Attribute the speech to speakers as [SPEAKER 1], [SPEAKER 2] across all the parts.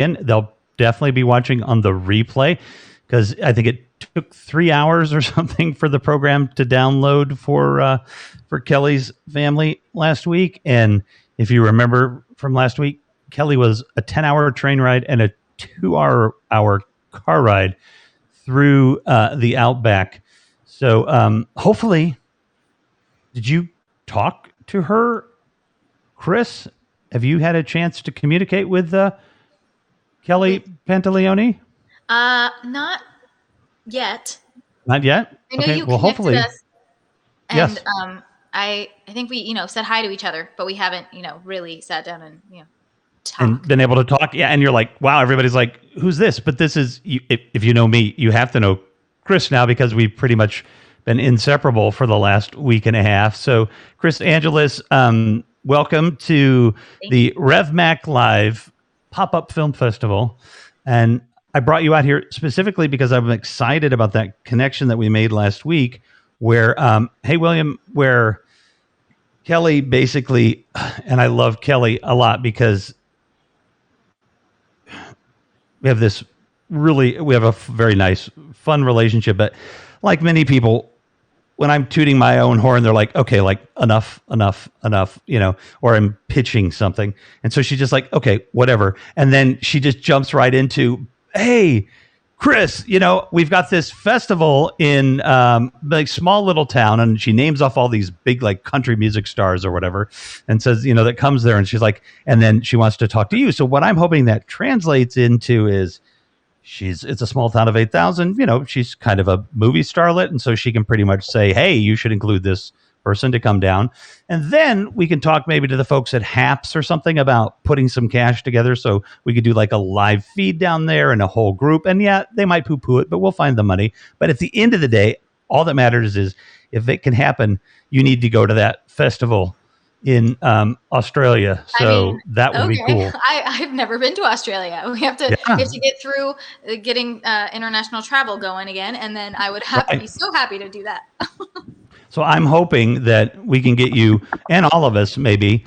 [SPEAKER 1] in. They'll definitely be watching on the replay because I think it took 3 hours or something for the program to download for Kelly's family last week. And if you remember from last week, Kelly was a 10-hour train ride and a 2-hour car ride through the Outback. So hopefully, did you talk to her, Chris? Have you had a chance to communicate with Kelly Pantaleone?
[SPEAKER 2] Not yet.
[SPEAKER 1] Not yet?
[SPEAKER 2] I know you connected
[SPEAKER 1] hopefully.
[SPEAKER 2] us. And,
[SPEAKER 1] yes.
[SPEAKER 2] I think we, said hi to each other, but we haven't, really sat down and, talked.
[SPEAKER 1] And been able to talk. Yeah. And you're like, wow, everybody's like, who's this? But this is, if you know me, you have to know Chris now because we've pretty much been inseparable for the last week and a half. So Alix Angelis, welcome to the RevMacLive Pop-Up Film Festival. And I brought you out here specifically because I'm excited about that connection that we made last week where, hey, William, where Kelly basically, and I love Kelly a lot because we have a very nice, fun relationship. But like many people, when I'm tooting my own horn, they're like, okay, like enough, or I'm pitching something. And so she's just like, okay, whatever. And then she just jumps right into, hey, Chris, we've got this festival in like small little town, and she names off all these big like country music stars or whatever, and says, that comes there, and she's like, and then she wants to talk to you. So what I'm hoping that translates into is it's a small town of 8,000, she's kind of a movie starlet. And so she can pretty much say, hey, you should include this person to come down. And then we can talk maybe to the folks at HAPS or something about putting some cash together. So we could do like a live feed down there and a whole group. And yeah, they might poo-poo it, but we'll find the money. But at the end of the day, all that matters is if it can happen, you need to go to that festival in Australia. So that would be cool.
[SPEAKER 2] I've never been to Australia. We have to get through getting international travel going again. And then I would have to be so happy to do that.
[SPEAKER 1] So I'm hoping that we can get you and all of us maybe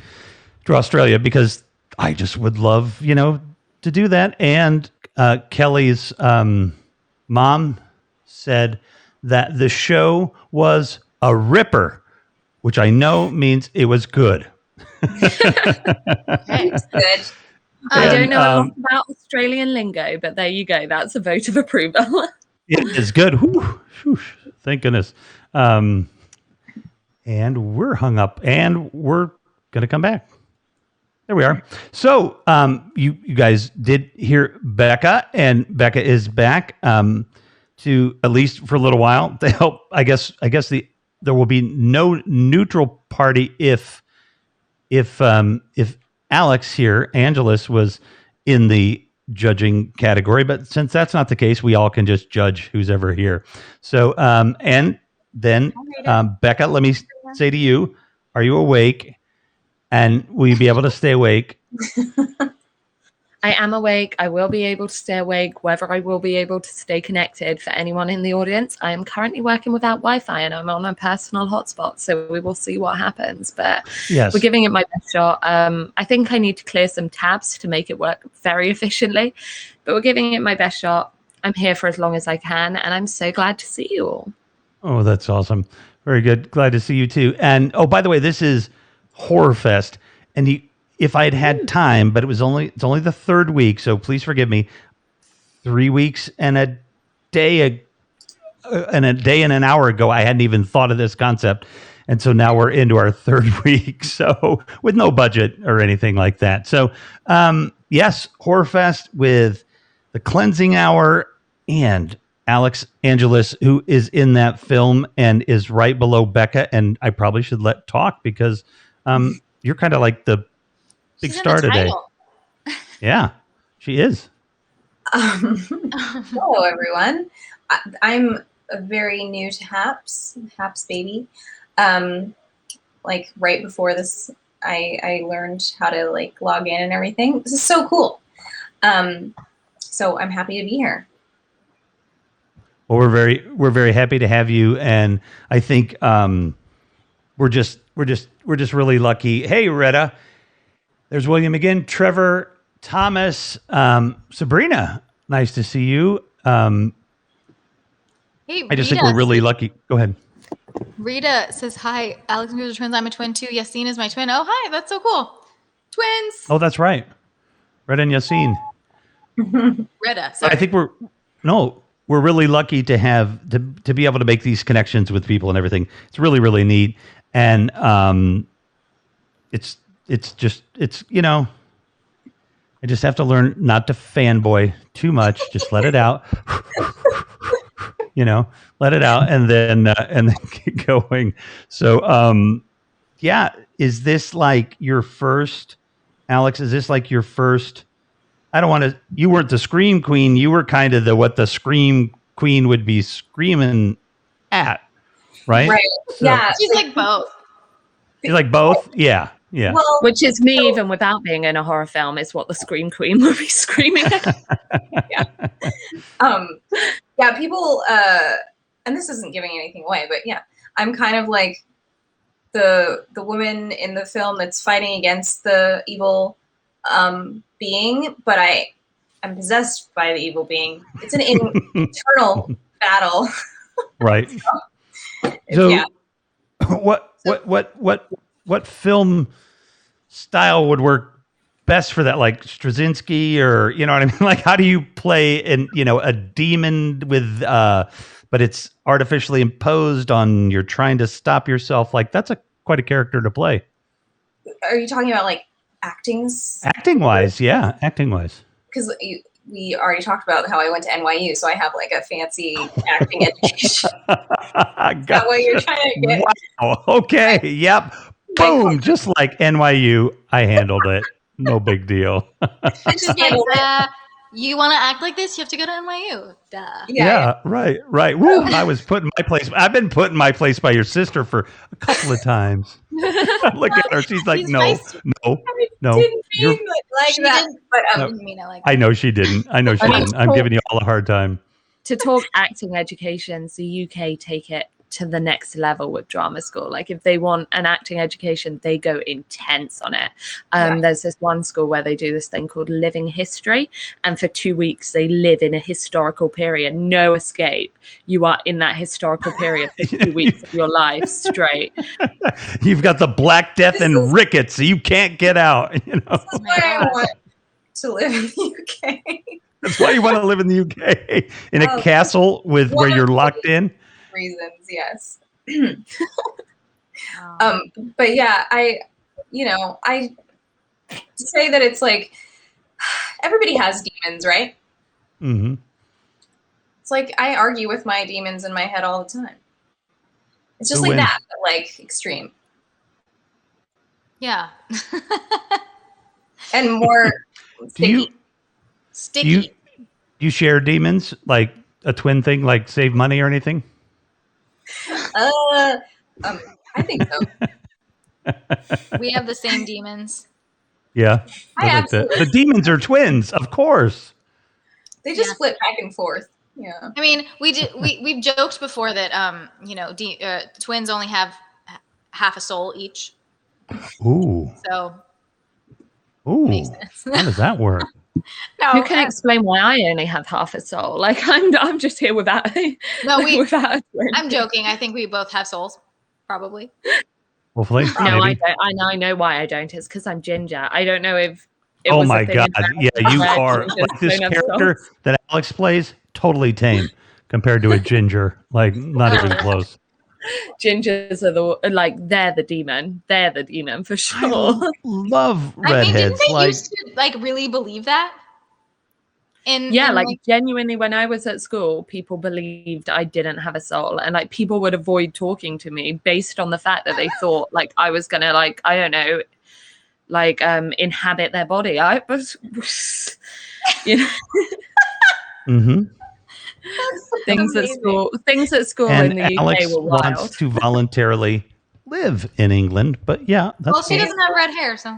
[SPEAKER 1] to Australia because I just would love, to do that. And Kelly's mom said that the show was a ripper, which I know means it was good.
[SPEAKER 3] It's good. I don't know a lot about Australian lingo, but there you go. That's a vote of approval.
[SPEAKER 1] It is good. Whew. Thank goodness. And we're hung up, and we're going to come back. There we are. So you guys did hear Becca, and Becca is back to, at least for a little while, to help. I guess there will be no neutral party if Alix here, Angelis, was in the judging category. But since that's not the case, we all can just judge who's ever here. So and then Becca, let me say to you, are you awake? And will you be able to stay awake?
[SPEAKER 3] I am awake. I will be able to stay awake, whether I will be able to stay connected. For anyone in the audience, I am currently working without Wi-Fi and I'm on a personal hotspot, so we will see what happens. But
[SPEAKER 1] yes,
[SPEAKER 3] we're giving it my best shot. I think I need to clear some tabs to make it work very efficiently, but we're giving it my best shot. I'm here for as long as I can, and I'm so glad to see you all.
[SPEAKER 1] Oh, that's awesome. Very good. Glad to see you too. And oh, by the way, this is Horror Fest, and if I had time, but it's only the third week, so please forgive me. 3 weeks and a day and an hour ago, I hadn't even thought of this concept, and so now we're into our third week. So with no budget or anything like that. So yes, Horror Fest with the Cleansing Hour and Alix Angelis, who is in that film and is right below Becca. And I probably should let talk because you're kind of like the big star today. Yeah, she is.
[SPEAKER 4] Hello, everyone. I'm very new to HAPS baby. Like right before this, I learned how to like log in and everything. This is so cool. So I'm happy to be here.
[SPEAKER 1] Well, we're very happy to have you, and I think we're just really lucky. Hey, Retta, there's William again. Trevor, Thomas, Sabrina, nice to see you.
[SPEAKER 2] Hey,
[SPEAKER 1] I just think we're really lucky. Go ahead.
[SPEAKER 2] Rita says, hi, Alex and Rita are twins. I'm a twin too. Yassine is my twin. Oh, hi. That's so cool. Twins.
[SPEAKER 1] Oh, that's right. Rita and Yassine.
[SPEAKER 2] Rita. Sorry.
[SPEAKER 1] I think we're really lucky to have to be able to make these connections with people and everything. It's really, really neat. And it's I just have to learn not to fanboy too much. Just let it out. Let it out and then keep going. So, is this like your first, Alex? Is this like your first? You weren't the scream queen. You were kind of what the scream queen would be screaming at, right?
[SPEAKER 4] Right.
[SPEAKER 1] So,
[SPEAKER 4] Yeah.
[SPEAKER 2] She's like both.
[SPEAKER 1] She's like both. Yeah. Yeah.
[SPEAKER 4] Well,
[SPEAKER 3] Which is me, even without being in a horror film, is what the Scream Queen would be screaming at.
[SPEAKER 4] yeah, people, and this isn't giving anything away, but yeah, I'm kind of like the woman in the film that's fighting against the evil being, but I'm possessed by the evil being. It's an internal battle.
[SPEAKER 1] Right. So,
[SPEAKER 4] Yeah.
[SPEAKER 1] what film style would work best for that? Like Straczynski, or you know what I mean? Like, how do you play a demon with but it's artificially imposed on, you're trying to stop yourself? Like, that's quite a character to play.
[SPEAKER 4] Are you talking about like acting
[SPEAKER 1] wise? Yeah, acting wise.
[SPEAKER 4] Because we already talked about how I went to NYU, so I have like a fancy acting education. Is that what you're trying to get?
[SPEAKER 1] Wow. Okay. Yep. Boom. Just like NYU, I handled it. No big deal.
[SPEAKER 2] It's just like, you want to act like this? You have to go to NYU. Duh.
[SPEAKER 1] Yeah. Right. Woo. I was put in my place. I've been put in my place by your sister for a couple of times. Look at her. She's like, no.
[SPEAKER 4] Didn't mean like that. But
[SPEAKER 1] No.
[SPEAKER 2] Didn't mean it like
[SPEAKER 1] I know she didn't. I'm giving you all a hard time.
[SPEAKER 3] To talk acting educations, the UK take it to the next level with drama school. Like, if they want an acting education, they go intense on it. There's this one school where they do this thing called living history, and for 2 weeks they live in a historical period. No escape. You are in that historical period for 2 weeks of your life straight.
[SPEAKER 1] You've got the Black Death and rickets, so you can't get out.
[SPEAKER 4] This is why I want to live in the UK.
[SPEAKER 1] That's why you want to live in the UK, in a castle where you're locked in.
[SPEAKER 4] Reasons, yes. But yeah, I to say that it's like everybody has demons, right?
[SPEAKER 1] Mm-hmm.
[SPEAKER 4] It's like I argue with my demons in my head all the time. It's just
[SPEAKER 1] Who
[SPEAKER 4] like
[SPEAKER 1] wins?
[SPEAKER 4] that, but like extreme
[SPEAKER 2] yeah.
[SPEAKER 4] and more sticky.
[SPEAKER 2] Sticky.
[SPEAKER 1] Do you share demons, like a twin thing, like save money or anything?
[SPEAKER 4] I think so.
[SPEAKER 2] We have the same demons.
[SPEAKER 1] Yeah.
[SPEAKER 4] I absolutely.
[SPEAKER 1] The demons are twins, of course.
[SPEAKER 4] They just flip back and forth. Yeah.
[SPEAKER 2] I mean, we've joked before that twins only have half a soul each.
[SPEAKER 1] Ooh.
[SPEAKER 2] So
[SPEAKER 1] Ooh. How does that work?
[SPEAKER 2] no,
[SPEAKER 3] You can explain why I only have half a soul. Like, I'm just here without. Without a twin.
[SPEAKER 2] I'm joking. I think we both have souls, probably.
[SPEAKER 1] Hopefully.
[SPEAKER 3] No,
[SPEAKER 1] maybe.
[SPEAKER 3] I don't. I know why I don't. It's because I'm ginger. I don't know if.
[SPEAKER 1] Oh my God! Yeah, you are like this character that Alex plays. Totally tame compared to a ginger. Like, not even close.
[SPEAKER 3] Gingers are they're the demon. They're the demon for sure.
[SPEAKER 1] I love redheads.
[SPEAKER 2] I mean, didn't they used to really believe that?
[SPEAKER 3] Genuinely, when I was at school, people believed I didn't have a soul, and like people would avoid talking to me based on the fact that they thought like I was gonna inhabit their body. I was,
[SPEAKER 1] Mm-hmm.
[SPEAKER 3] Things at school
[SPEAKER 1] And
[SPEAKER 3] in the
[SPEAKER 1] Alex
[SPEAKER 3] UK were wild.
[SPEAKER 1] wants to voluntarily live in England, but yeah, that's
[SPEAKER 2] Well, she doesn't have red hair, so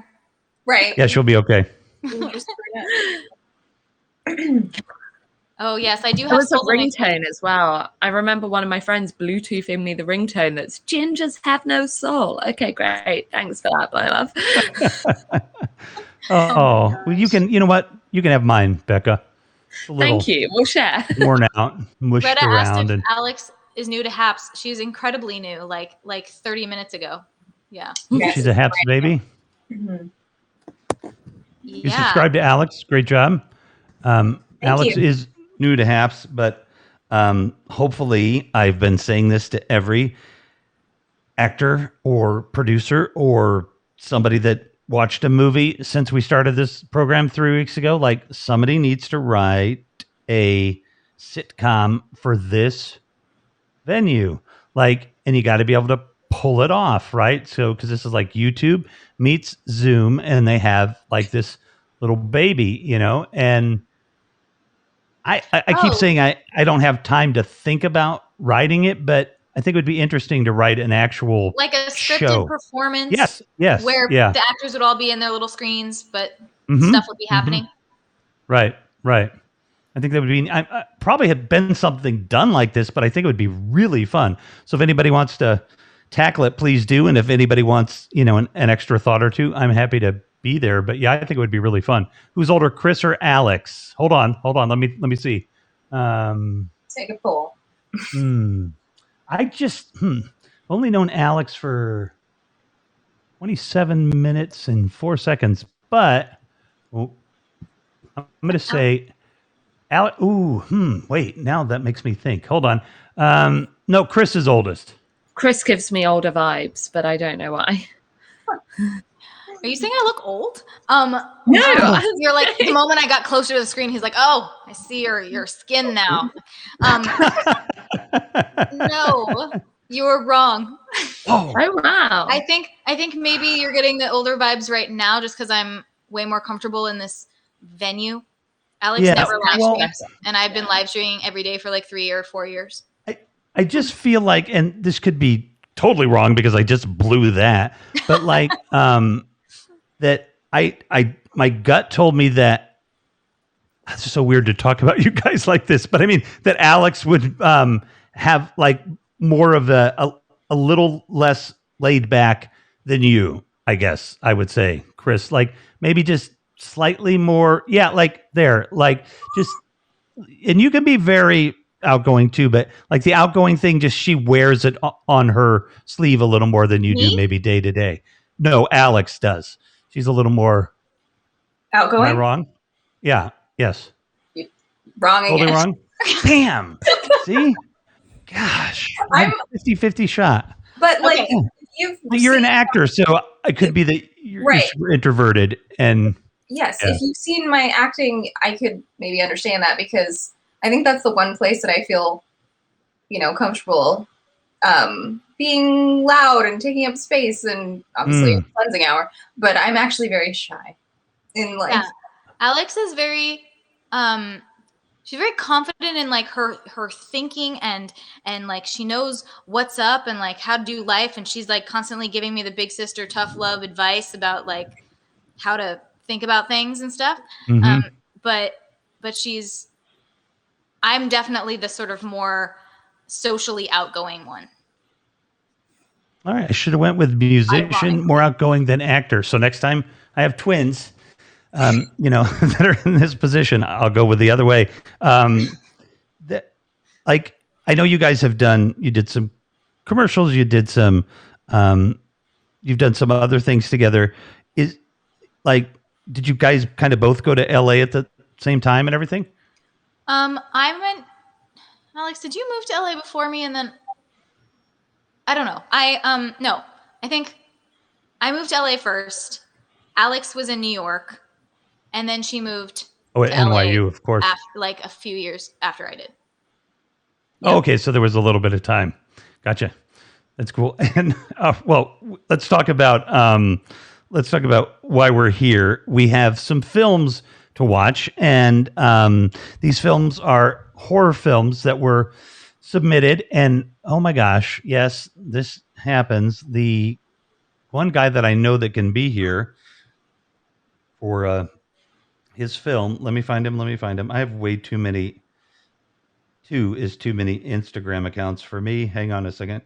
[SPEAKER 4] Right.
[SPEAKER 1] yeah, she'll be okay.
[SPEAKER 2] Oh yes, I do have.
[SPEAKER 3] There was a
[SPEAKER 2] souls in my teeth.
[SPEAKER 3] ringtone as well. I remember one of my friends Bluetoothing me the ringtone that's "Gingers have no soul." Okay, great. Thanks for that, my love.
[SPEAKER 1] Oh, well, you can. You know what? You can have mine, Becca. It's a little
[SPEAKER 3] Thank you. We'll share.
[SPEAKER 1] worn out, mushed
[SPEAKER 2] Greta asked
[SPEAKER 1] around,
[SPEAKER 2] if
[SPEAKER 1] and
[SPEAKER 2] Alex is new to Haps. She's incredibly new, like 30 minutes ago. Yeah.
[SPEAKER 4] Yes.
[SPEAKER 1] she's a Haps baby.
[SPEAKER 4] Mhm.
[SPEAKER 1] You
[SPEAKER 2] Yeah.
[SPEAKER 1] subscribe to Alex. Great job. Alex
[SPEAKER 4] you.
[SPEAKER 1] is new to Haps, but hopefully, I've been saying this to every actor or producer or somebody that watched a movie since we started this program 3 weeks ago. Like, somebody needs to write a sitcom for this venue. Like, and you got to be able to pull it off, right? So, because this is like YouTube meets Zoom, and they have like this little baby, and I keep
[SPEAKER 2] Oh.
[SPEAKER 1] saying I don't have time to think about writing it, but I think it would be interesting to write an actual
[SPEAKER 2] Like a scripted
[SPEAKER 1] show.
[SPEAKER 2] performance.
[SPEAKER 1] Yes,
[SPEAKER 2] Where
[SPEAKER 1] yeah.
[SPEAKER 2] the actors would all be in their little screens, but
[SPEAKER 1] Mhm,
[SPEAKER 2] stuff would be
[SPEAKER 1] mhm.
[SPEAKER 2] happening.
[SPEAKER 1] Right. I think that would be I probably had been something done like this, but I think it would be really fun. So if anybody wants to tackle it, please do. And if anybody wants, an extra thought or two, I'm happy to be there. But yeah, I think it would be really fun. Who's older, Chris or Alex? Hold on. Let me see.
[SPEAKER 4] Take a poll.
[SPEAKER 1] I just only known Alex for 27 minutes and 4 seconds, but I'm going to say Alex. Ooh, wait. Now that makes me think. Hold on. No, Chris is oldest.
[SPEAKER 3] Chris gives me older vibes, but I don't know why.
[SPEAKER 2] Are you saying I look old?
[SPEAKER 3] No.
[SPEAKER 2] You're like, the moment I got closer to the screen, he's like, "Oh, I see your skin now." No, you were wrong.
[SPEAKER 1] Oh,
[SPEAKER 3] Wow.
[SPEAKER 2] I think maybe you're getting the older vibes right now, just because I'm way more comfortable in this venue. Alex
[SPEAKER 1] Yeah,
[SPEAKER 2] never live
[SPEAKER 1] well-
[SPEAKER 2] streamed, and I've been live streaming every day for like 3 or 4 years.
[SPEAKER 1] I just feel like, and this could be totally wrong because I just blew that, but like that my gut told me that it's so weird to talk about you guys like this, but I mean that Alex would have like more of a little less laid back than you, I guess I would say, Chris, like maybe just slightly more. Yeah. Like there, like just, and you can be very outgoing too, but like the outgoing thing, just she wears it on her sleeve a little more than you do
[SPEAKER 2] Me?
[SPEAKER 1] maybe day to day. No, Alex does. She's a little more. Am I
[SPEAKER 4] Outgoing?
[SPEAKER 1] wrong? Yeah. Yes.
[SPEAKER 4] Wrong again.
[SPEAKER 1] Totally wrong. Bam. See? Gosh.
[SPEAKER 4] I'm-
[SPEAKER 1] 50-50 shot.
[SPEAKER 4] But like,
[SPEAKER 2] Okay.
[SPEAKER 1] You're an
[SPEAKER 4] seen-
[SPEAKER 1] actor, so it could be that you're
[SPEAKER 4] Right.
[SPEAKER 1] super introverted and
[SPEAKER 4] Yes,
[SPEAKER 1] Yeah.
[SPEAKER 4] if you've seen my acting, I could maybe understand that, because I think that's the one place that I feel, comfortable being loud and taking up space, and obviously cleansing hour. But I'm actually very shy in life.
[SPEAKER 2] Yeah. Alex is very she's very confident in like her thinking, and like she knows what's up and like how to do life, and she's like constantly giving me the big sister tough love advice about like how to think about things and stuff.
[SPEAKER 1] Mhm.
[SPEAKER 2] But I'm definitely the sort of more socially outgoing one.
[SPEAKER 1] All right, I should have went with musician,
[SPEAKER 2] Ironically.
[SPEAKER 1] more outgoing than actor. So next time I have twins, that are in this position, I'll go with the other way. That, like, I know you guys you did some commercials, you've done some other things together. Did you guys kind of both go to LA at the same time and everything?
[SPEAKER 2] Alex, did you move to LA before me? And then I don't know. No, I think I moved to LA first. Alex was in New York, and then she moved
[SPEAKER 1] Oh,
[SPEAKER 2] to
[SPEAKER 1] at NYU, of course.
[SPEAKER 2] like a few years after I did.
[SPEAKER 1] Oh, okay, so there was a little bit of time. Gotcha. That's cool. And well, let's talk about why we're here. We have some films to watch, and these films are horror films that were submitted. And oh my gosh, yes, this happens. The one guy that I know that can be here for his film. Let me find him. I have way too many. 2 is too many Instagram accounts for me. Hang on a second.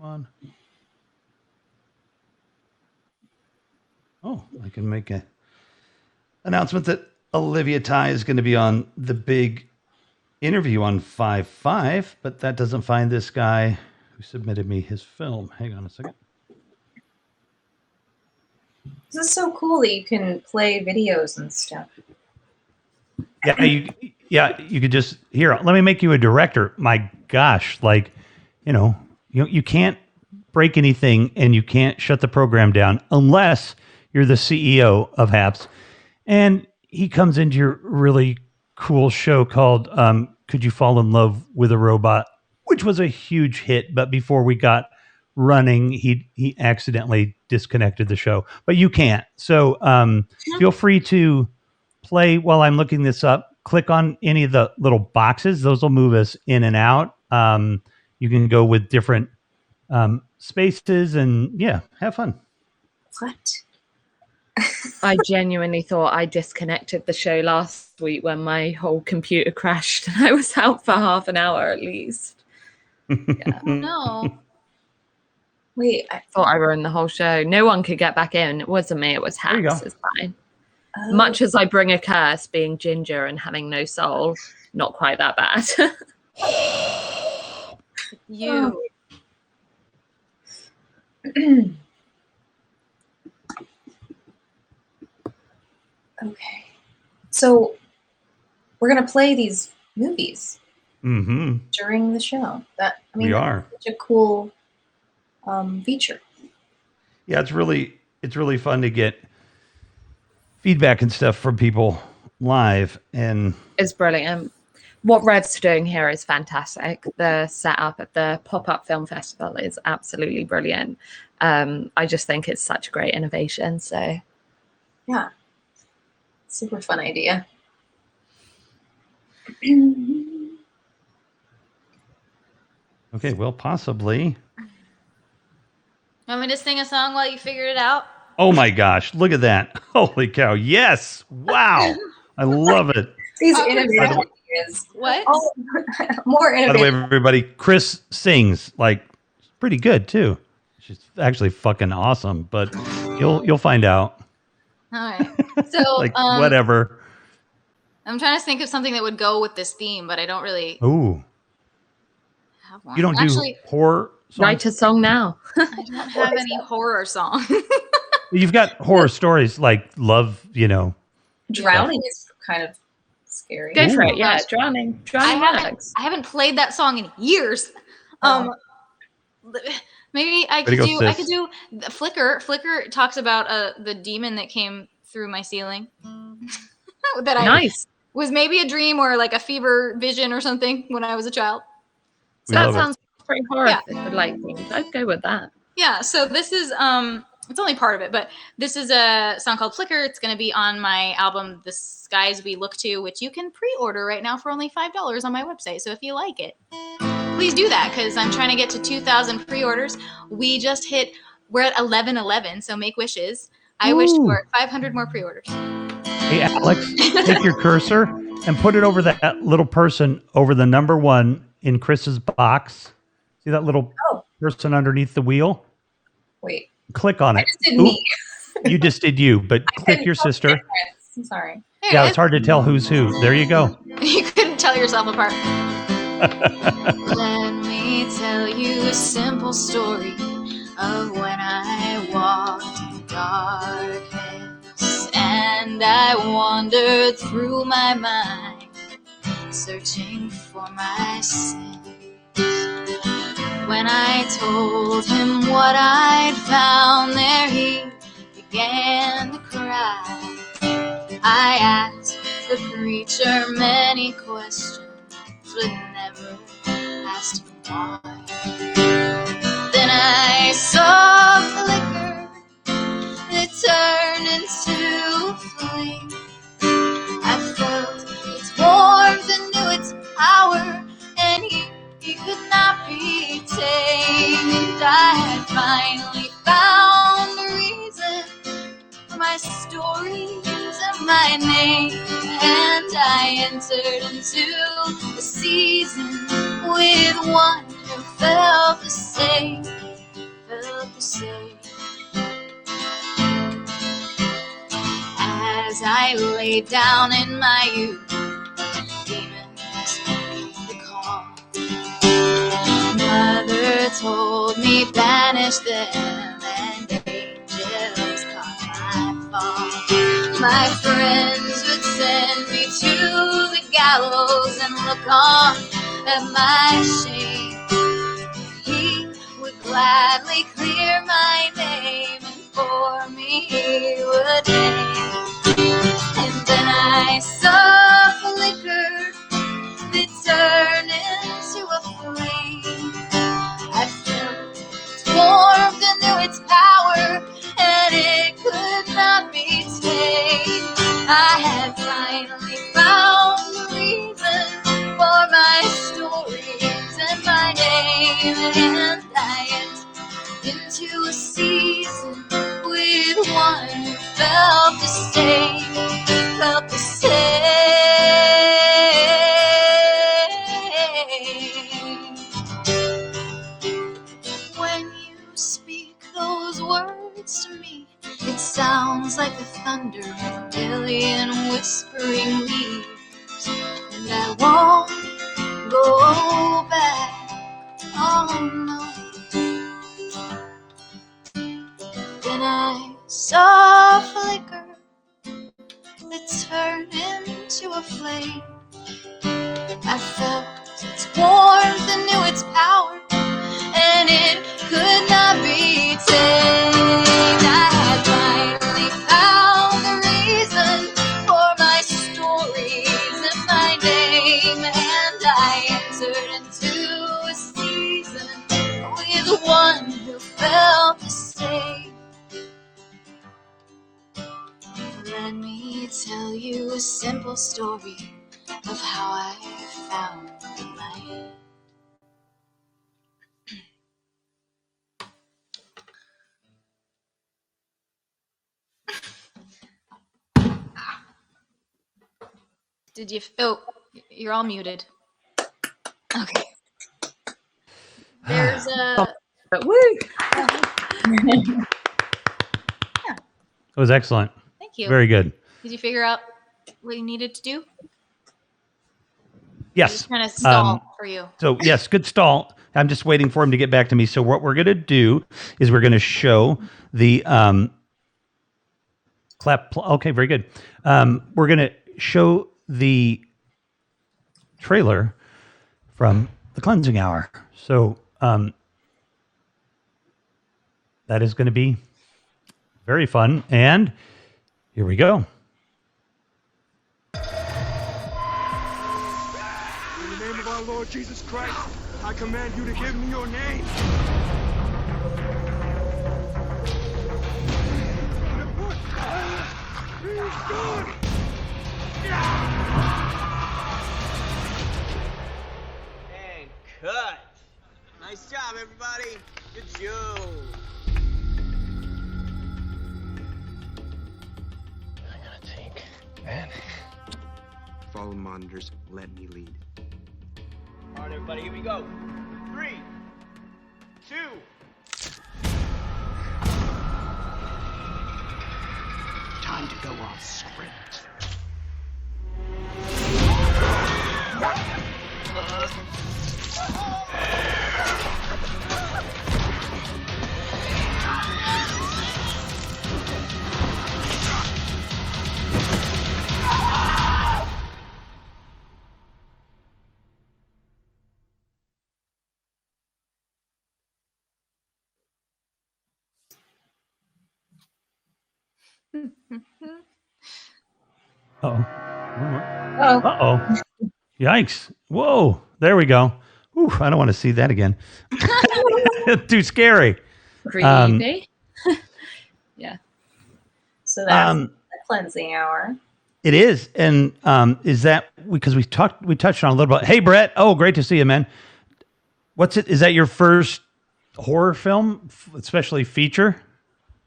[SPEAKER 1] on. Oh, I can make a announcement that Olivia Ty is going to be on the big interview on 5/5, but that doesn't find this guy who submitted me his film. Hang on a second.
[SPEAKER 4] This is so cool that you can play videos and stuff.
[SPEAKER 1] Yeah, you could just here. Let me make you a director. My gosh, like, you can't break anything and you can't shut the program down unless you're the CEO of HAPS. And he comes into your really cool show called Could You Fall in Love with a Robot, which was a huge hit. But before we got running, he accidentally disconnected the show. But you can't. So feel free to play while I'm looking this up. Click on any of the little boxes. Those will move us in and out. You can go with different spaces and have fun.
[SPEAKER 4] What?
[SPEAKER 3] I genuinely thought I disconnected the show last week when my whole computer crashed and I was out for half an hour at least. Yeah.
[SPEAKER 2] Oh, no.
[SPEAKER 4] Wait.
[SPEAKER 3] I thought I ruined the whole show. No one could get back in. It wasn't me. It was
[SPEAKER 1] There you
[SPEAKER 3] HAPS.
[SPEAKER 1] go.
[SPEAKER 3] It's fine.
[SPEAKER 4] Oh.
[SPEAKER 3] Much as I bring a curse, being ginger and having no soul, not quite that bad.
[SPEAKER 2] You.
[SPEAKER 4] Okay. So we're gonna play these movies
[SPEAKER 1] Mm-hmm.
[SPEAKER 4] during the show.
[SPEAKER 1] We are.
[SPEAKER 4] That's such a cool feature.
[SPEAKER 1] Yeah, it's really fun to get feedback and stuff from people live. And
[SPEAKER 3] It's brilliant. What Rev's doing here is fantastic. The setup at the Pop-Up Film Festival is absolutely brilliant. I just think it's such a great innovation. So
[SPEAKER 4] Yeah. Super fun idea.
[SPEAKER 1] okay, well, possibly.
[SPEAKER 2] Want me to sing a song while you figured it out?
[SPEAKER 1] Oh my gosh, look at that. Holy cow. Yes. Wow. I love it.
[SPEAKER 4] These
[SPEAKER 2] Oh,
[SPEAKER 4] innovative
[SPEAKER 1] by
[SPEAKER 4] ideas.
[SPEAKER 2] What?
[SPEAKER 4] Oh, more
[SPEAKER 1] By the way,
[SPEAKER 4] innovative.
[SPEAKER 1] everybody, Chris sings like pretty good too. She's actually fucking awesome, but you'll find out.
[SPEAKER 2] All right. So,
[SPEAKER 1] Like whatever.
[SPEAKER 2] I'm trying to think of something that would go with this theme, but I don't really
[SPEAKER 1] Ooh.
[SPEAKER 2] have one.
[SPEAKER 1] You don't
[SPEAKER 2] Actually,
[SPEAKER 1] do horror songs?
[SPEAKER 3] write a song now.
[SPEAKER 2] I don't have any horror song.
[SPEAKER 1] You've got horror stories like love,
[SPEAKER 4] Drowning is kind of scary.
[SPEAKER 3] Go for
[SPEAKER 1] Ooh.
[SPEAKER 3] it. Yeah, drowning. Drowning works.
[SPEAKER 2] I haven't played that song in years. Maybe I
[SPEAKER 1] Way to
[SPEAKER 2] could
[SPEAKER 1] go,
[SPEAKER 2] do. I
[SPEAKER 1] sis.
[SPEAKER 2] could do Flicker. Flicker talks about the demon that came through my ceiling. That I
[SPEAKER 3] Nice.
[SPEAKER 2] was maybe a dream or like a fever vision or something when I was a child.
[SPEAKER 1] We
[SPEAKER 3] That
[SPEAKER 1] love it.
[SPEAKER 3] sounds pretty horror
[SPEAKER 2] Yeah.
[SPEAKER 3] like things. I'd go with that.
[SPEAKER 2] Yeah, so this is it's only part of it, but this is a song called Flicker. It's going to be on my album The Skies We Look To, which you can pre-order right now for only $5 on my website. So if you like it, please do that because I'm trying to get to 2,000 pre-orders. We're at 1111, so make wishes. I wish
[SPEAKER 1] Ooh.
[SPEAKER 2] for 500 more pre-orders.
[SPEAKER 1] Hey, Alex, take your cursor and put it over that little person over the number 1 in Chris's box. See that little person underneath the wheel?
[SPEAKER 4] Wait.
[SPEAKER 1] Click on
[SPEAKER 4] I
[SPEAKER 1] it.
[SPEAKER 4] just did
[SPEAKER 1] Oop,
[SPEAKER 4] me.
[SPEAKER 1] you just did you, but
[SPEAKER 4] I
[SPEAKER 1] click
[SPEAKER 4] couldn't
[SPEAKER 1] your
[SPEAKER 4] tell the
[SPEAKER 1] sister.
[SPEAKER 4] difference. I'm sorry.
[SPEAKER 2] There
[SPEAKER 1] Yeah,
[SPEAKER 2] it
[SPEAKER 1] it's
[SPEAKER 2] is.
[SPEAKER 1] hard to tell who's who. There you go.
[SPEAKER 2] You couldn't tell yourself apart. Let me tell you a simple story of when I walked in darkness and I wandered through my mind, searching for my sins. When I told him what I'd found there, he began to cry. I asked the preacher many questions, but never asked him why. Then I saw a flicker that turned into a flame. I felt its warmth and knew its power, and he could not be tamed. I had finally found a reason for my stories and my name, and I entered into a season with one who felt the same. say. As I lay down in my youth, demons made the call. Mother told me banish them, and angels caught my fall. My friends would send me to the gallows and look on at my shame. He would gladly clear my name, and for me he would name. And then I saw a flicker that turned into a flame. I felt its warmth and knew its power, and it could not be tamed. I had finally found the reason for my stories and my name, and I entered into a season with one who felt the same, felt the same. When you speak those words to me, it sounds like the thunder of a million whispering leaves, and I won't go back. Oh no. Then I saw a flicker that turned into a flame. I felt its warmth and knew its power, and it could not be tamed. I had finally found the reason for my stories and my name, and I entered into a season with one who felt the same. Let me tell you a simple story of how I found my head. Did you? Oh, you're all muted. Okay. There's a.
[SPEAKER 3] Woo!
[SPEAKER 1] It was excellent.
[SPEAKER 2] Thank you.
[SPEAKER 1] Very good.
[SPEAKER 2] Did you figure out what you needed to do?
[SPEAKER 1] Yes.
[SPEAKER 2] Just kind of stall for you.
[SPEAKER 1] So yes, good stall. I'm just waiting for him to get back to me. So what we're going to do is we're going to show the clap. Okay, very good. We're going to show the trailer from The Cleansing Hour. So that is going to be very fun. And here we go.
[SPEAKER 5] In the name of our Lord Jesus Christ, I command you to give me your name.
[SPEAKER 6] And cut. Nice job, everybody. Good job.
[SPEAKER 7] I gotta think, man.
[SPEAKER 5] Follow the monitors. Let me lead.
[SPEAKER 6] All right, everybody, here we go. 3, 2.
[SPEAKER 7] Time to go off script.
[SPEAKER 1] Uh-oh.
[SPEAKER 4] Oh,
[SPEAKER 1] Uh-oh. Yikes. Whoa. There we go. Ooh, I don't want to see that again. Too scary.
[SPEAKER 3] Creepy. Yeah.
[SPEAKER 4] so that's
[SPEAKER 1] Um,
[SPEAKER 4] the cleansing hour.
[SPEAKER 1] It is. And is that because we touched on a little bit. Hey, Brett. Oh, great to see you, man. What's it? Is that your first horror film, especially feature?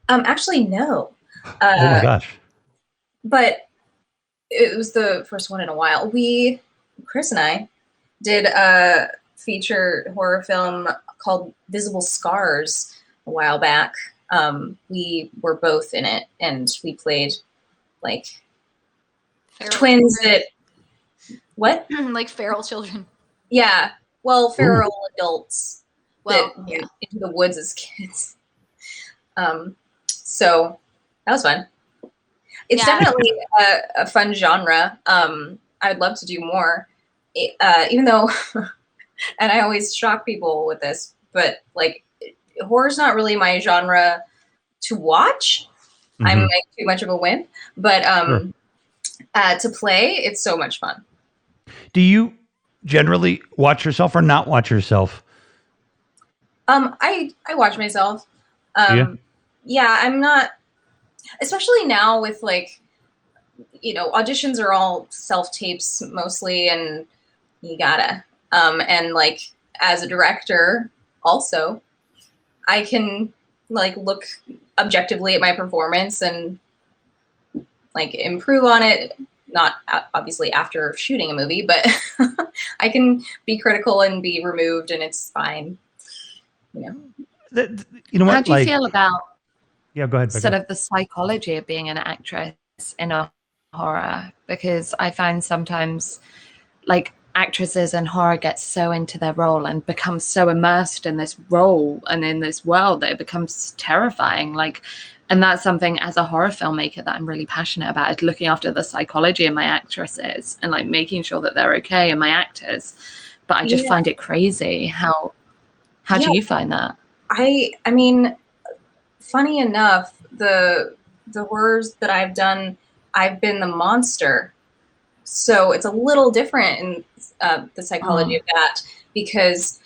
[SPEAKER 4] Actually, no.
[SPEAKER 1] Oh my gosh.
[SPEAKER 4] But it was the first one in a while. Chris and I, did a feature horror film called Visible Scars a while back. We were both in it, and we played like
[SPEAKER 2] Feral
[SPEAKER 4] twins
[SPEAKER 2] children.
[SPEAKER 4] that what?
[SPEAKER 2] Like feral children.
[SPEAKER 4] Yeah, well, feral adults
[SPEAKER 2] Well,
[SPEAKER 4] that
[SPEAKER 2] yeah.
[SPEAKER 4] went into the woods as kids. So that was fun. It's
[SPEAKER 2] Yeah.
[SPEAKER 4] definitely a fun genre. I would love to do more, even though, and I always shock people with this, but like horror's not really my genre to watch. I'm like too much of a wimp, but to play, it's so much fun.
[SPEAKER 1] Do you generally watch yourself or not watch yourself?
[SPEAKER 4] I watch myself.
[SPEAKER 1] Yeah.
[SPEAKER 4] Yeah, I'm not, especially now with like, auditions are all self-tapes mostly, and you gotta, and like as a director also, I can like look objectively at my performance and like improve on it. Not obviously after shooting a movie, but I can be critical and be removed, and it's fine.
[SPEAKER 1] You know what?
[SPEAKER 3] How do you feel about
[SPEAKER 1] Yeah, go ahead.
[SPEAKER 3] sort of the psychology of being an actress in a horror? Because I find sometimes like actresses in horror get so into their role and become so immersed in this role and in this world that it becomes terrifying. Like, and that's something as a horror filmmaker that I'm really passionate about, is looking after the psychology of my actresses and like making sure that they're okay and my actors. But I just find it crazy. How do you find that?
[SPEAKER 4] I mean, funny enough, the horrors that I've done, I've been the monster. So it's a little different in the psychology of that, because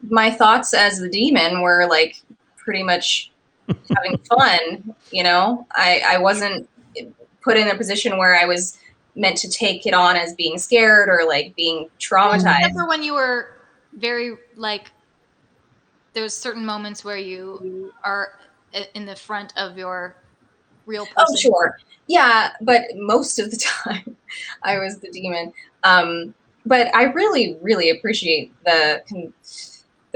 [SPEAKER 4] my thoughts as the demon were like pretty much having fun. I wasn't put in a position where I was meant to take it on as being scared or like being traumatized.
[SPEAKER 2] Except for when you were very like, there's certain moments where you are in the front of your real person.
[SPEAKER 4] Oh, sure. Yeah, but most of the time I was the demon. But I really, really appreciate the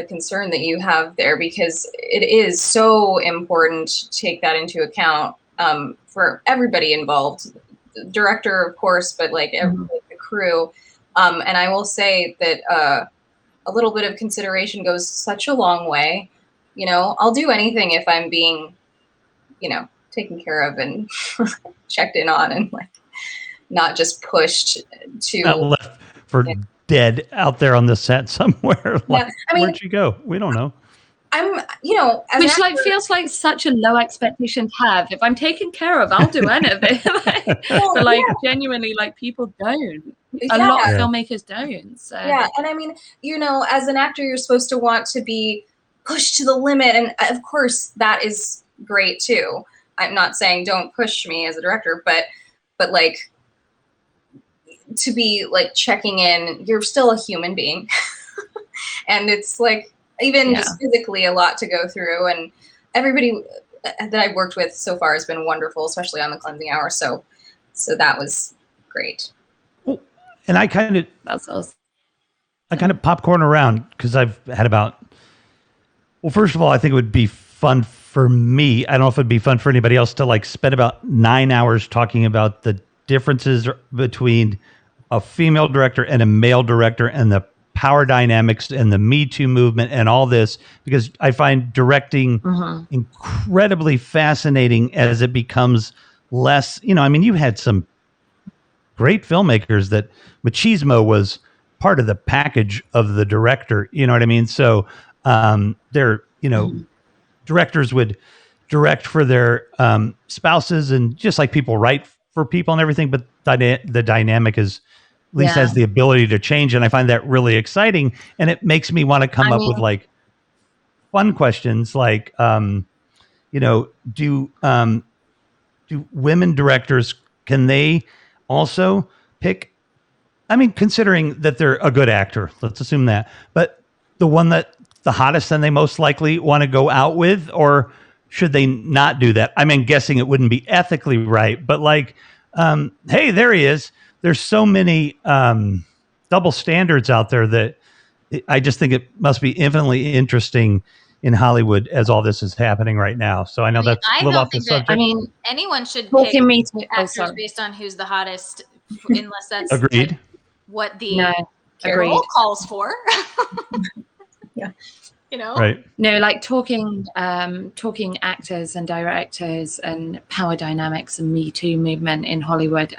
[SPEAKER 4] concern that you have there, because it is so important to take that into account for everybody involved. The director, of course, but like the crew. And I will say that a little bit of consideration goes such a long way. I'll do anything if I'm being, taken care of and checked in on, and like not just pushed to
[SPEAKER 1] Not left for dead out there on the set somewhere. Like,
[SPEAKER 4] I mean,
[SPEAKER 1] where'd you go? We don't know.
[SPEAKER 4] I'm, as
[SPEAKER 3] Which
[SPEAKER 4] an actor,
[SPEAKER 3] feels like such a low expectation to have. If I'm taken care of, I'll do anything. But genuinely, like people don't. A lot of filmmakers don't. So
[SPEAKER 4] yeah, and I mean, as an actor, you're supposed to want to be pushed to the limit, and of course that is great too. I'm not saying don't push me as a director, but like to be like checking in, you're still a human being, and it's like even just physically a lot to go through. And everybody that I've worked with so far has been wonderful, especially on the cleansing hour. So that was great.
[SPEAKER 1] Well, and
[SPEAKER 3] that's awesome.
[SPEAKER 1] I kind of popcorn around because I've had about. Well, first of all, I think it would be fun for me. I don't know if it'd be fun for anybody else to like spend about 9 hours talking about the differences between a female director and a male director and the power dynamics and the Me Too movement and all this, because I find directing incredibly fascinating as it becomes less, you had some great filmmakers that machismo was part of the package of the director. You know what I mean? So they're, directors would direct for their spouses, and just like people write for people and everything, but the dynamic is at least has the ability to change. And I find that really exciting. And it makes me want to come up with like fun questions like, do women directors, can they also pick, considering that they're a good actor, let's assume that, but the one that the hottest and they most likely want to go out with, or should they not do that? Guessing it wouldn't be ethically right, but like, hey, there he is. There's so many double standards out there that I just think it must be infinitely interesting in Hollywood as all this is happening right now. So I know that's
[SPEAKER 2] I
[SPEAKER 1] a little
[SPEAKER 2] don't
[SPEAKER 1] off the
[SPEAKER 2] think that-
[SPEAKER 1] subject.
[SPEAKER 3] I mean,
[SPEAKER 2] anyone should pick
[SPEAKER 3] talking me to
[SPEAKER 2] actors based on who's the hottest, unless that's
[SPEAKER 1] Agreed.
[SPEAKER 2] like, what the
[SPEAKER 3] no, agreed.
[SPEAKER 2] role calls for.
[SPEAKER 4] Yeah.
[SPEAKER 2] You know,
[SPEAKER 1] Right.
[SPEAKER 3] No, like talking actors and directors and power dynamics and Me Too movement in Hollywood,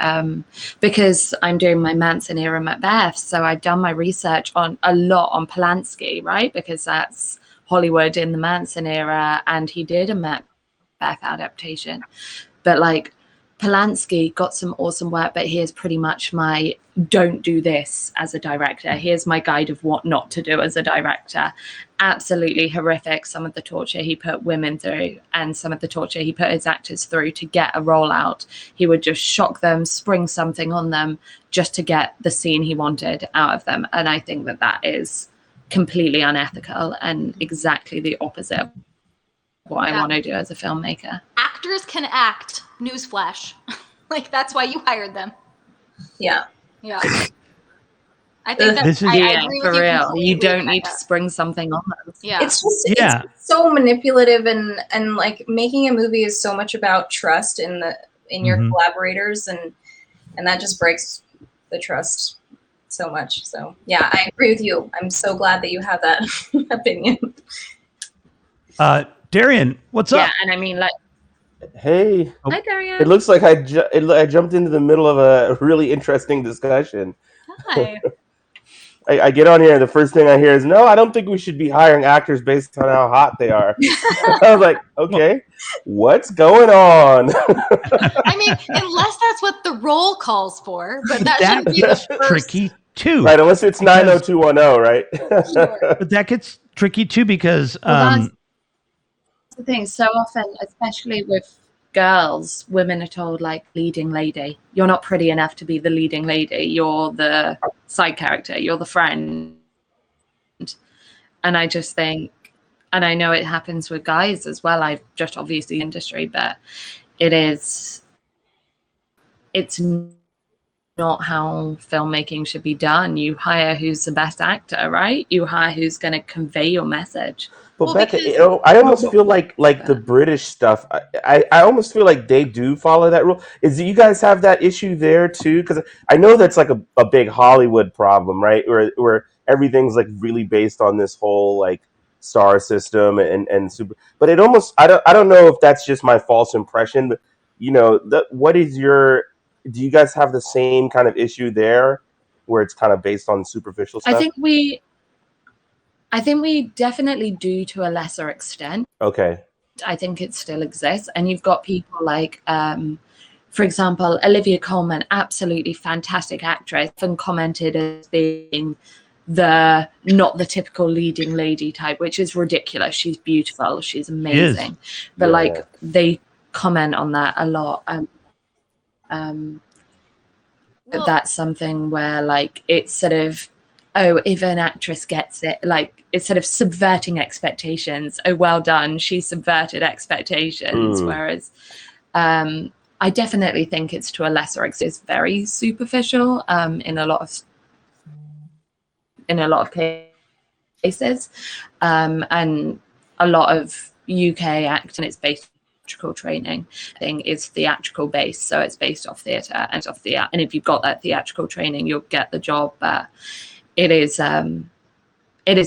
[SPEAKER 3] because I'm doing my Manson era Macbeth, so I've done my research on a lot on Polanski, right? Because that's Hollywood in the Manson era, and he did a Macbeth adaptation. But like Polanski got some awesome work, but here's pretty much my don't do this as a director. Here's my guide of what not to do as a director. Absolutely horrific, some of the torture he put women through and some of the torture he put his actors through to get a role out. He would just shock them, spring something on them just to get the scene he wanted out of them. And I think that that is completely unethical and exactly the opposite of what I want to do as a filmmaker.
[SPEAKER 2] actors can act. Newsflash. Like, that's why you hired them.
[SPEAKER 4] Yeah.
[SPEAKER 2] Yeah. I think that
[SPEAKER 1] This is-
[SPEAKER 2] I
[SPEAKER 3] Yeah,
[SPEAKER 2] agree
[SPEAKER 3] for
[SPEAKER 2] with you
[SPEAKER 3] real.
[SPEAKER 2] completely
[SPEAKER 3] You don't
[SPEAKER 2] with
[SPEAKER 3] need to
[SPEAKER 2] that.
[SPEAKER 3] spring something on them.
[SPEAKER 2] Yeah.
[SPEAKER 4] It's just
[SPEAKER 1] Yeah.
[SPEAKER 4] it's so manipulative, and like making a movie is so much about trust in your
[SPEAKER 1] Mhm.
[SPEAKER 4] collaborators, and that just breaks the trust so much. So yeah, I agree with you. I'm so glad that you have that opinion.
[SPEAKER 1] Darian, what's
[SPEAKER 3] Yeah,
[SPEAKER 1] up?
[SPEAKER 3] and I mean, like,
[SPEAKER 8] Hey,
[SPEAKER 3] hi, Darian.
[SPEAKER 8] it looks like I jumped into the middle of a really interesting discussion.
[SPEAKER 2] Hi.
[SPEAKER 8] I get on here, and the first thing I hear is, "No, I don't think we should be hiring actors based on how hot they are." I was like, "Okay, what's going on?"
[SPEAKER 2] I mean, unless that's what the role calls for, but that
[SPEAKER 1] That
[SPEAKER 2] shouldn't be the
[SPEAKER 1] gets
[SPEAKER 2] first.
[SPEAKER 1] tricky too.
[SPEAKER 8] Right, unless it's
[SPEAKER 1] Because-
[SPEAKER 8] 90210, right?
[SPEAKER 2] Sure.
[SPEAKER 1] But that gets tricky too because
[SPEAKER 3] Well, that's the thing. So often, especially with girls, women are told, like, leading lady. You're not pretty enough to be the leading lady. You're the side character. You're the friend. And I just think, and I know it happens with guys as well. I've just obviously industry, but it's not how filmmaking should be done. You hire who's the best actor, right? You hire who's going to convey your message.
[SPEAKER 8] But
[SPEAKER 2] Well,
[SPEAKER 8] Becca,
[SPEAKER 2] because-
[SPEAKER 8] I almost feel like the British stuff. I almost feel like they do follow that rule. Do you guys have that issue there too? Because I know that's like a big Hollywood problem, right? Where everything's like really based on this whole like star system and super. But it almost I don't know if that's just my false impression. But what is your? Do you guys have the same kind of issue there, where it's kind of based on superficial stuff?
[SPEAKER 3] I think we definitely do to a lesser extent.
[SPEAKER 8] Okay.
[SPEAKER 3] I think it still exists. And you've got people like, for example, Olivia Colman, absolutely fantastic actress, and commented as being not the typical leading lady type, which is ridiculous. She's beautiful. She's amazing. But
[SPEAKER 8] Yeah.
[SPEAKER 3] they comment on that a lot.
[SPEAKER 2] Well-
[SPEAKER 3] That's something where like it's sort of, oh, if an actress gets it, like it's sort of subverting expectations. Oh, well done, she subverted expectations. Whereas I definitely think it's to a lesser extent. It's very superficial in a lot of cases, and a lot of UK acting, it's based theatrical training thing is theatrical based, so it's based off theatre and off and if you've got that theatrical training you'll get the job, but it is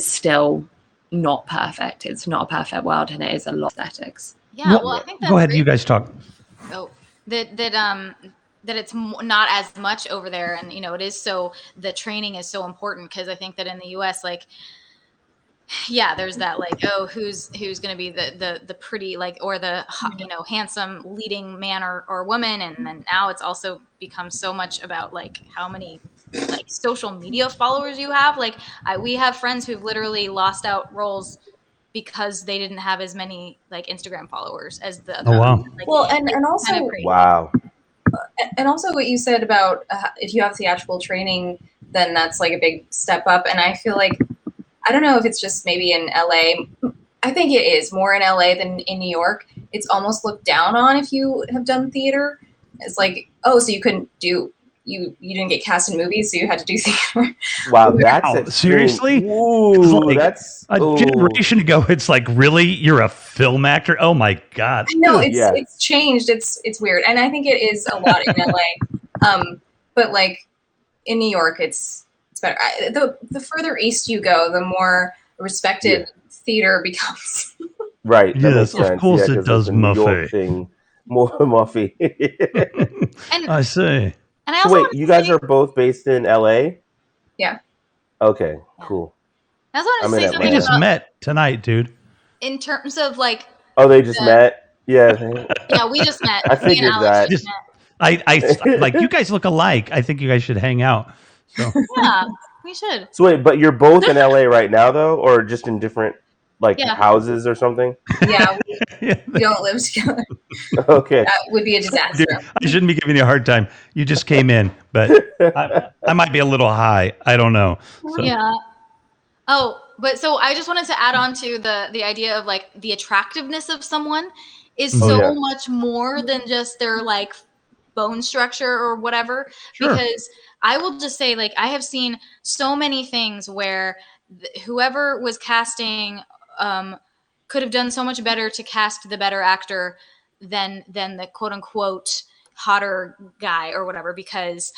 [SPEAKER 3] still not perfect. It's not a perfect world, and it is a lot of aesthetics.
[SPEAKER 2] Yeah, well, I think that's
[SPEAKER 1] go ahead,
[SPEAKER 2] great.
[SPEAKER 1] you guys talk.
[SPEAKER 2] Oh, that it's not as much over there, and it is so the training is so important, because I think that in the US, like, yeah, there's that like, oh, who's going to be the pretty, like, or the handsome leading man or woman, and then now it's also become so much about like how many like social media followers you have. Like we have friends who've literally lost out roles because they didn't have as many like Instagram followers as the other.
[SPEAKER 1] Oh, wow.
[SPEAKER 2] Like,
[SPEAKER 4] Well, and also
[SPEAKER 2] kind of crazy.
[SPEAKER 8] Wow.
[SPEAKER 4] And also what you said about if you have theatrical training, then that's like a big step up. And I feel like, I don't know if it's just maybe in LA. I think it is more in LA than in New York. It's almost looked down on if you have done theater. It's like, oh, so you couldn't do you didn't get cast in movies, so you had to do theater.
[SPEAKER 8] Wow, that's
[SPEAKER 1] Wow,
[SPEAKER 8] extreme.
[SPEAKER 1] seriously?
[SPEAKER 8] Ooh,
[SPEAKER 1] Like,
[SPEAKER 8] that's
[SPEAKER 1] a generation ago, it's like, really? You're a film actor? Oh my God.
[SPEAKER 4] No,
[SPEAKER 8] Yeah.
[SPEAKER 4] it's changed. It's weird, and I think it is a lot in LA. But like in New York, it's better. The further east you go, the more respected theater becomes.
[SPEAKER 8] Right. That
[SPEAKER 1] Yes,
[SPEAKER 8] makes sense.
[SPEAKER 1] of course
[SPEAKER 8] yeah,
[SPEAKER 1] it
[SPEAKER 8] 'cause
[SPEAKER 1] does,
[SPEAKER 8] it's a New York
[SPEAKER 1] Muffy.
[SPEAKER 8] thing. More Muffy.
[SPEAKER 2] And
[SPEAKER 1] I see.
[SPEAKER 2] and I
[SPEAKER 8] So
[SPEAKER 2] also
[SPEAKER 8] wait,
[SPEAKER 2] want
[SPEAKER 8] you
[SPEAKER 2] to
[SPEAKER 8] guys
[SPEAKER 2] say,
[SPEAKER 8] are both based in LA?
[SPEAKER 4] Yeah.
[SPEAKER 8] Okay, cool.
[SPEAKER 2] I also want
[SPEAKER 8] I'm
[SPEAKER 2] to
[SPEAKER 8] in
[SPEAKER 2] say
[SPEAKER 1] We
[SPEAKER 2] something
[SPEAKER 8] Atlanta.
[SPEAKER 1] just
[SPEAKER 2] about
[SPEAKER 1] met tonight, dude.
[SPEAKER 2] in terms of like
[SPEAKER 8] Oh, they just
[SPEAKER 2] the
[SPEAKER 8] met? Yeah.
[SPEAKER 2] yeah, we just met.
[SPEAKER 8] I
[SPEAKER 2] Me and
[SPEAKER 8] figured
[SPEAKER 2] Alex
[SPEAKER 8] that.
[SPEAKER 2] just
[SPEAKER 1] Just,
[SPEAKER 2] met.
[SPEAKER 1] like, you guys look alike. I think you guys should hang out. So,
[SPEAKER 2] Yeah, we should.
[SPEAKER 8] So wait, but you're both in LA right now though, or just in different like
[SPEAKER 2] Yeah.
[SPEAKER 8] houses or something?
[SPEAKER 4] Yeah,
[SPEAKER 1] yeah.
[SPEAKER 4] we don't live together.
[SPEAKER 8] Okay.
[SPEAKER 4] That would be a disaster.
[SPEAKER 1] Dude, I shouldn't be giving you a hard time. You just came in, but I might be a little high. I don't know. So,
[SPEAKER 2] Yeah. Oh, but so I just wanted to add on to the idea of like the attractiveness of someone is
[SPEAKER 1] Oh,
[SPEAKER 2] so
[SPEAKER 8] yeah.
[SPEAKER 2] much more than just their like bone structure or whatever.
[SPEAKER 1] Sure.
[SPEAKER 2] Because I will just say, like, I have seen so many things where whoever was casting could have done so much better to cast the better actor than the quote unquote hotter guy or whatever. Because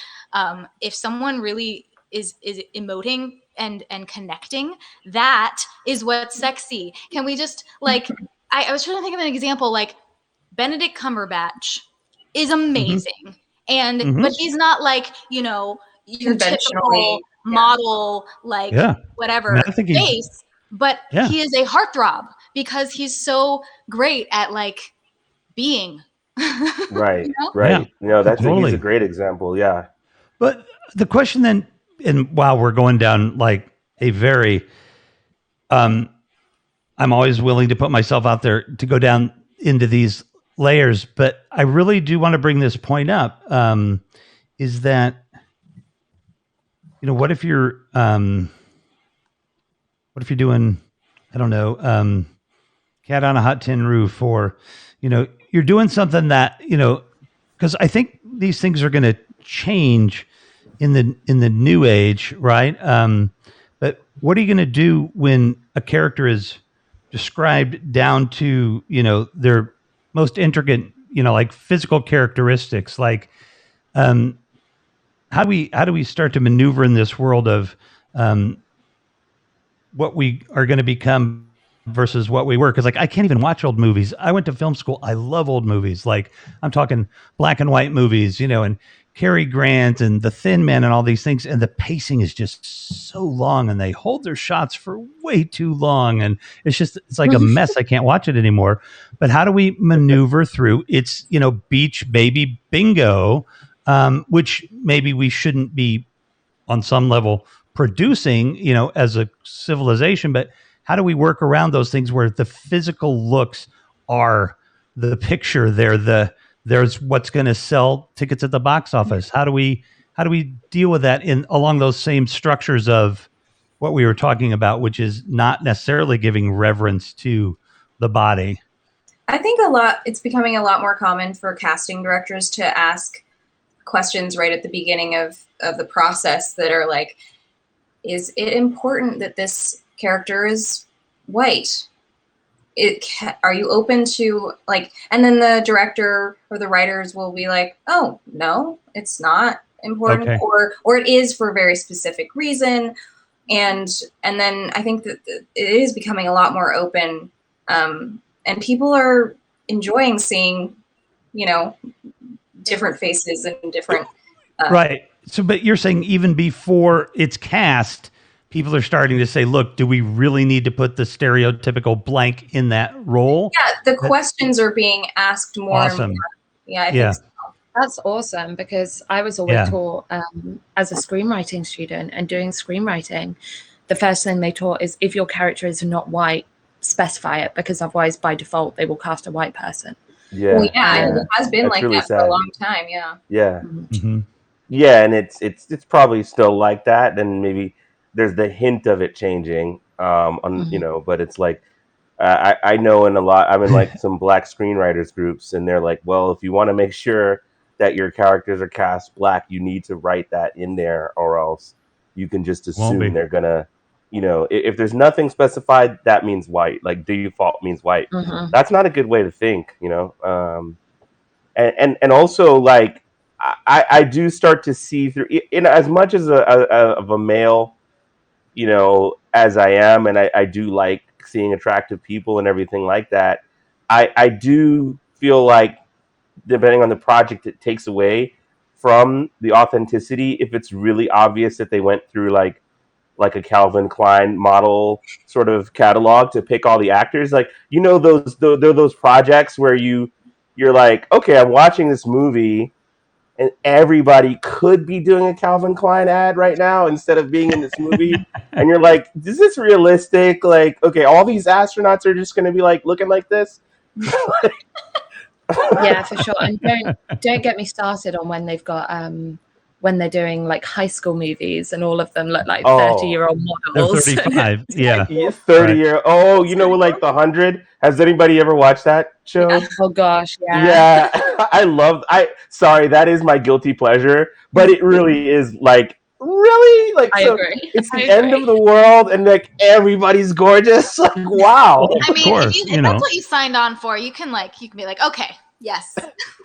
[SPEAKER 2] if someone really is emoting and connecting, that is what's sexy. Can we just like I was trying to think of an example, like Benedict Cumberbatch is amazing. And but he's not like, you know, your
[SPEAKER 4] Conventionally,
[SPEAKER 2] typical model, like
[SPEAKER 1] Yeah.
[SPEAKER 2] whatever
[SPEAKER 1] I mean, I think he's-
[SPEAKER 2] face, but
[SPEAKER 1] Yeah.
[SPEAKER 2] he is a heartthrob because he's so great at like being.
[SPEAKER 8] Right.
[SPEAKER 2] You know?
[SPEAKER 8] Right.
[SPEAKER 1] Yeah.
[SPEAKER 8] No, he's
[SPEAKER 1] Totally.
[SPEAKER 8] a great example. Yeah.
[SPEAKER 1] But the question then, and wow, we're going down like a very, I'm always willing to put myself out there to go down into these layers, but I really do want to bring this point up. Is that, you know, what if you're doing, I don't know, Cat on a Hot Tin Roof, or, you know, you're doing something that, you know, because I think these things are going to change in the new age, right? But what are you going to do when a character is described down to, you know, their most intricate, you know, like physical characteristics? Like, how do we start to maneuver in this world of what we are going to become versus what we were? Because like I can't even watch old movies. I went to film school. I love old movies. Like I'm talking black and white movies, you know, and Cary Grant and The Thin Man and all these things. And the pacing is just so long, and they hold their shots for way too long, and it's like a mess. I can't watch it anymore. But how do we maneuver through? It's, you know, beach baby bingo, which maybe we shouldn't be on some level producing, you know, as a civilization, but how do we work around those things where the physical looks are the picture? There's what's going to sell tickets at the box office. How do we deal with that along those same structures of what we were talking about, which is not necessarily giving reverence to the body?
[SPEAKER 4] I think it's becoming a lot more common for casting directors to ask questions right at the beginning of the process that are like, is it important that this character is white? Are you open to like, and then the director or the writers will be like, oh no, it's not important,
[SPEAKER 1] Okay.
[SPEAKER 4] or it is for a very specific reason. And then I think that it is becoming a lot more open, and people are enjoying seeing, you know, different faces and different.
[SPEAKER 1] Right. So, but you're saying even before it's cast, people are starting to say, look, do we really need to put the stereotypical blank in that role?
[SPEAKER 4] Yeah, the questions are being asked more
[SPEAKER 1] Awesome.
[SPEAKER 4] and more. Yeah, I think so.
[SPEAKER 3] That's awesome, because I was always taught as a screenwriting student and doing screenwriting, the first thing they taught is if your character is not white, specify it, because otherwise by default they will cast a white person.
[SPEAKER 8] Yeah.
[SPEAKER 4] Well, yeah, it has been
[SPEAKER 8] That's
[SPEAKER 4] like
[SPEAKER 8] really
[SPEAKER 4] that for
[SPEAKER 8] sad.
[SPEAKER 4] a long time. Yeah.
[SPEAKER 8] Yeah.
[SPEAKER 1] Mm-hmm.
[SPEAKER 8] Yeah, and it's probably still like that, and maybe there's the hint of it changing, you know, but it's like I know I'm in like some black screenwriters groups, and they're like, well, if you want to make sure that your characters are cast black, you need to write that in there, or else you can just
[SPEAKER 1] Won't be.
[SPEAKER 8] assume they're gonna, if there's nothing specified, that means white. Like default means white.
[SPEAKER 3] Mhm.
[SPEAKER 8] That's not a good way to think, and also like I do start to see through in as much as of a male, as I am, and I do like seeing attractive people and everything like that. I do feel like depending on the project, it takes away from the authenticity if it's really obvious that they went through like a Calvin Klein model sort of catalog to pick all the actors. Like those projects where you're like, okay, I'm watching this movie and everybody could be doing a Calvin Klein ad right now instead of being in this movie. And you're like, is this realistic? Like, okay, all these astronauts are just going to be like looking like this.
[SPEAKER 3] Yeah, for sure. And don't get me started on when they've got when they're doing like high school movies and all of them look like 30-year-old
[SPEAKER 1] They're
[SPEAKER 3] models.
[SPEAKER 1] 35. Yeah.
[SPEAKER 8] 30-year. Oh, like the 100. Has anybody ever watched that show?
[SPEAKER 3] Oh gosh, yeah.
[SPEAKER 8] Yeah, sorry, that is my guilty pleasure, but it really is like really like
[SPEAKER 3] I
[SPEAKER 8] so
[SPEAKER 3] agree.
[SPEAKER 8] it's the
[SPEAKER 3] I
[SPEAKER 8] end
[SPEAKER 3] agree.
[SPEAKER 8] of the world and like everybody's gorgeous. Like wow.
[SPEAKER 1] Well,
[SPEAKER 2] I
[SPEAKER 1] of
[SPEAKER 2] mean,
[SPEAKER 1] course,
[SPEAKER 2] if that's what you signed on for, you can be like, okay, yes,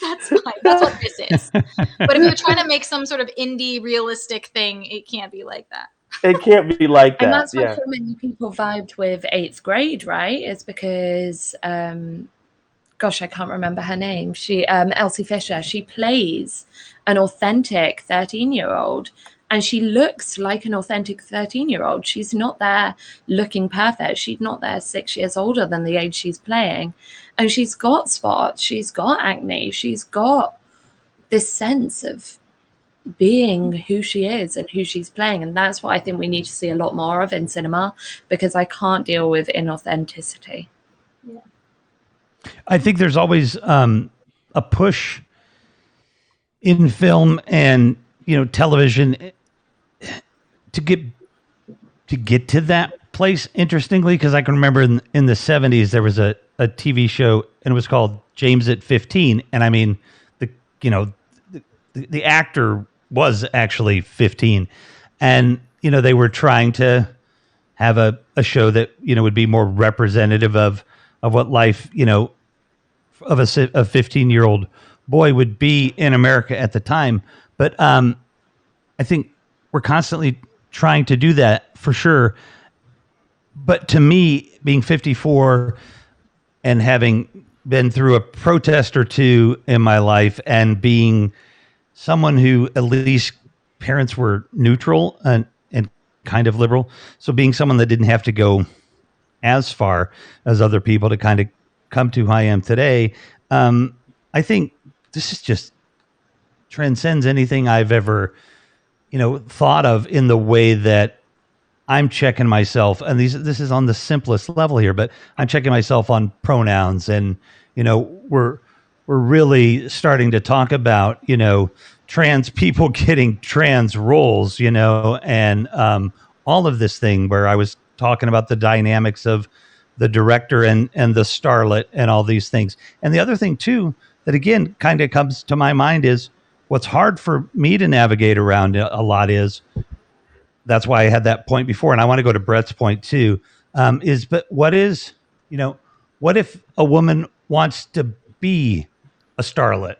[SPEAKER 2] that's fine. That's what this is. But if you're trying to make some sort of indie realistic thing, it can't be like that.
[SPEAKER 8] It can't be like that.
[SPEAKER 3] And that's why
[SPEAKER 8] yeah.
[SPEAKER 3] so many people vibed with 8th grade, right? It's because gosh, I can't remember her name. She Elsie Fisher, she plays an authentic 13-year-old. And she looks like an authentic 13-year-old. She's not there looking perfect. She's not there 6 years older than the age she's playing. And she's got spots. She's got acne. She's got this sense of being who she is and who she's playing. And that's what I think we need to see a lot more of in cinema, because I can't deal with inauthenticity.
[SPEAKER 4] Yeah.
[SPEAKER 1] I think there's always a push in film and television to get to that place. Interestingly, because I can remember in the 70s there was a TV show and it was called James at 15, and I mean the actor was actually 15, and they were trying to have a show that would be more representative of what life of a 15-year-old boy would be in America at the time. But I think we're constantly trying to do that for sure. But to me, being 54 and having been through a protest or two in my life, and being someone who at least parents were neutral and kind of liberal, so being someone that didn't have to go as far as other people to kind of come to who I am today, I think this is just transcends anything I've ever thought of in the way that I'm checking myself. And this is on the simplest level here, but I'm checking myself on pronouns, and we're really starting to talk about trans people getting trans roles, and all of this thing where I was talking about the dynamics of the director and the starlet and all these things. And the other thing too that again kind of comes to my mind is what's hard for me to navigate around a lot is, that's why I had that point before, and I want to go to Brett's point too, but what if a woman wants to be a starlet?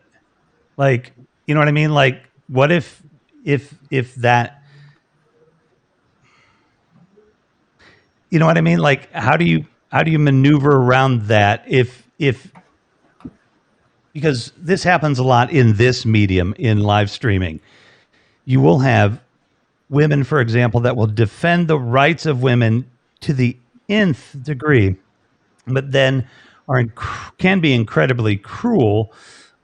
[SPEAKER 1] Like, you know what I mean? Like, what if that, you know what I mean? Like, how do you maneuver around that if because this happens a lot in this medium, in live streaming. You will have women, for example, that will defend the rights of women to the nth degree, but then can be incredibly cruel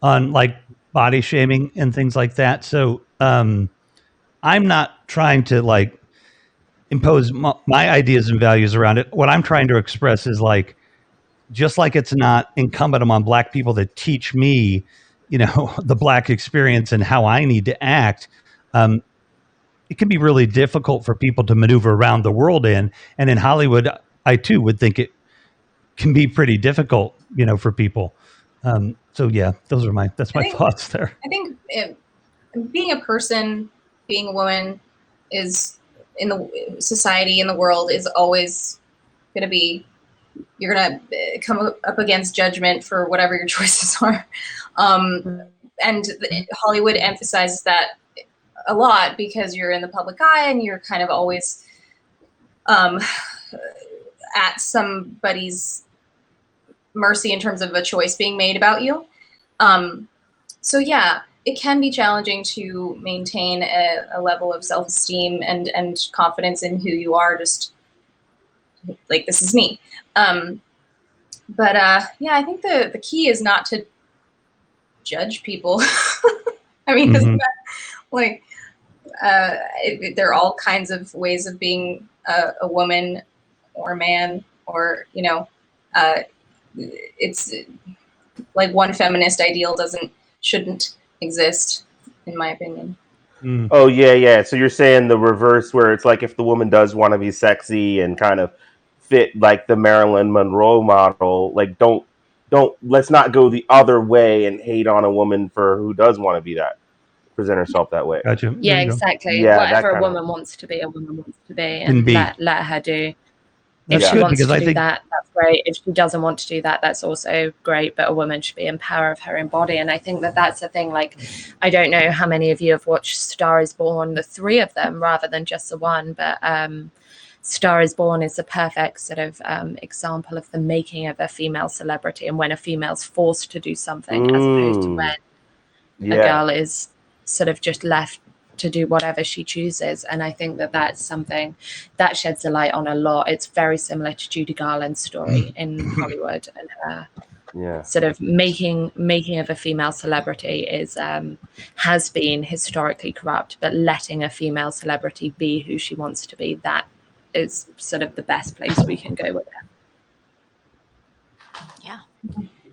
[SPEAKER 1] on like body shaming and things like that. So I'm not trying to like impose my ideas and values around it. What I'm trying to express is like, just like it's not incumbent upon Black people to teach me, the Black experience and how I need to act. It can be really difficult for people to maneuver around the world in. And in Hollywood, I too would think it can be pretty difficult, for people. So yeah, that's my thoughts there.
[SPEAKER 4] I think being a person, being a woman, is in the society, in the world, is always going to be. You're going to come up against judgment for whatever your choices are, and Hollywood emphasizes that a lot because you're in the public eye and you're kind of always at somebody's mercy in terms of a choice being made about you. So yeah, it can be challenging to maintain a level of self-esteem and confidence in who you are, just like, this is me. But yeah, I think the key is not to judge people. I mean, isn't that, like, there are all kinds of ways of being a woman or a man, or, you know, it's like one feminist ideal shouldn't exist, in my opinion.
[SPEAKER 8] Oh yeah. So you're saying the reverse, where it's like if the woman does want to be sexy and kind of fit like the Marilyn Monroe model, like don't let's not go the other way and hate on a woman for who does want to be that, present herself that way.
[SPEAKER 1] Gotcha.
[SPEAKER 3] Yeah, exactly.
[SPEAKER 8] Yeah,
[SPEAKER 3] whatever a
[SPEAKER 8] that
[SPEAKER 3] woman wants to be, a woman wants to be, and let her do. If
[SPEAKER 1] That's
[SPEAKER 3] she
[SPEAKER 1] good,
[SPEAKER 3] wants
[SPEAKER 1] because
[SPEAKER 3] to
[SPEAKER 1] I
[SPEAKER 3] do
[SPEAKER 1] think
[SPEAKER 3] that, that's great. If she doesn't want to do that, that's also great. But a woman should be in power of her own body. And I think that that's the thing. Like, I don't know how many of you have watched Star is Born, the three of them, rather than just the one. But Star is Born is the perfect sort of example of the making of a female celebrity, and when a female's forced to do something, as opposed to when a girl is sort of just left to do whatever she chooses. And I think that that's something that sheds a light on a lot. It's very similar to Judy Garland's story in Hollywood, and her sort of making of a female celebrity is has been historically corrupt, but letting a female celebrity be who she wants to be, that is sort of the best place we can go with it.
[SPEAKER 2] Yeah,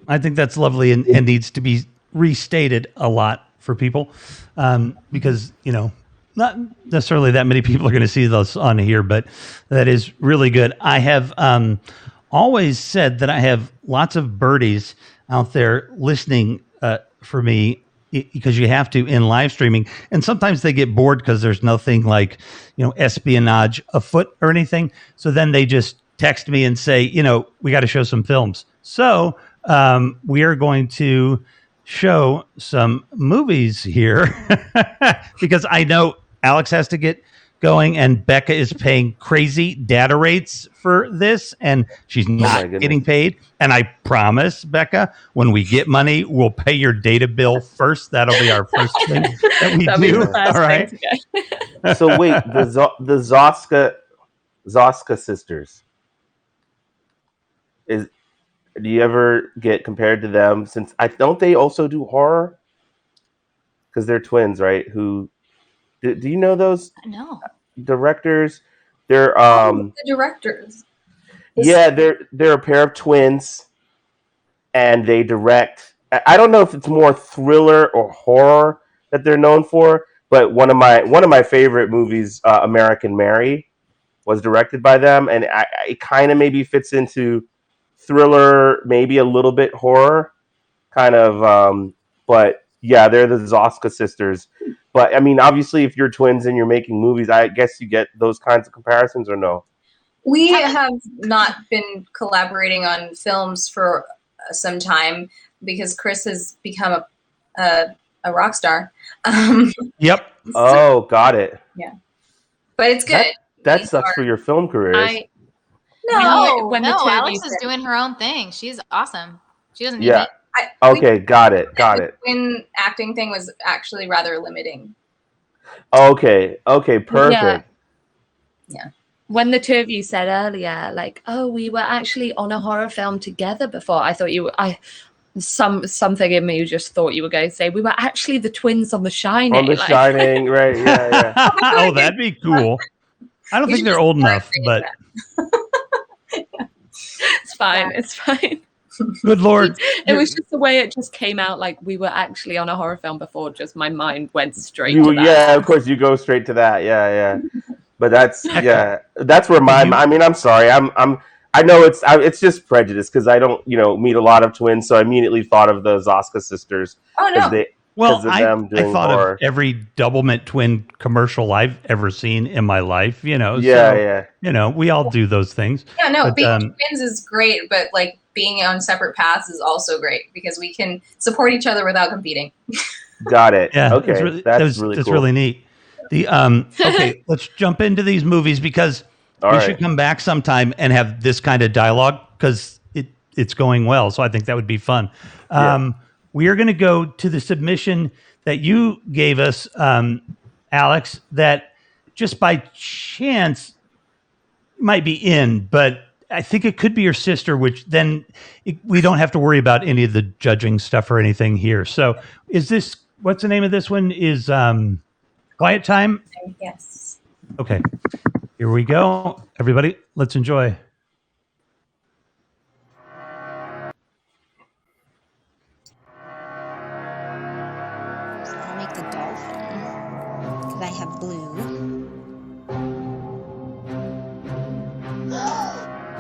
[SPEAKER 1] I think that's lovely and needs to be restated a lot for people, because, you know, not necessarily that many people are going to see this on here, but that is really good. I have always said that I have lots of birdies out there listening for me, because you have to in live streaming, and sometimes they get bored because there's nothing like, you know, espionage afoot or anything. So then they just text me and say, you know, we got to show some films. So we are going to show some movies here because I know Alex has to get going and Becca is paying crazy data rates for this and she's not getting paid. And I promise, Becca, when we get money, we'll pay your data bill first. That'll be our first thing that we do. All right.
[SPEAKER 8] So wait, the Zoska sisters, do you ever get compared to them? Since don't they also do horror? Because they're twins, right? Who do you know those?
[SPEAKER 2] No.
[SPEAKER 8] Directors? They're
[SPEAKER 4] the directors.
[SPEAKER 8] Yeah, they're a pair of twins, and they direct. I don't know if it's more thriller or horror that they're known for, but one of my favorite movies, American Mary, was directed by them, and it kind of maybe fits into thriller, maybe a little bit horror, kind of. But yeah, they're the Zoska sisters. But I mean, obviously, if you're twins and you're making movies, I guess you get those kinds of comparisons, or no?
[SPEAKER 4] We have not been collaborating on films for some time because Chris has become a rock star.
[SPEAKER 1] Yep.
[SPEAKER 8] Oh, got it.
[SPEAKER 4] Yeah, but it's good.
[SPEAKER 8] That sucks for your film careers.
[SPEAKER 2] No, Alix is doing her own thing. She's awesome. She doesn't need me.
[SPEAKER 8] Okay, got it.
[SPEAKER 4] The twin acting thing was actually rather limiting.
[SPEAKER 8] Okay, perfect.
[SPEAKER 4] Yeah.
[SPEAKER 3] When the two of you said earlier, like, oh, we were actually on a horror film together before, I thought something in me just thought you were going to say we were actually the twins on The Shining.
[SPEAKER 8] On The Shining, right? Yeah.
[SPEAKER 1] Oh, that'd be cool. I don't think they're old enough, but
[SPEAKER 3] it's fine. It's fine.
[SPEAKER 1] Good Lord.
[SPEAKER 3] It was just the way it just came out, like we were actually on a horror film before, just my mind went straight to that.
[SPEAKER 8] Yeah, of course you go straight to that. Yeah. But that's where I mean, I'm sorry. I know it's just prejudice because I don't meet a lot of twins, so I immediately thought of the Zoska sisters
[SPEAKER 4] Oh
[SPEAKER 8] because
[SPEAKER 4] no.
[SPEAKER 1] Well,
[SPEAKER 8] of
[SPEAKER 1] I
[SPEAKER 8] them doing
[SPEAKER 1] thought
[SPEAKER 8] horror.
[SPEAKER 1] of every Doublemint twin commercial I've ever seen in my life.
[SPEAKER 8] Yeah,
[SPEAKER 1] so
[SPEAKER 8] yeah.
[SPEAKER 1] we all do those things.
[SPEAKER 4] Yeah, no,
[SPEAKER 1] But,
[SPEAKER 4] being twins is great, but like being on separate paths is also great because we can support each other without competing.
[SPEAKER 8] Got it.
[SPEAKER 1] Yeah,
[SPEAKER 8] Okay, that's really
[SPEAKER 1] that's
[SPEAKER 8] cool.
[SPEAKER 1] really neat. The okay, let's jump into these movies because
[SPEAKER 8] All
[SPEAKER 1] we
[SPEAKER 8] right.
[SPEAKER 1] should come back sometime and have this kind of dialogue because it's going well. So I think that would be fun. We are going to go to the submission that you gave us, Alex, that just by chance might be in, but I think it could be your sister, which then we don't have to worry about any of the judging stuff or anything here. So is this, what's the name of this one? Is Quiet Time?
[SPEAKER 4] Yes.
[SPEAKER 1] Okay, here we go. Everybody, let's enjoy.
[SPEAKER 9] So I'll make the dolphin because I have blue.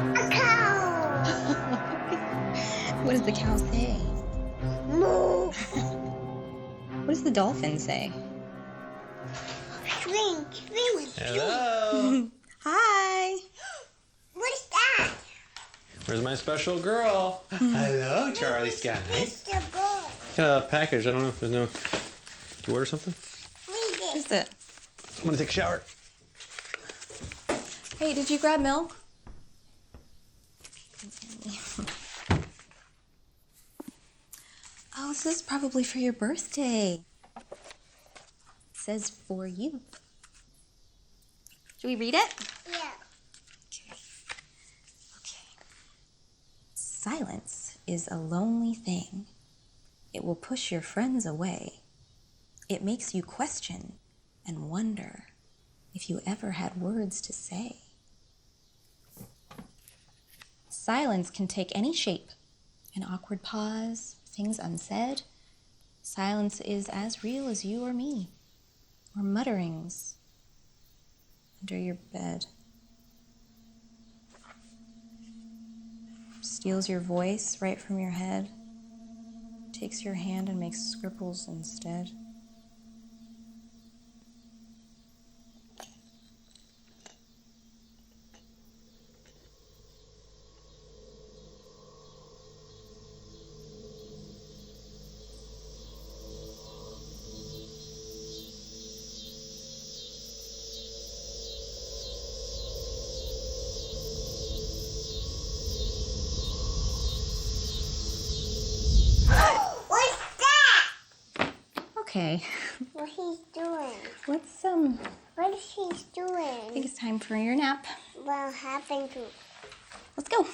[SPEAKER 9] A cow! What does the cow say? Moo! What does the dolphin say? Swing, swing.
[SPEAKER 10] Hello.
[SPEAKER 9] Hi.
[SPEAKER 10] What's that? Where's my special girl? Hello, Charlie Sky.
[SPEAKER 9] Mr. Boy.
[SPEAKER 10] Got a package. I don't know if there's no. Did you order something?
[SPEAKER 9] What is it?
[SPEAKER 10] I'm gonna take a shower.
[SPEAKER 9] Hey, did you grab milk? Oh, this is probably for your birthday. It says for you. Should we read it?
[SPEAKER 10] Yeah.
[SPEAKER 9] Okay. Silence is a lonely thing. It will push your friends away. It makes you question and wonder if you ever had words to say. Silence can take any shape. An awkward pause, things unsaid. Silence is as real as you or me, or mutterings under your bed. Steals your voice right from your head, takes your hand and makes scribbles instead.
[SPEAKER 10] What's that?
[SPEAKER 9] Okay,
[SPEAKER 10] What he's doing?
[SPEAKER 9] let's
[SPEAKER 10] What is he
[SPEAKER 9] I think
[SPEAKER 10] doing?
[SPEAKER 9] it's time for your nap.
[SPEAKER 10] What happened to?
[SPEAKER 9] Let's go.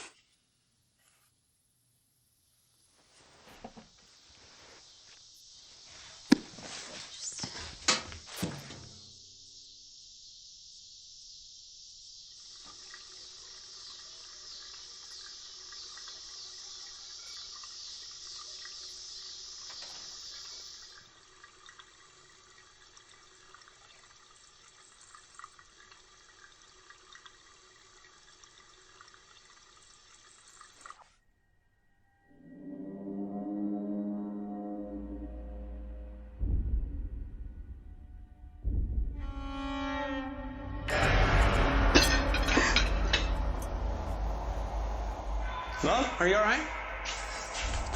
[SPEAKER 10] Love, are you all right?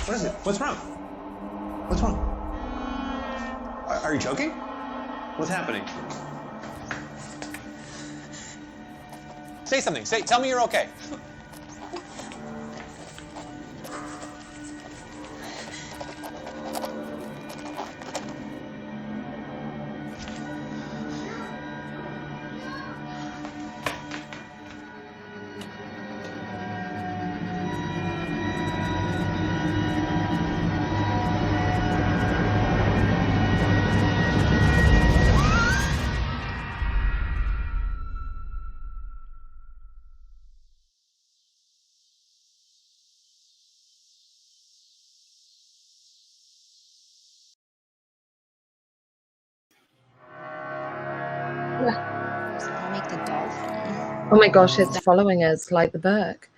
[SPEAKER 10] What is it? What's wrong? What's wrong? Are you choking? What's happening? Say something. Tell me you're okay.
[SPEAKER 3] Oh my gosh, it's following us like the Burke.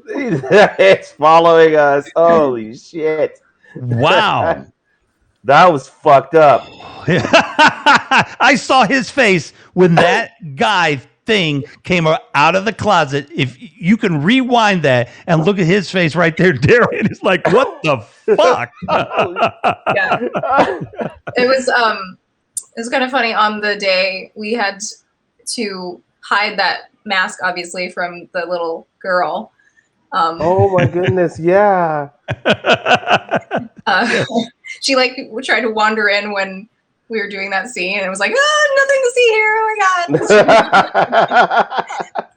[SPEAKER 8] It's following us. Holy shit.
[SPEAKER 1] Wow.
[SPEAKER 8] That was fucked up.
[SPEAKER 1] I saw his face when that guy thing came out of the closet. If you can rewind that and look at his face right there, Darian, it's like, what the fuck?
[SPEAKER 4] Yeah. It was kind of funny. On the day we had to hide that mask, obviously, from the little girl.
[SPEAKER 8] Oh my goodness, yeah.
[SPEAKER 4] She like tried to wander in when we were doing that scene, and it was like, nothing to see here. Oh my god!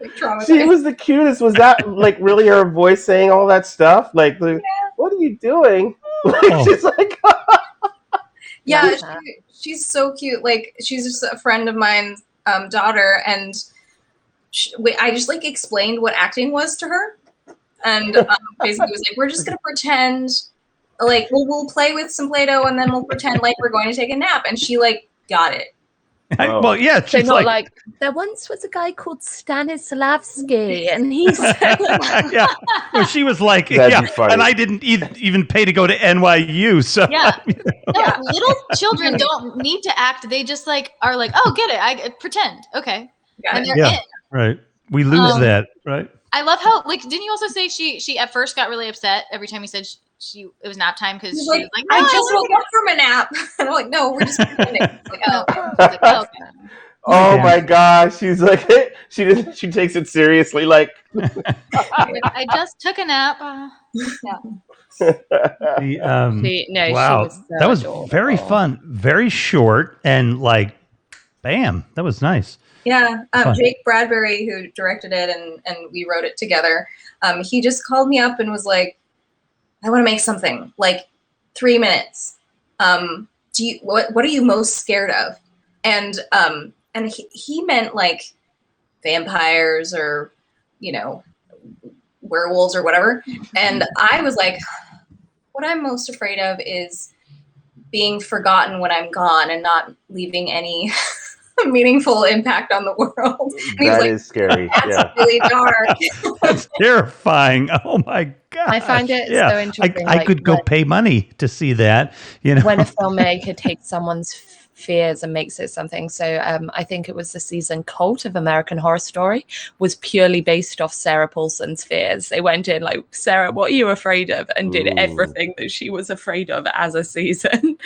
[SPEAKER 4] Like, traumatized.
[SPEAKER 8] She was the cutest. Was that like really her voice saying all that stuff? Like, what are you doing? Like, she's like,
[SPEAKER 4] yeah, she's so cute. Like, she's just a friend of mine's daughter, and I just like explained what acting was to her, and basically was like, we're just gonna pretend. Like, we'll play with some Play-Doh and then we'll pretend like we're going to take a nap. And she, like, got it.
[SPEAKER 1] Well, yeah,
[SPEAKER 3] So
[SPEAKER 1] she's
[SPEAKER 3] not
[SPEAKER 1] like,
[SPEAKER 3] like, there once was a guy called Stanislavski, and he's...
[SPEAKER 1] yeah. Well, she was like,
[SPEAKER 8] That'd
[SPEAKER 1] yeah,
[SPEAKER 8] be funny.
[SPEAKER 1] and I didn't even pay to go to NYU. So
[SPEAKER 2] Yeah. No, little children don't need to act. They just like are like, oh, get it. I pretend. Okay.
[SPEAKER 4] Got
[SPEAKER 2] And
[SPEAKER 4] it.
[SPEAKER 2] they're
[SPEAKER 1] yeah,
[SPEAKER 2] in.
[SPEAKER 1] right. We lose that, right?
[SPEAKER 2] I love how, like, didn't you also say she at first got really upset every time you said it was nap time because she
[SPEAKER 4] She's
[SPEAKER 2] was
[SPEAKER 4] like,
[SPEAKER 2] like,
[SPEAKER 4] I
[SPEAKER 2] "No,
[SPEAKER 4] just
[SPEAKER 2] wanna
[SPEAKER 4] woke up from a nap. And I'm like, no, we're just pretending. It's like, oh.
[SPEAKER 2] She's like, oh, okay.
[SPEAKER 8] oh my gosh. She's like, she takes it seriously. Like,
[SPEAKER 2] I just took a nap.
[SPEAKER 1] The,
[SPEAKER 3] No,
[SPEAKER 1] wow,
[SPEAKER 3] she was so
[SPEAKER 1] that was
[SPEAKER 3] adorable.
[SPEAKER 1] very fun, very short, and like, bam, that was nice.
[SPEAKER 4] Yeah,
[SPEAKER 1] Fun.
[SPEAKER 4] Jake Bradbury, who directed it and we wrote it together, he just called me up and was like, I want to make something, like 3 minutes. What are you most scared of? And he meant like vampires or, you know, werewolves or whatever. And I was like, what I'm most afraid of is being forgotten when I'm gone and not leaving any meaningful impact on the world. And he was
[SPEAKER 8] that
[SPEAKER 4] like,
[SPEAKER 8] is scary.
[SPEAKER 4] that's
[SPEAKER 8] Yeah.
[SPEAKER 4] really dark.
[SPEAKER 1] That's terrifying. Oh my god!
[SPEAKER 3] I find it so interesting,
[SPEAKER 1] I
[SPEAKER 3] like,
[SPEAKER 1] could go
[SPEAKER 3] when-
[SPEAKER 1] pay money to see that. You know,
[SPEAKER 3] when a filmmaker takes someone's fears and makes it something. So I think it was the season Cult of American Horror Story was purely based off Sarah Paulson's fears. They went in like, Sarah, what are you afraid of? And did everything that she was afraid of as a season.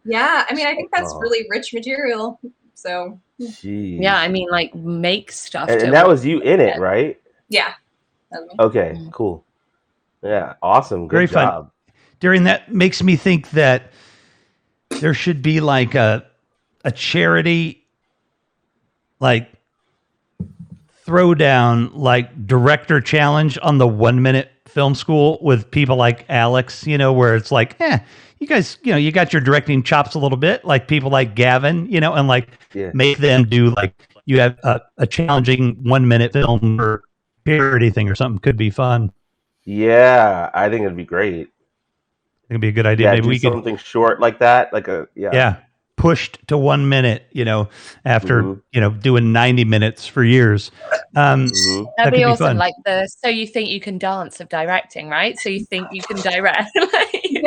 [SPEAKER 4] Yeah, I mean, I think that's really rich material. So,
[SPEAKER 8] Jeez.
[SPEAKER 3] Yeah, I mean, like, make stuff.
[SPEAKER 8] And that was you in it, right?
[SPEAKER 4] yeah. That was me.
[SPEAKER 8] Okay, cool. Yeah, awesome. Good
[SPEAKER 1] Very fun.
[SPEAKER 8] job.
[SPEAKER 1] Darian, that makes me think that there should be like a charity, like throwdown, like director challenge on the 1 minute film school with people like Alix, you know, where it's like, you guys, you know, you got your directing chops a little bit, like people like Gavin, you know, and like make them do like, you have a challenging 1 minute film or parody thing or something. Could be fun.
[SPEAKER 8] Yeah, I think it'd be great.
[SPEAKER 1] It'd be a good idea.
[SPEAKER 8] Yeah,
[SPEAKER 1] Maybe
[SPEAKER 8] do
[SPEAKER 1] we could,
[SPEAKER 8] something short like that, like
[SPEAKER 1] pushed to 1 minute, you know, after, you know, doing 90 minutes for years.
[SPEAKER 3] That'd
[SPEAKER 1] That
[SPEAKER 3] be
[SPEAKER 1] could
[SPEAKER 3] awesome.
[SPEAKER 1] fun.
[SPEAKER 3] Like the So You Think You Can Dance of directing, right? So you think you can direct. You've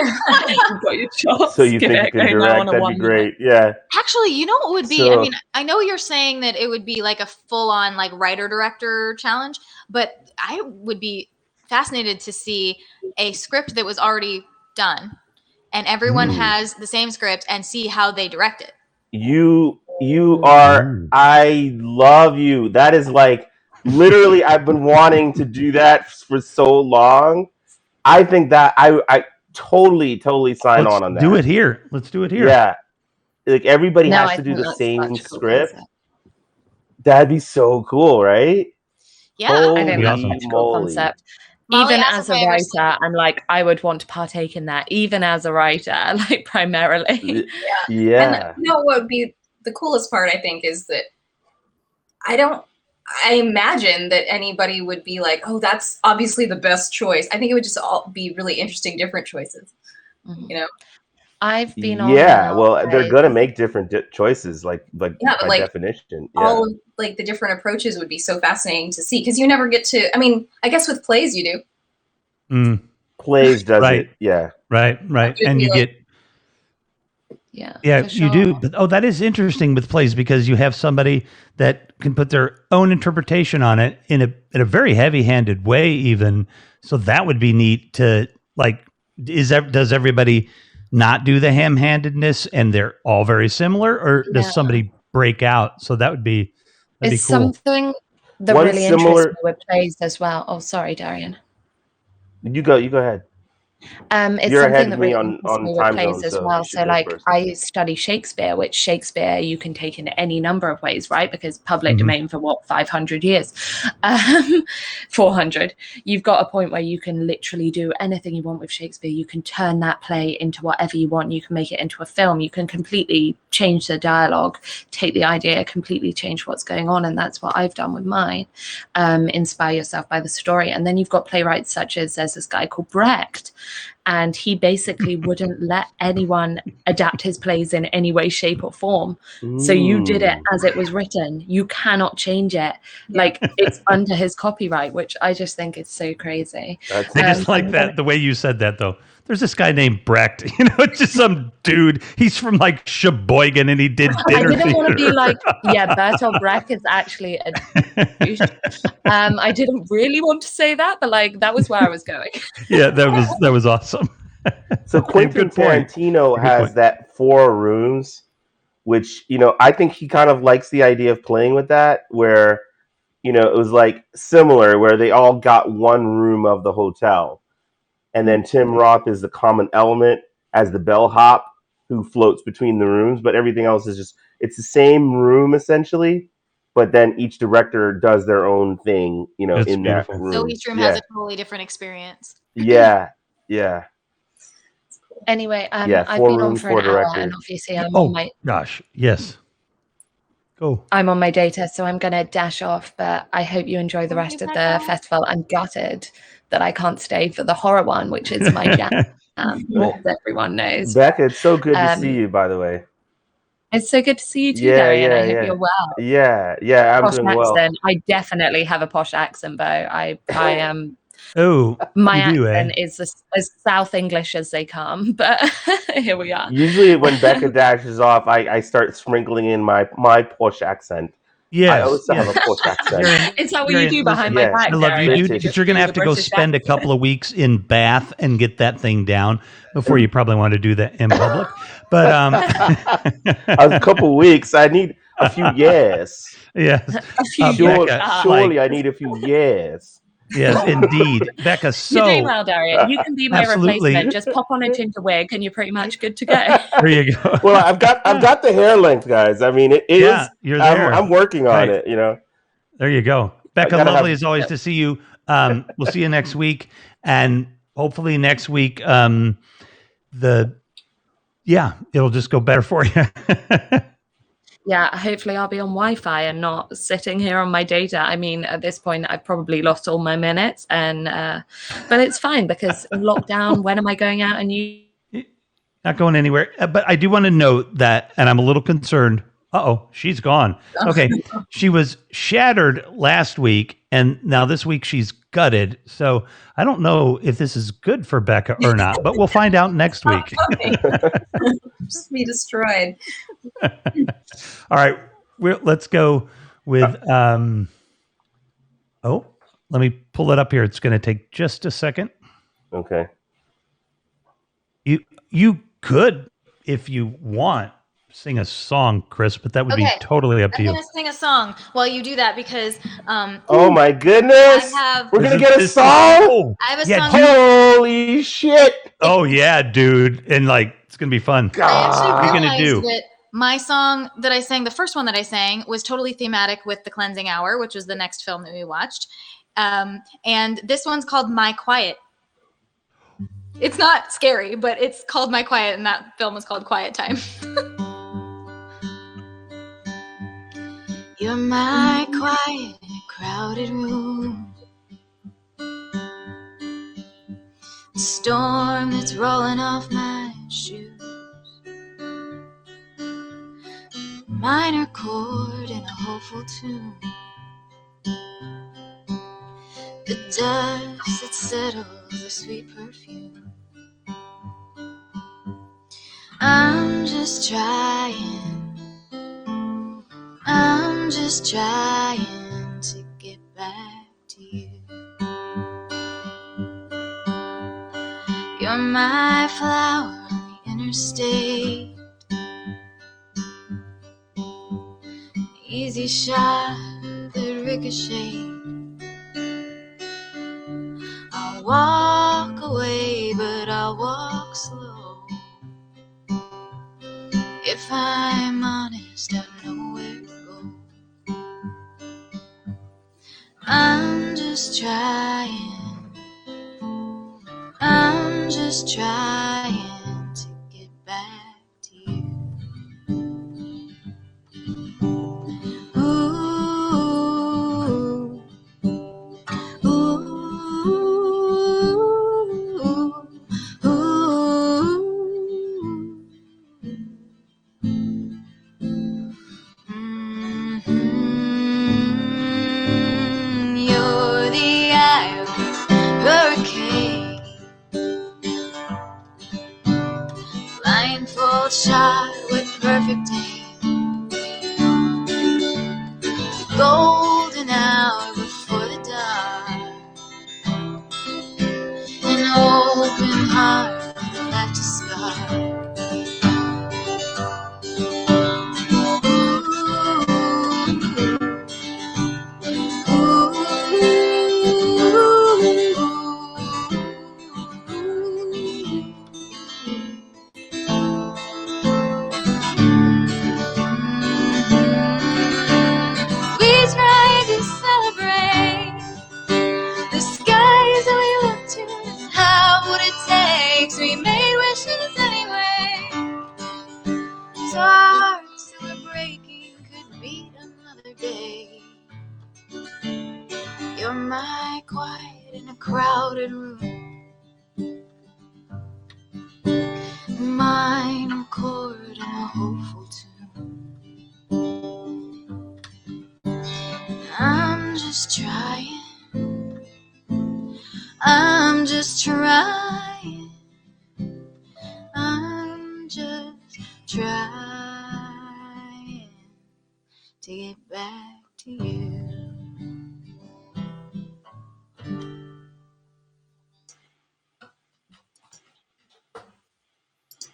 [SPEAKER 3] got your chops.
[SPEAKER 8] So you
[SPEAKER 3] Give
[SPEAKER 8] think
[SPEAKER 3] it
[SPEAKER 8] you can
[SPEAKER 3] going
[SPEAKER 8] direct?
[SPEAKER 3] on a
[SPEAKER 8] That'd be
[SPEAKER 3] 1 minute.
[SPEAKER 8] great. Yeah.
[SPEAKER 2] Actually, you know what would be? I
[SPEAKER 8] So-
[SPEAKER 2] mean, I know you're saying that it would be like a full-on like writer-director challenge, but I would be fascinated to see a script that was already done, and everyone has the same script, and see how they direct it.
[SPEAKER 8] You are. I love you. That is like literally. I've been wanting to do that for so long. I think that I totally sign
[SPEAKER 1] Let's
[SPEAKER 8] on that.
[SPEAKER 1] do it here. Let's do it here.
[SPEAKER 8] Yeah, like everybody
[SPEAKER 3] No,
[SPEAKER 8] has
[SPEAKER 3] I
[SPEAKER 8] to do
[SPEAKER 3] think
[SPEAKER 8] the
[SPEAKER 3] that's
[SPEAKER 8] same
[SPEAKER 3] such a cool
[SPEAKER 8] script.
[SPEAKER 3] concept.
[SPEAKER 8] That'd be so cool, right?
[SPEAKER 2] Yeah,
[SPEAKER 3] I think that's
[SPEAKER 8] Holy
[SPEAKER 3] such a cool
[SPEAKER 8] moly.
[SPEAKER 3] concept.
[SPEAKER 2] Molly
[SPEAKER 3] Even
[SPEAKER 2] asked
[SPEAKER 3] as
[SPEAKER 2] if
[SPEAKER 3] a
[SPEAKER 2] I ever
[SPEAKER 3] writer, I'm like, I would want to partake in that. Even as a writer, like primarily.
[SPEAKER 8] Yeah.
[SPEAKER 4] And you know what would be the coolest part, I think, is that I imagine that anybody would be like, oh, that's obviously the best choice. I think it would just all be really interesting, different choices. You know?
[SPEAKER 3] I've been on
[SPEAKER 8] Yeah,
[SPEAKER 3] enough
[SPEAKER 8] well, they're
[SPEAKER 3] plays.
[SPEAKER 8] gonna make different choices, like
[SPEAKER 4] Yeah, but
[SPEAKER 8] by
[SPEAKER 4] like
[SPEAKER 8] definition. Yeah.
[SPEAKER 4] all of, like the different approaches would be so fascinating to see because you never get to. I mean, I guess with plays you do.
[SPEAKER 1] Mm,
[SPEAKER 8] Plays does
[SPEAKER 1] right,
[SPEAKER 8] it. Yeah.
[SPEAKER 1] right.
[SPEAKER 4] It'd
[SPEAKER 1] And
[SPEAKER 4] be
[SPEAKER 1] you
[SPEAKER 4] like-
[SPEAKER 1] get
[SPEAKER 3] Yeah,
[SPEAKER 1] yeah,
[SPEAKER 3] for
[SPEAKER 1] you
[SPEAKER 3] sure.
[SPEAKER 1] do. But that is interesting with plays because you have somebody that can put their own interpretation on it in a very heavy-handed way, even. So that would be neat to like. Does everybody not do the ham-handedness and they're all very similar, or does
[SPEAKER 3] Yeah.
[SPEAKER 1] somebody break out? So that'd be
[SPEAKER 3] It's
[SPEAKER 1] cool.
[SPEAKER 3] something that
[SPEAKER 8] One
[SPEAKER 3] really
[SPEAKER 8] similar-
[SPEAKER 3] interests me with plays as well. Oh, sorry, Darian.
[SPEAKER 8] You go ahead.
[SPEAKER 3] It's
[SPEAKER 8] You're ahead
[SPEAKER 3] something
[SPEAKER 8] of
[SPEAKER 3] that
[SPEAKER 8] me
[SPEAKER 3] really
[SPEAKER 8] on
[SPEAKER 3] interests me with
[SPEAKER 8] time
[SPEAKER 3] plays
[SPEAKER 8] zone,
[SPEAKER 3] as
[SPEAKER 8] so
[SPEAKER 3] well.
[SPEAKER 8] you should
[SPEAKER 3] So,
[SPEAKER 8] go
[SPEAKER 3] like,
[SPEAKER 8] first.
[SPEAKER 3] I study Shakespeare, which Shakespeare you can take in any number of ways, right? Because public
[SPEAKER 1] Mhm.
[SPEAKER 3] domain for 500 years, 400. You've got a point where you can literally do anything you want with Shakespeare. You can turn that play into whatever you want. You can make it into a film. You can completely change the dialogue, take the idea, completely change what's going on, and that's what I've done with mine. Inspire yourself by the story, and then you've got playwrights such as there's this guy called Brecht. And he basically wouldn't let anyone adapt his plays in any way, shape, or form. So you did it as it was written. You cannot change it. Like, it's under his copyright, which I just think is so crazy.
[SPEAKER 1] I just like that the way you said that though. There's this guy named Brecht, it's just some dude. He's from like Sheboygan and he did dinner.
[SPEAKER 3] I didn't want to be
[SPEAKER 1] theater.
[SPEAKER 3] like, yeah, Bertolt Brecht is actually a douche. I didn't really want to say that, but like that was where I was going.
[SPEAKER 1] Yeah, that was awesome.
[SPEAKER 8] So Quentin
[SPEAKER 1] Good point.
[SPEAKER 8] Tarantino
[SPEAKER 1] Good
[SPEAKER 8] has
[SPEAKER 1] point.
[SPEAKER 8] that 4 rooms, which I think he kind of likes the idea of playing with that, where it was like similar, where they all got one room of the hotel, and then Tim Roth is the common element as the bellhop who floats between the rooms, but everything else is just it's the same room essentially, but then each director does their own thing,
[SPEAKER 1] That's
[SPEAKER 8] in
[SPEAKER 1] beautiful.
[SPEAKER 8] that room.
[SPEAKER 2] So each room has a totally different experience.
[SPEAKER 8] Yeah.
[SPEAKER 3] Anyway,
[SPEAKER 8] Yeah,
[SPEAKER 3] I've
[SPEAKER 8] 4
[SPEAKER 3] been on
[SPEAKER 8] rooms,
[SPEAKER 3] for
[SPEAKER 8] 4
[SPEAKER 3] an hour,
[SPEAKER 8] directors.
[SPEAKER 3] and obviously I'm
[SPEAKER 1] Oh
[SPEAKER 3] on my
[SPEAKER 1] gosh, yes. Go.
[SPEAKER 3] I'm on my data, so I'm gonna dash off. But I hope you enjoy the rest of the festival. I'm gutted that I can't stay for the horror one, which is my jam. As everyone knows.
[SPEAKER 8] Becca, it's so good to see you, by the way.
[SPEAKER 3] It's so good to see you too,
[SPEAKER 8] Yeah,
[SPEAKER 3] Darian. I
[SPEAKER 8] yeah,
[SPEAKER 3] hope
[SPEAKER 8] yeah.
[SPEAKER 3] you're well.
[SPEAKER 8] Yeah, I'm
[SPEAKER 3] Posh
[SPEAKER 8] doing well.
[SPEAKER 3] accent. I definitely have a posh accent, Bo. I am.
[SPEAKER 1] Oh,
[SPEAKER 3] My
[SPEAKER 1] you do,
[SPEAKER 3] accent is as South English as they come, but here we are.
[SPEAKER 8] Usually when Becca dashes off, I start sprinkling in my posh accent.
[SPEAKER 1] Yes,
[SPEAKER 8] I also
[SPEAKER 1] yes.
[SPEAKER 8] have a posh accent.
[SPEAKER 3] Is that what you do behind my
[SPEAKER 8] Yes.
[SPEAKER 3] back,
[SPEAKER 1] I love you,
[SPEAKER 3] Darian?
[SPEAKER 1] dude.
[SPEAKER 8] British.
[SPEAKER 1] But you're gonna have to go
[SPEAKER 3] British
[SPEAKER 1] spend a
[SPEAKER 3] accent?
[SPEAKER 1] couple of weeks in Bath and get that thing down before you probably want to do that in public. But
[SPEAKER 8] A couple weeks. I need a few years.
[SPEAKER 1] yes,
[SPEAKER 3] A few
[SPEAKER 8] Sure,
[SPEAKER 1] Becca,
[SPEAKER 8] surely
[SPEAKER 1] like-
[SPEAKER 8] I need a few years.
[SPEAKER 1] yes, indeed, Becca.
[SPEAKER 3] You're doing
[SPEAKER 1] So
[SPEAKER 3] well, Darian. You can be my
[SPEAKER 1] Absolutely.
[SPEAKER 3] replacement. Just pop on a ginger wig, and you're pretty much good to go.
[SPEAKER 1] there you go.
[SPEAKER 8] Well, I've got the hair length, guys. I mean, it
[SPEAKER 1] Yeah,
[SPEAKER 8] is.
[SPEAKER 1] you're there.
[SPEAKER 8] I'm working on
[SPEAKER 1] Right.
[SPEAKER 8] it.
[SPEAKER 1] There you go, Becca.
[SPEAKER 8] gotta
[SPEAKER 1] Lovely
[SPEAKER 8] have-
[SPEAKER 1] as always to see you. We'll see you next week, and hopefully next week, it'll just go better for you.
[SPEAKER 3] Yeah, hopefully I'll be on Wi-Fi and not sitting here on my data. I mean, at this point, I've probably lost all my minutes, and but it's fine because in lockdown, when am I going out and you?
[SPEAKER 1] Not going anywhere. But I do want to note that, and I'm a little concerned. She's gone. Okay. She was shattered last week, and now this week she's gutted. So I don't know if this is good for Becca or not, but we'll find out next week.
[SPEAKER 4] Just be destroyed.
[SPEAKER 1] All right. Let's go with, let me pull it up here. It's going to take just a second.
[SPEAKER 8] Okay.
[SPEAKER 1] You could, if you want, sing a song, Chris, but that would be
[SPEAKER 2] Okay.
[SPEAKER 1] totally up to
[SPEAKER 2] I'm
[SPEAKER 1] you.
[SPEAKER 2] gonna sing a song while you do that because
[SPEAKER 8] Oh my goodness!
[SPEAKER 2] I have
[SPEAKER 8] We're gonna
[SPEAKER 1] This
[SPEAKER 8] get a
[SPEAKER 1] is-
[SPEAKER 8] song.
[SPEAKER 1] Oh,
[SPEAKER 2] I have a
[SPEAKER 1] yeah,
[SPEAKER 2] song.
[SPEAKER 8] Holy shit!
[SPEAKER 1] oh yeah, dude. And like, it's going to be fun.
[SPEAKER 2] I actually
[SPEAKER 1] What are you gonna
[SPEAKER 2] realized
[SPEAKER 1] do?
[SPEAKER 2] that my song that I sang, the first one that I sang, was totally thematic with The Cleansing Hour, which was the next film that we watched. And this one's called My Quiet. It's not scary, but it's called My Quiet, and that film was called Quiet Time. You're my quiet, crowded room. Storm that's rolling off my shoes. minor chord in a hopeful tune. The dust that settles a sweet perfume. I'm just trying to get back to you. You're my flower on the interstate, easy shot that ricocheted. I'll walk away, but I'll walk slow. If I'm honest, I know where to go. I'm just trying to get back to you. Ooh, ooh, ooh, ooh. You're the eye of a hurricane, blindfold shot with perfect aim, golden hour before the dawn, an open heart left a scar. We tried to celebrate the skies that we looked to and have what it takes. We made wishes anyway, so our hearts that were breaking could beat another day. You're my quiet in a crowded room, minor chord in a hopeful tune. I'm just trying I'm just trying to get back to you.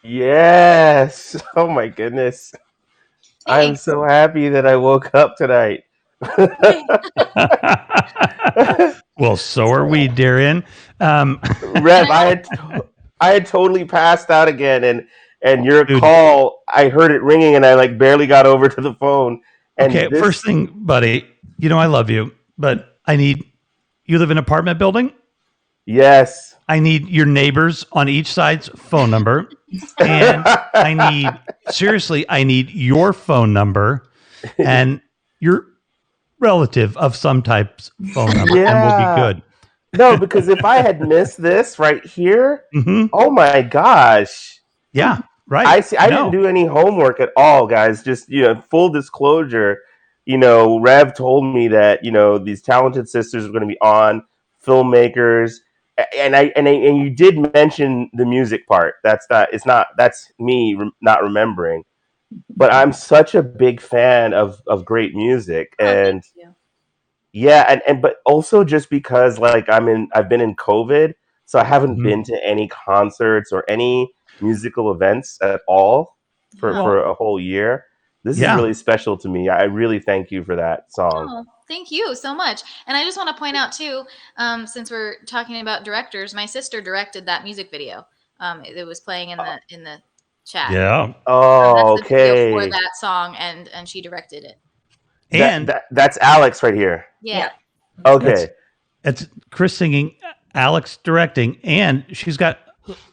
[SPEAKER 8] Yes. Oh my goodness. I'm so happy that I woke up tonight.
[SPEAKER 1] Well, so are we, Darian.
[SPEAKER 8] Rev, I had totally passed out again, and your call, I heard it ringing, and I like barely got over to the phone. And
[SPEAKER 1] okay, first thing, buddy, you know I love you, but I need you live in an apartment building?
[SPEAKER 8] Yes.
[SPEAKER 1] I need your neighbors on each side's phone number, and I need your phone number and your relative of some type's phone number, and we'll be good.
[SPEAKER 8] No, because if I had missed this right here, oh my gosh.
[SPEAKER 1] Yeah, right.
[SPEAKER 8] I didn't do any homework at all, guys. Just, full disclosure, Rev told me that, these talented sisters are going to be on, filmmakers, and you did mention the music part. That's me not remembering. But I'm such a big fan of great music, and but also just because like I've been in COVID, so I haven't been to any concerts or any musical events at all for a whole year. This is really special to me. I really thank you for that song.
[SPEAKER 2] Oh, thank you so much. And I just want to point out too, since we're talking about directors, my sister directed that music video. It was playing in the chat.
[SPEAKER 1] Yeah.
[SPEAKER 8] Oh,
[SPEAKER 2] that's the video
[SPEAKER 8] okay.
[SPEAKER 2] for that song, and she directed it.
[SPEAKER 1] And
[SPEAKER 8] that's Alix right here.
[SPEAKER 2] Yeah.
[SPEAKER 8] Okay.
[SPEAKER 1] It's Chris singing, Alix directing, and she's got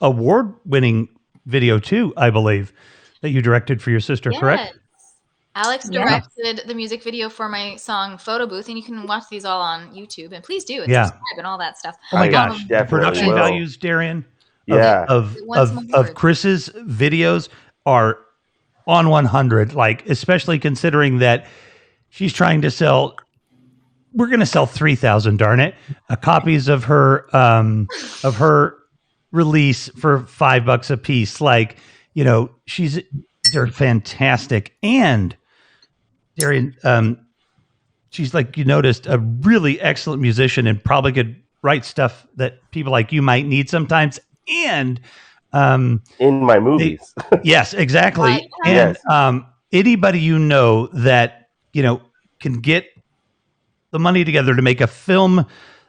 [SPEAKER 1] award-winning video too, I believe, that you directed for your sister, correct?
[SPEAKER 2] Alix directed the music video for my song Photo Booth, and you can watch these all on YouTube. And please do, and subscribe and all that stuff.
[SPEAKER 1] Oh my gosh, the production values, Darian, of Chris's videos are on 100. Like, especially considering that she's trying to sell. We're going to sell 3,000, darn it, copies of her release for $5 a piece. Like, you know, they're fantastic. And Darian, she's, like you noticed, a really excellent musician and probably could write stuff that people like you might need sometimes. And
[SPEAKER 8] in my movies.
[SPEAKER 1] Yes, exactly.
[SPEAKER 2] Right.
[SPEAKER 1] And
[SPEAKER 8] Yes.
[SPEAKER 1] Anybody you know that, you know, can get the money together to make a film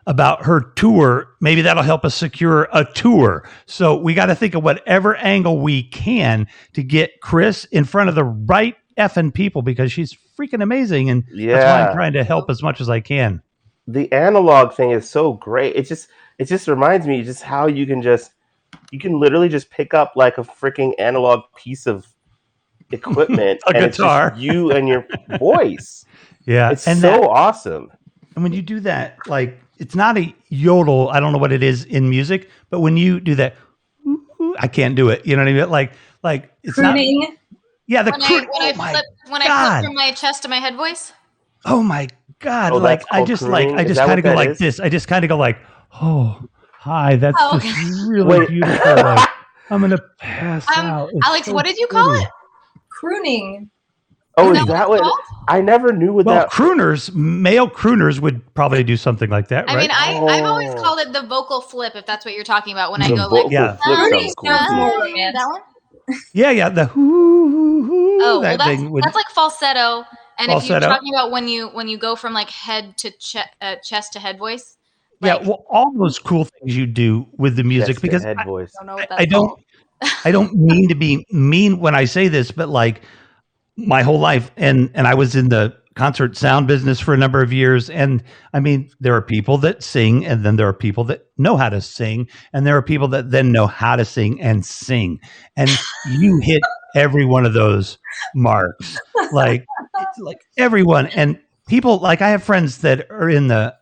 [SPEAKER 1] about her tour, maybe that'll help us secure a tour. So we got to think of whatever angle we can to get Chris in front of the right effing people, because she's freaking amazing. And that's why I'm trying to help as much as I can.
[SPEAKER 8] The analog thing is so great. It just reminds me just how you can literally just pick up like a freaking analog piece of equipment
[SPEAKER 1] A
[SPEAKER 8] and
[SPEAKER 1] guitar.
[SPEAKER 8] it's just you and your voice.
[SPEAKER 1] Yeah.
[SPEAKER 8] It's so awesome.
[SPEAKER 1] And when you do that, like, it's not a yodel. I don't know what it is in music, but when you do that, I can't do it. You know what I mean? Like it's
[SPEAKER 4] Crooning.
[SPEAKER 1] not. Yeah, the
[SPEAKER 2] When
[SPEAKER 1] oh
[SPEAKER 2] I
[SPEAKER 1] my
[SPEAKER 2] flip
[SPEAKER 1] God.
[SPEAKER 2] from my chest to my head voice.
[SPEAKER 1] Oh my God!
[SPEAKER 8] Oh,
[SPEAKER 1] like
[SPEAKER 8] that's
[SPEAKER 1] I
[SPEAKER 8] called
[SPEAKER 1] just
[SPEAKER 8] crooning?
[SPEAKER 1] I
[SPEAKER 8] Is
[SPEAKER 1] just
[SPEAKER 8] that
[SPEAKER 1] kind
[SPEAKER 8] what
[SPEAKER 1] of go
[SPEAKER 8] that
[SPEAKER 1] like
[SPEAKER 8] is?
[SPEAKER 1] this. I just kind of go like, oh, hi. That's
[SPEAKER 2] Oh,
[SPEAKER 1] just
[SPEAKER 2] okay.
[SPEAKER 1] really
[SPEAKER 8] Wait.
[SPEAKER 1] beautiful. Like, I'm gonna pass out. It's
[SPEAKER 2] Alex,
[SPEAKER 1] so
[SPEAKER 2] what did you call
[SPEAKER 1] pretty.
[SPEAKER 2] it?
[SPEAKER 4] Crooning.
[SPEAKER 8] Oh,
[SPEAKER 2] Is
[SPEAKER 8] is
[SPEAKER 2] that
[SPEAKER 8] that
[SPEAKER 2] what
[SPEAKER 8] what?
[SPEAKER 2] it's called?
[SPEAKER 8] I never knew what
[SPEAKER 1] Well,
[SPEAKER 8] that.
[SPEAKER 1] crooners, male crooners would probably do something like that,
[SPEAKER 2] I
[SPEAKER 1] right?
[SPEAKER 2] mean, I've always
[SPEAKER 8] Oh.
[SPEAKER 2] called it the vocal flip, if that's what you're talking about. When I
[SPEAKER 8] The
[SPEAKER 2] go like,
[SPEAKER 8] vocal
[SPEAKER 1] Yeah.
[SPEAKER 8] flip
[SPEAKER 4] Crooning
[SPEAKER 8] sounds cool
[SPEAKER 4] sounds
[SPEAKER 8] too.
[SPEAKER 4] more
[SPEAKER 2] that
[SPEAKER 4] romantic.
[SPEAKER 2] one.
[SPEAKER 1] Yeah, the hoo,
[SPEAKER 2] Oh, well,
[SPEAKER 1] that thing would.
[SPEAKER 2] that's like falsetto. And if you're
[SPEAKER 1] Falsetto.
[SPEAKER 2] talking about when you go from like head to chest to head voice,
[SPEAKER 1] Yeah,
[SPEAKER 2] like,
[SPEAKER 1] well, all those cool things you do with the music,
[SPEAKER 8] Chest to
[SPEAKER 1] because
[SPEAKER 8] head voice.
[SPEAKER 2] I don't know what that's
[SPEAKER 1] I don't
[SPEAKER 2] called.
[SPEAKER 1] I don't mean to be mean when I say this, but like my whole life, and I was in the concert sound business for a number of years, and I mean, there are people that sing, and then there are people that know how to sing, and there are people that then know how to sing, and you hit every one of those marks, like everyone. And people, like, I have friends that are in the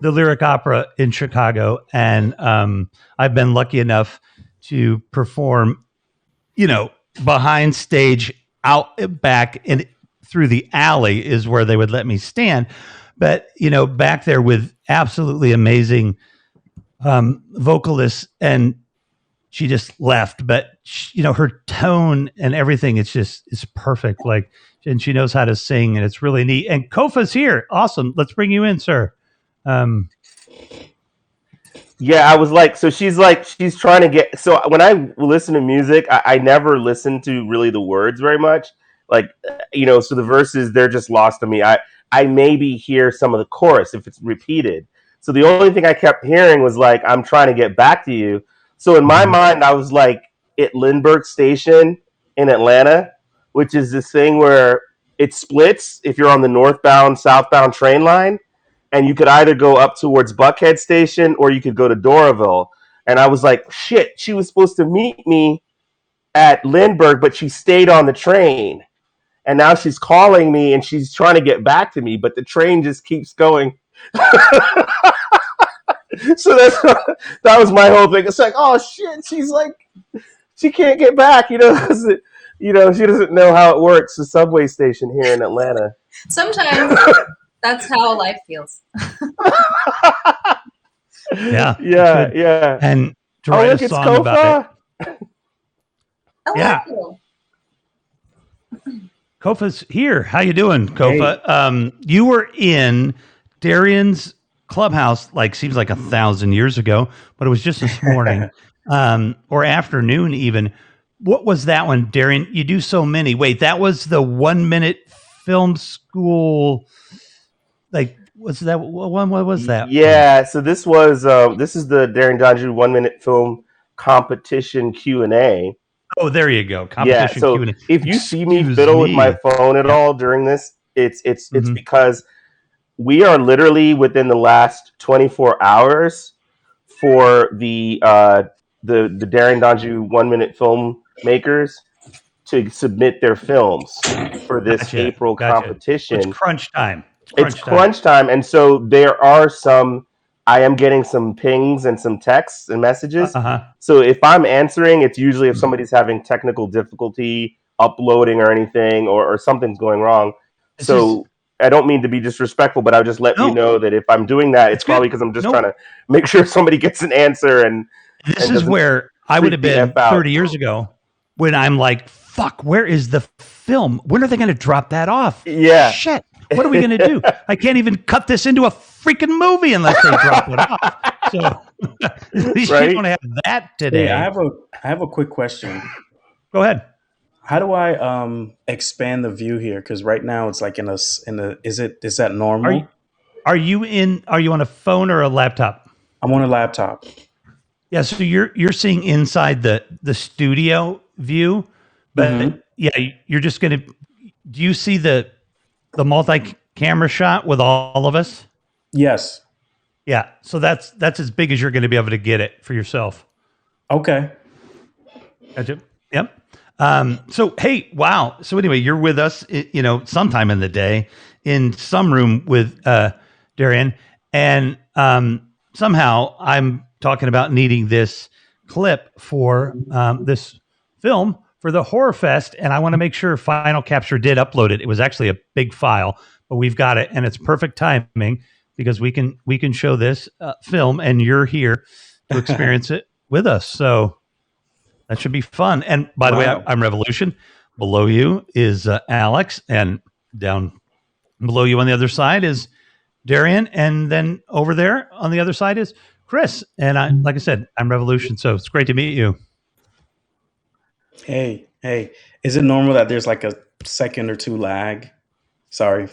[SPEAKER 1] Lyric Opera in Chicago, and I've been lucky enough to perform, you know, behind stage, out back, and through the alley is where they would let me stand. But, you know, back there with absolutely amazing vocalists, and she just left. But you know, her tone and everything, it's perfect. Like, and she knows how to sing, and it's really neat. And Kofa's here. Awesome. Let's bring you in, sir.
[SPEAKER 8] Yeah, I was like, so she's trying to get. So when I listen to music, I never listen to really the words very much. Like, you know, so the verses, they're just lost to me. I maybe hear some of the chorus if it's repeated. So the only thing I kept hearing was like, I'm trying to get back to you. So in my mind, I was like at Lindbergh Station in Atlanta, which is this thing where it splits if you're on the northbound, southbound train line. And you could either go up towards Buckhead Station or you could go to Doraville. And I was like, shit, she was supposed to meet me at Lindbergh, but she stayed on the train. And now she's calling me and she's trying to get back to me, but the train just keeps going. So that was my whole thing. It's like, oh shit, she's like, she can't get back, you know, she doesn't know how it works, the subway station here in Atlanta.
[SPEAKER 4] Sometimes that's how life feels.
[SPEAKER 1] Yeah.
[SPEAKER 8] Yeah.
[SPEAKER 1] And to
[SPEAKER 8] Oh,
[SPEAKER 1] write
[SPEAKER 8] look,
[SPEAKER 1] a
[SPEAKER 8] it's
[SPEAKER 1] song about it.
[SPEAKER 8] Kofa.
[SPEAKER 1] Yeah.
[SPEAKER 4] Hello.
[SPEAKER 1] Kofa's here. How you doing, Kofa? You were in Darian's clubhouse, like, seems like 1,000 years ago, but it was just this morning, or afternoon even. What was that one, Darian? You do so many. Wait, that was the 1 minute film school. Like, was that one? What was that?
[SPEAKER 8] Yeah, so this is the Darren Donju 1 minute film competition Q&A.
[SPEAKER 1] Oh, there you go.
[SPEAKER 8] Yeah,
[SPEAKER 1] Competition
[SPEAKER 8] so
[SPEAKER 1] Q&A.
[SPEAKER 8] if you see me
[SPEAKER 1] Excuse
[SPEAKER 8] fiddle with
[SPEAKER 1] me.
[SPEAKER 8] my phone at all during this, it's
[SPEAKER 1] Mhm.
[SPEAKER 8] because we are literally within the last 24 hours for the Darren Donju 1 minute film makers to submit their films for this
[SPEAKER 1] Gotcha,
[SPEAKER 8] April
[SPEAKER 1] gotcha.
[SPEAKER 8] competition.
[SPEAKER 1] It's crunch time.
[SPEAKER 8] It's crunch time, and so there are I am getting some pings and some texts and messages.
[SPEAKER 1] Uh-huh.
[SPEAKER 8] So if I'm answering, it's usually if somebody's having technical difficulty uploading or anything, or something's going wrong. So I don't mean to be disrespectful, but I'll just let you know that if I'm doing that, it's probably because I'm just trying to make sure somebody gets an answer. And
[SPEAKER 1] this is where I would have been 30 years ago when I'm like, fuck, where is the film? When are they going to drop that off?
[SPEAKER 8] Yeah.
[SPEAKER 1] Shit. What are we going to do? I can't even cut this into a freaking movie unless they drop it off. So at least you don't have that today.
[SPEAKER 11] Hey, I have a quick question.
[SPEAKER 1] Go ahead.
[SPEAKER 11] How do I expand the view here? Because right now it's like in a is that normal?
[SPEAKER 1] Are you on a phone or a laptop?
[SPEAKER 11] I'm on a laptop. Yeah,
[SPEAKER 1] so you're seeing inside the studio view, but you're just gonna. Do you see the multi-camera shot with all of us?
[SPEAKER 11] Yes.
[SPEAKER 1] Yeah. So that's as big as you're going to be able to get it for yourself.
[SPEAKER 11] Okay.
[SPEAKER 1] Gotcha. Yep. So, hey, wow. So anyway, you're with us, sometime in the day in some room with Darian, and somehow I'm talking about needing this clip for this film for the Horror Fest, and I want to make sure Final Capture did upload it. It was actually a big file, but we've got it, and it's perfect timing because we can show this film, and you're here to experience it with us. So that should be fun. And by the way, I'm Revolution. Below you is Alix, and down below you on the other side is Darian, and then over there on the other side is Chris. And like I said, I'm Revolution. So it's great to meet you.
[SPEAKER 11] Hey, is it normal that there's like a second or two lag? Sorry,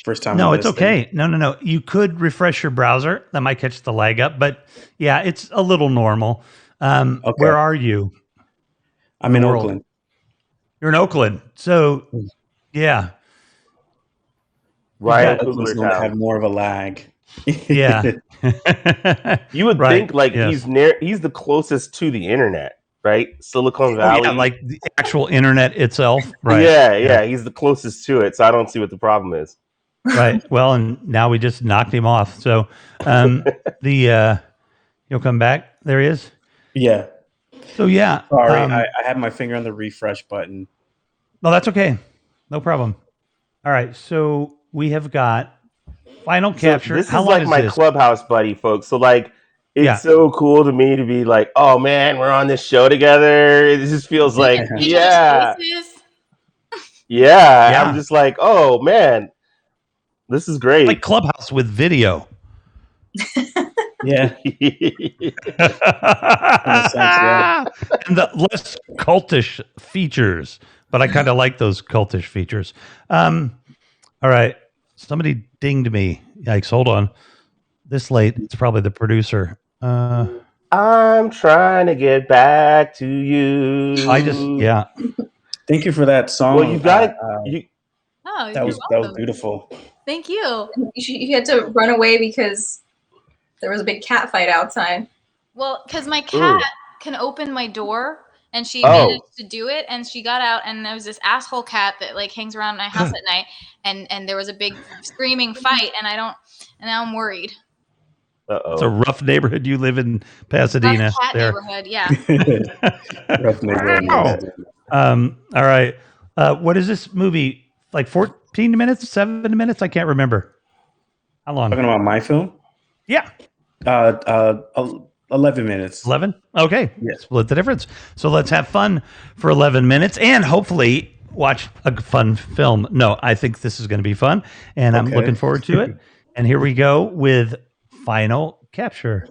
[SPEAKER 11] first time.
[SPEAKER 1] No, it's okay. No. You could refresh your browser. That might catch the lag up, but yeah, it's a little normal. Okay. Where are you?
[SPEAKER 11] I'm in Oakland.
[SPEAKER 1] You're in Oakland. So yeah.
[SPEAKER 8] Right.
[SPEAKER 11] Oakland's going to have more of a lag.
[SPEAKER 1] Yeah.
[SPEAKER 8] You would think he's the closest to the internet, right? Silicon Valley.
[SPEAKER 1] Yeah, like the actual internet itself. Right.
[SPEAKER 8] Yeah. He's the closest to it. So I don't see what the problem is.
[SPEAKER 1] Right. Well, and now we just knocked him off. So you'll come back. There he is.
[SPEAKER 11] Yeah.
[SPEAKER 1] So yeah.
[SPEAKER 11] Sorry, I had my finger on the refresh button.
[SPEAKER 1] No, that's okay. No problem. All right. So we have got Final Capture.
[SPEAKER 8] This
[SPEAKER 1] How
[SPEAKER 8] is
[SPEAKER 1] long
[SPEAKER 8] like my
[SPEAKER 1] this?
[SPEAKER 8] Clubhouse buddy, folks. So like, it's so cool to me to be like, oh man, we're on this show together. It just feels like, yeah. I'm just like, oh man, this is great.
[SPEAKER 1] Like Clubhouse with video.
[SPEAKER 11] Yeah.
[SPEAKER 1] And the less cultish features, but I kind of like those cultish features. All right. Somebody dinged me. Yikes. Hold on. This late. It's probably the producer.
[SPEAKER 8] I'm trying to get back to you.
[SPEAKER 11] Thank you for that song.
[SPEAKER 8] Well, you got it.
[SPEAKER 11] That was beautiful.
[SPEAKER 2] Thank you.
[SPEAKER 4] You had to run away because there was a big cat fight outside.
[SPEAKER 2] Well, because my cat can open my door, and she managed to do it, and she got out, and there was this asshole cat that like hangs around my house at night, and there was a big screaming fight, and now I'm worried.
[SPEAKER 1] It's a rough neighborhood. You live in Pasadena.
[SPEAKER 2] Rough cat neighborhood, yeah.
[SPEAKER 11] Rough neighborhood.
[SPEAKER 1] All right. What is this movie? Like 14 minutes, 7 minutes? I can't remember. How long?
[SPEAKER 11] Talking about my film?
[SPEAKER 1] Yeah.
[SPEAKER 11] 11 minutes.
[SPEAKER 1] 11? Okay.
[SPEAKER 11] Yeah.
[SPEAKER 1] Split the difference. So let's have fun for 11 minutes and hopefully watch a fun film. No, I think this is going to be fun, and I'm looking forward to it. And here we go with Final Capture.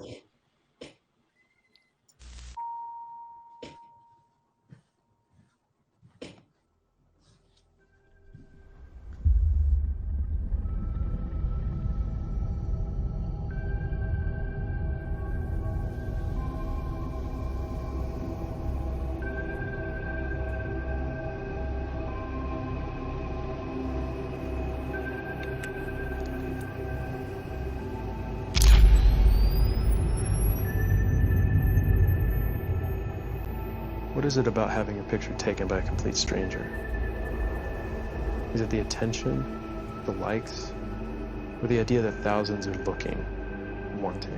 [SPEAKER 12] What is it about having your picture taken by a complete stranger? Is it the attention, the likes, or the idea that thousands are looking, wanting?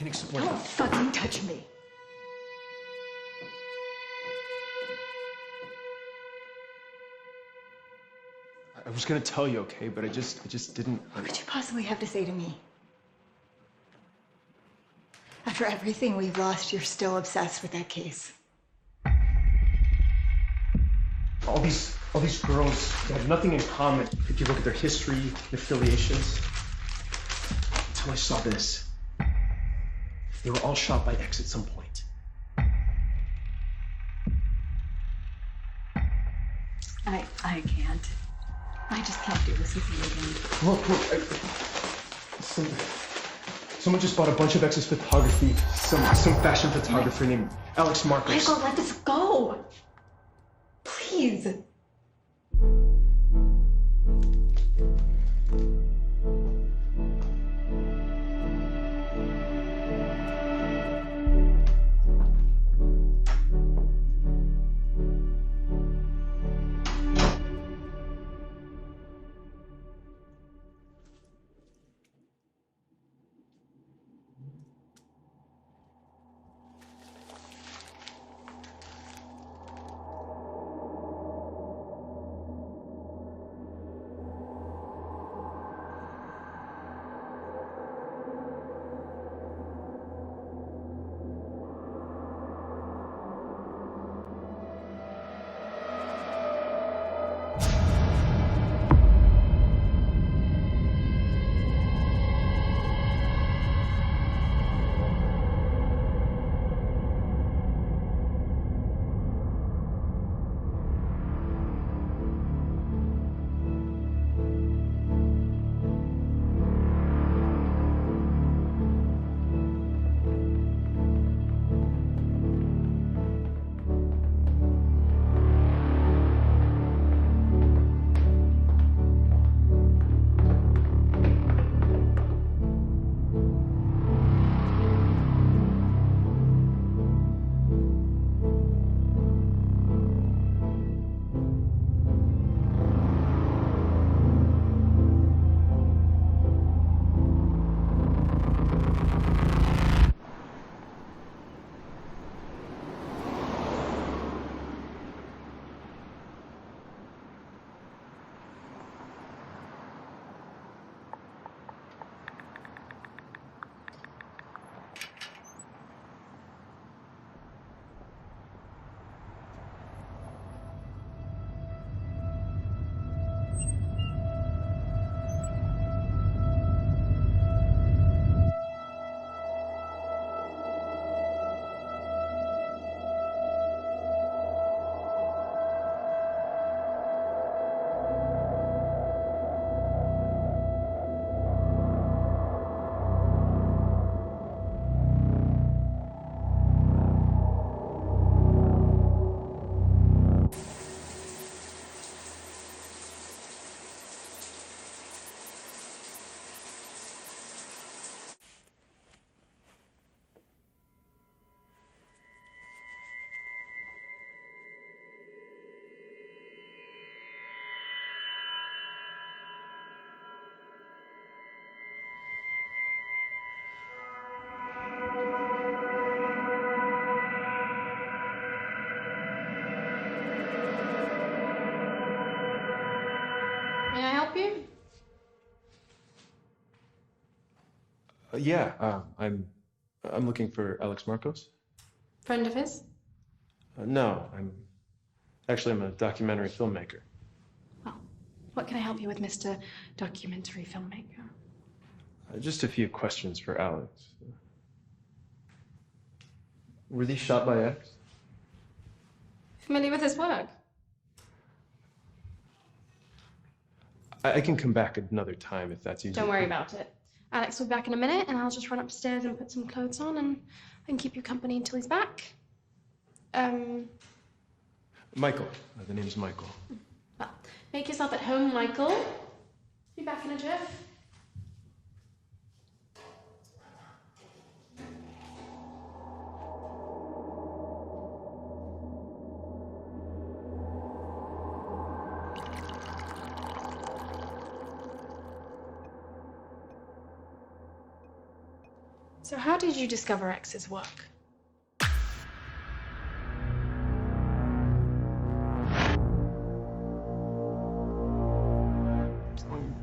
[SPEAKER 12] can explain.
[SPEAKER 13] Don't fucking touch me.
[SPEAKER 12] I was gonna tell you, okay, but I just didn't.
[SPEAKER 13] What could you possibly have to say to me? After everything we've lost, you're still obsessed with that case.
[SPEAKER 12] All these girls, they have nothing in common. If you look at their history, their affiliations. Until I saw this. They were all shot by X at some point.
[SPEAKER 13] I can't. I just can't do this with you again.
[SPEAKER 12] Look, someone just bought a bunch of X's photography. Some fashion photographer named Alix Marcos.
[SPEAKER 13] Michael, let this go. Please.
[SPEAKER 2] May I help you?
[SPEAKER 12] Yeah, I'm looking for Alix Marcos.
[SPEAKER 2] Friend of his?
[SPEAKER 12] No, I'm a documentary filmmaker.
[SPEAKER 14] What can I help you with, Mr. Documentary Filmmaker?
[SPEAKER 12] Just a few questions for Alix. Were these shot by X?
[SPEAKER 14] Familiar with his work?
[SPEAKER 12] I can come back another time if that's easier.
[SPEAKER 14] Don't worry about it. Alex will be back in a minute, and I'll just run upstairs and put some clothes on, and I can keep you company until he's back.
[SPEAKER 12] Michael. The name's Michael.
[SPEAKER 14] Well, make yourself at home, Michael. Be back in a jiff. So how did you discover X's work?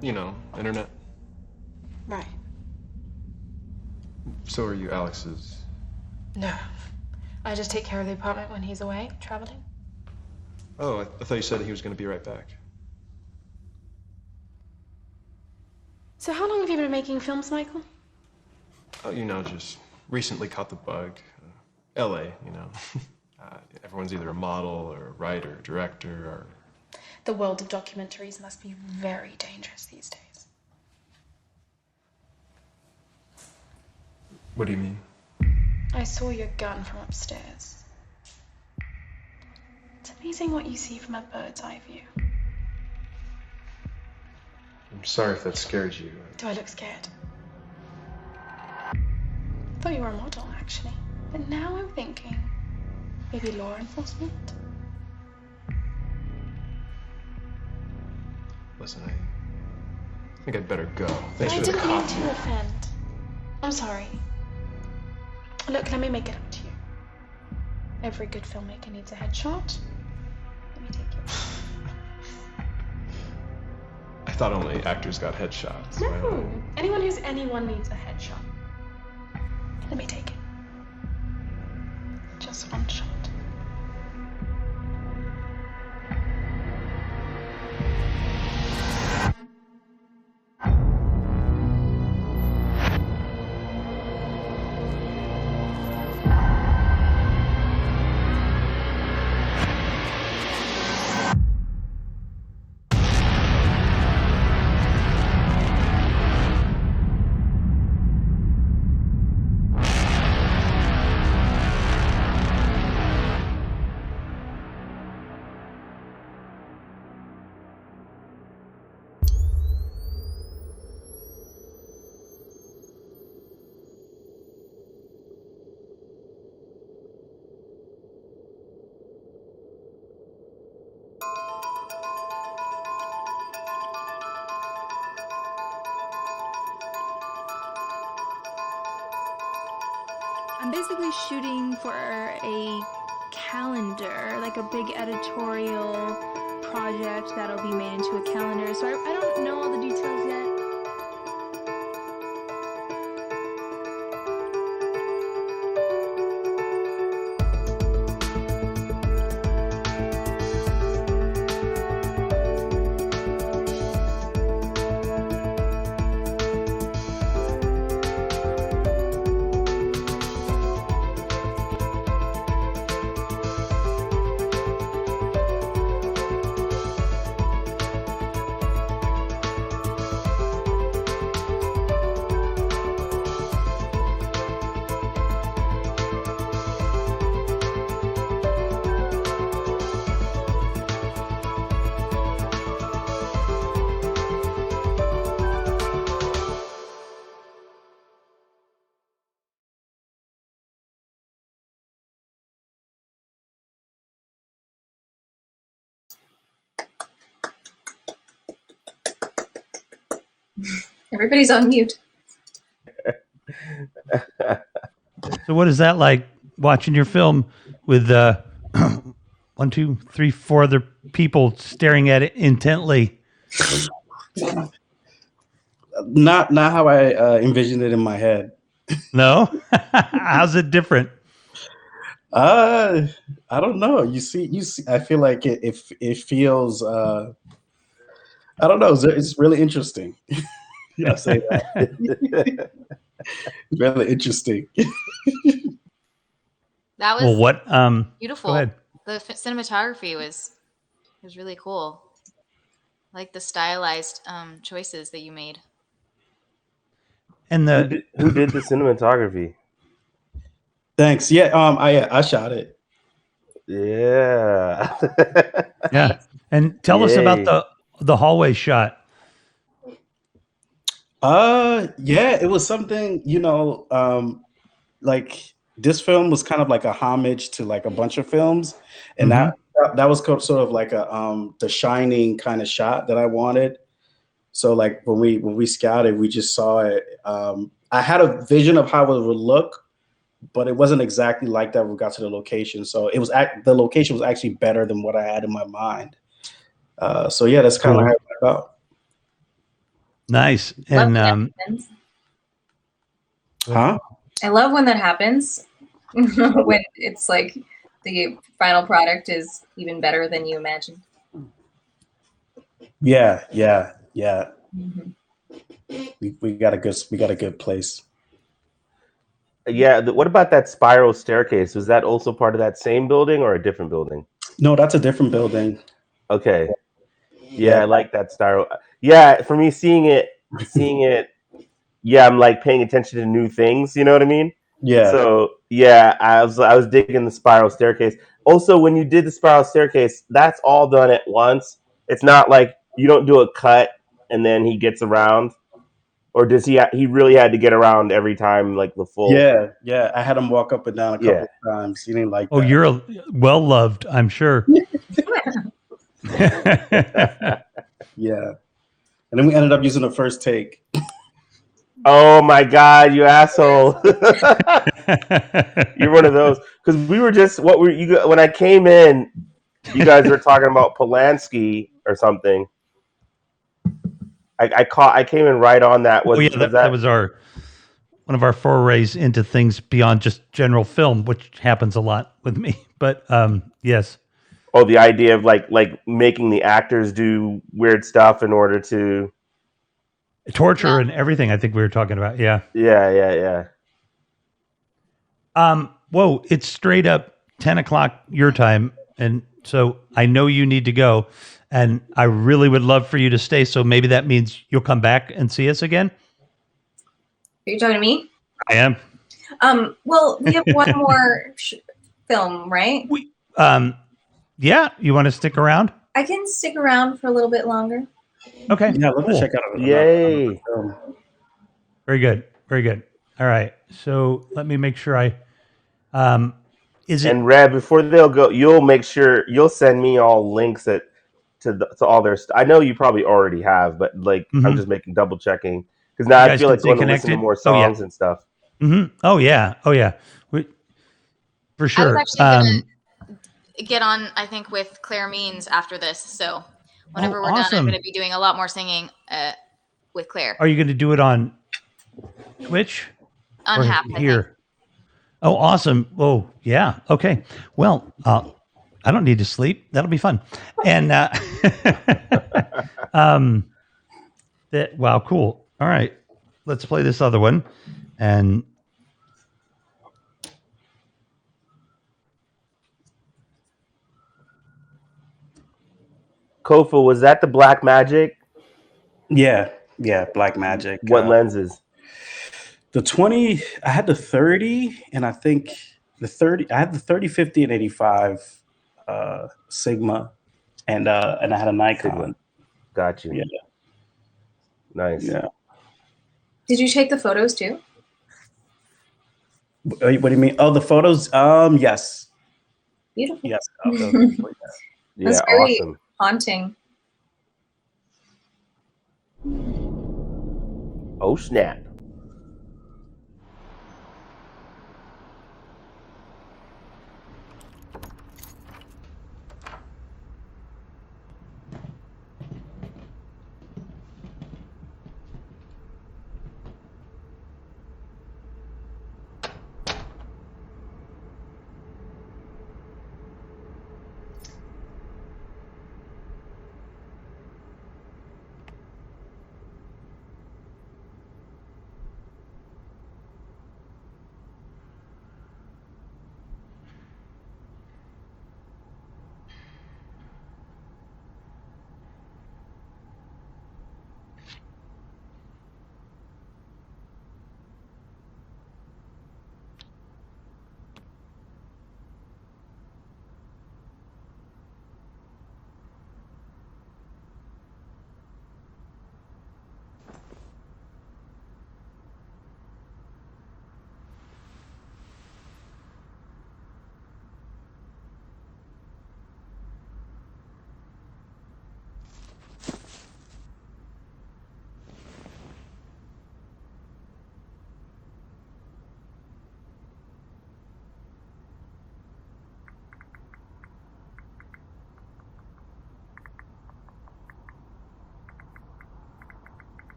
[SPEAKER 12] You know, internet.
[SPEAKER 14] Right.
[SPEAKER 12] So are you Alex's?
[SPEAKER 14] No. I just take care of the apartment when he's away, traveling.
[SPEAKER 12] Oh, I thought you said he was going to be right back.
[SPEAKER 14] So how long have you been making films, Michael?
[SPEAKER 12] Oh, you know, just recently caught the bug. LA, you know. Everyone's either a model or a writer, director, or...
[SPEAKER 14] The world of documentaries must be very dangerous these days.
[SPEAKER 12] What do you mean?
[SPEAKER 14] I saw your gun from upstairs. It's amazing what you see from a bird's eye view.
[SPEAKER 12] I'm sorry if that scared you.
[SPEAKER 14] Do I look scared? I thought you were a model, actually. But now I'm thinking, maybe law enforcement?
[SPEAKER 12] Listen, I think I'd better go. Thanks
[SPEAKER 14] I
[SPEAKER 12] for the
[SPEAKER 14] didn't mean
[SPEAKER 12] coffee.
[SPEAKER 14] to offend. I'm sorry. Look, let me make it up to you. Every good filmmaker needs a headshot. Let me take it.
[SPEAKER 12] I thought only actors got headshots.
[SPEAKER 14] No, anyone who's anyone needs a headshot. Let me take it. Just one shot.
[SPEAKER 15] I'm basically shooting for a calendar, like a big editorial project that'll be made into a calendar. So I don't know all the details yet.
[SPEAKER 4] Everybody's on mute.
[SPEAKER 1] So what is that like watching your film with 1, 2, 3, 4 other people staring at it intently?
[SPEAKER 11] Not how I envisioned it in my head.
[SPEAKER 1] No? How's it different?
[SPEAKER 11] I don't know. You see. I feel like it feels. I don't know. It's really interesting. Yeah, I'll say that. Really interesting.
[SPEAKER 2] That was
[SPEAKER 1] Well, what?
[SPEAKER 2] beautiful.
[SPEAKER 1] Go ahead.
[SPEAKER 2] The cinematography was really cool. I like the stylized choices that you made.
[SPEAKER 1] And
[SPEAKER 8] who did the cinematography?
[SPEAKER 11] Thanks. Yeah. I shot it.
[SPEAKER 8] Yeah.
[SPEAKER 1] Yeah. And tell us about
[SPEAKER 8] Yay.
[SPEAKER 1] the hallway shot.
[SPEAKER 11] Yeah, it was something, like this film was kind of like a homage to like a bunch of films, and that was sort of like a the Shining kind of shot that I wanted. So like when we scouted, we just saw it I had a vision of how it would look, but it wasn't exactly like that when we got to the location. So it was the location was actually better than what I had in my mind. So yeah, that's kind of
[SPEAKER 1] Cool.
[SPEAKER 11] how it went about.
[SPEAKER 1] Nice.
[SPEAKER 4] Love
[SPEAKER 1] And
[SPEAKER 4] when that happens.
[SPEAKER 11] Huh?
[SPEAKER 4] I love when that happens. When it's like the final product is even better than you imagined.
[SPEAKER 11] Yeah.
[SPEAKER 4] Mhm.
[SPEAKER 11] We got a good place.
[SPEAKER 8] Yeah. What about that spiral staircase? Was that also part of that same building or a different building?
[SPEAKER 11] No, that's a different building.
[SPEAKER 8] Okay. Yeah, I like that spiral. Yeah, for me, seeing it. Yeah, I'm like paying attention to new things. You know what I mean?
[SPEAKER 11] Yeah.
[SPEAKER 8] So yeah, I was digging the spiral staircase. Also, when you did the spiral staircase, that's all done at once. It's not like you don't do a cut and then he gets around, or does he? He really had to get around every time, like the full.
[SPEAKER 11] Yeah. I had him walk up and down a couple of times. He didn't like
[SPEAKER 1] Oh,
[SPEAKER 11] that.
[SPEAKER 1] you're well loved, I'm sure.
[SPEAKER 11] Yeah. And then we ended up using the first take.
[SPEAKER 8] Oh my God, you asshole! You're one of those, because we were just what were you when I came in. You guys were talking about Polanski or something. I came in right on that. Was
[SPEAKER 1] that was one of our forays into things beyond just general film, which happens a lot with me. But yes.
[SPEAKER 8] Oh, the idea of like making the actors do weird stuff in order to
[SPEAKER 1] torture and everything. I think we were talking about. Yeah.
[SPEAKER 8] Yeah.
[SPEAKER 1] Whoa! It's straight up 10:00 your time, and so I know you need to go, and I really would love for you to stay. So maybe that means you'll come back and see us again.
[SPEAKER 4] Are you talking to me?
[SPEAKER 1] I am.
[SPEAKER 4] Well, we have one more film, right?
[SPEAKER 1] Yeah. You want to stick around?
[SPEAKER 4] I can stick around for a little bit longer.
[SPEAKER 1] Okay.
[SPEAKER 11] Yeah, let's
[SPEAKER 1] cool.
[SPEAKER 11] check out.
[SPEAKER 8] Yay!
[SPEAKER 1] Very good. Very good. All right. So let me make sure I. Is it?
[SPEAKER 8] And Rev, before they'll go, you'll make sure you'll send me all links to all their stuff. I know you probably already have, but like I'm just making double checking because now
[SPEAKER 1] You
[SPEAKER 8] I
[SPEAKER 1] guys
[SPEAKER 8] feel
[SPEAKER 1] can
[SPEAKER 8] like
[SPEAKER 1] stay
[SPEAKER 8] going to listen to
[SPEAKER 1] connected?
[SPEAKER 8] more
[SPEAKER 1] Oh, yeah.
[SPEAKER 8] songs and stuff.
[SPEAKER 1] Oh yeah. Oh yeah. For sure.
[SPEAKER 2] I was actually gonna get on, I think, with Claire Means after this. So whenever we're done, I'm
[SPEAKER 1] awesome.
[SPEAKER 2] going to be doing a lot more singing with Claire.
[SPEAKER 1] Are you going to do it on Twitch?
[SPEAKER 2] On
[SPEAKER 1] or
[SPEAKER 2] Hap, I
[SPEAKER 1] here?
[SPEAKER 2] think.
[SPEAKER 1] Oh, awesome. Oh, yeah. Okay. Well, I don't need to sleep. That'll be fun. And wow, cool. All right. Let's play this other one. And
[SPEAKER 8] Kofa, was that the Black Magic?
[SPEAKER 11] Yeah, Black Magic.
[SPEAKER 8] What lenses?
[SPEAKER 11] The 20, I had the 30, and I think the 30, I had the 30, 50, and 85 Sigma, and I had a Nikon.
[SPEAKER 8] Sigma. Got you.
[SPEAKER 11] Yeah.
[SPEAKER 8] Nice.
[SPEAKER 11] Yeah.
[SPEAKER 4] Did you take the photos too?
[SPEAKER 11] What do you mean? Oh, the photos? Yes.
[SPEAKER 4] Beautiful.
[SPEAKER 11] Yes.
[SPEAKER 4] That's very haunting.
[SPEAKER 8] Oh, snap.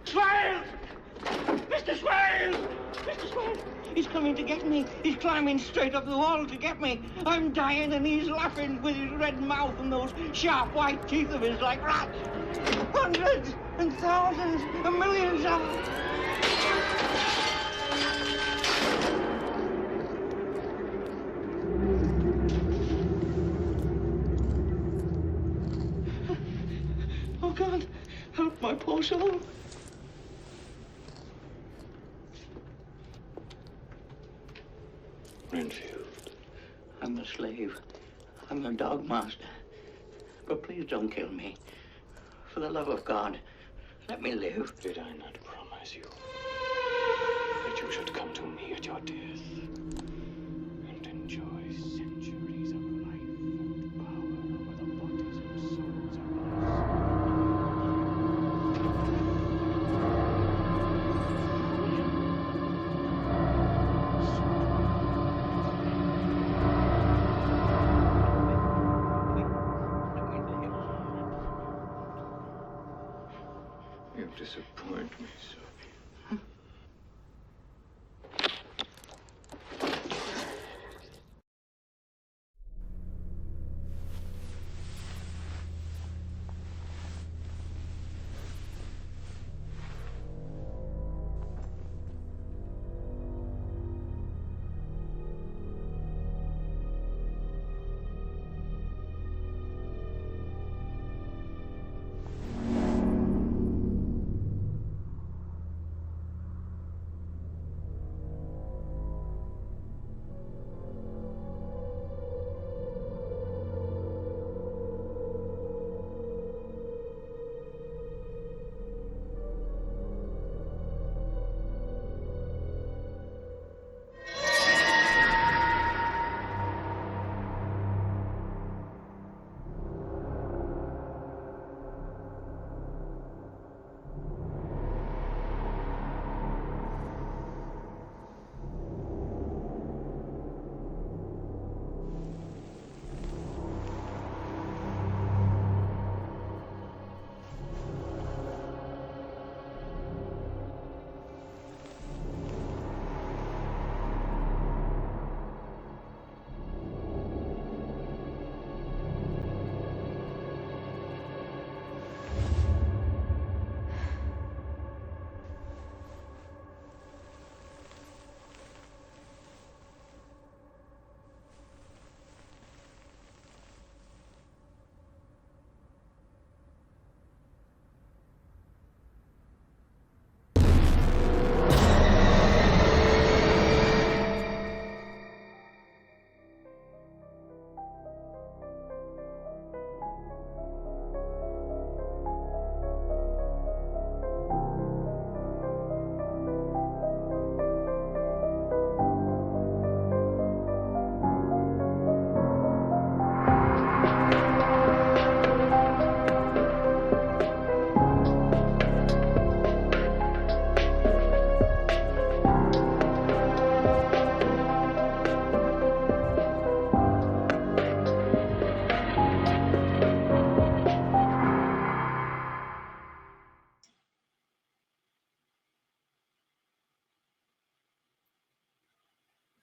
[SPEAKER 16] Swales! Mr. Swales! Mr. Swales! He's coming to get me. He's climbing straight up the wall to get me. I'm dying and he's laughing with his red mouth and those sharp white teeth of his like rats. Hundreds and thousands and millions of them. Oh God, help my poor soul. Renfield, I'm a slave. I'm a dog master. But please don't kill me. For the love of God, let me live.
[SPEAKER 5] Did I not promise you that you should come to me at your death and enjoy centuries of life and power over the bodies and souls of others? You disappoint me so.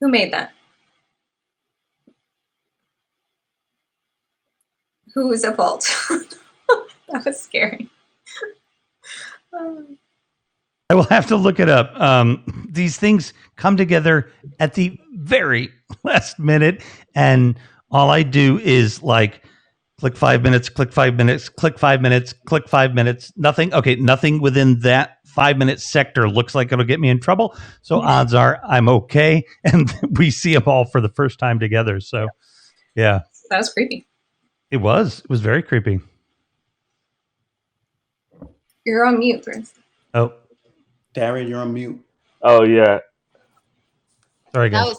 [SPEAKER 4] Who made that? Who was at fault? That was scary.
[SPEAKER 1] I will have to look it up. These things come together at the very last minute, and all I do is like click 5 minutes, click 5 minutes, click 5 minutes, click 5 minutes. Nothing. Okay, nothing within that 5-minute sector looks like it'll get me in trouble. So odds are I'm okay. And we see them all for the first time together. So yeah.
[SPEAKER 4] That was creepy.
[SPEAKER 1] It was very creepy.
[SPEAKER 4] You're on mute, Chris.
[SPEAKER 1] Oh,
[SPEAKER 11] Darian, you're on mute.
[SPEAKER 8] Oh yeah.
[SPEAKER 1] Sorry, guys.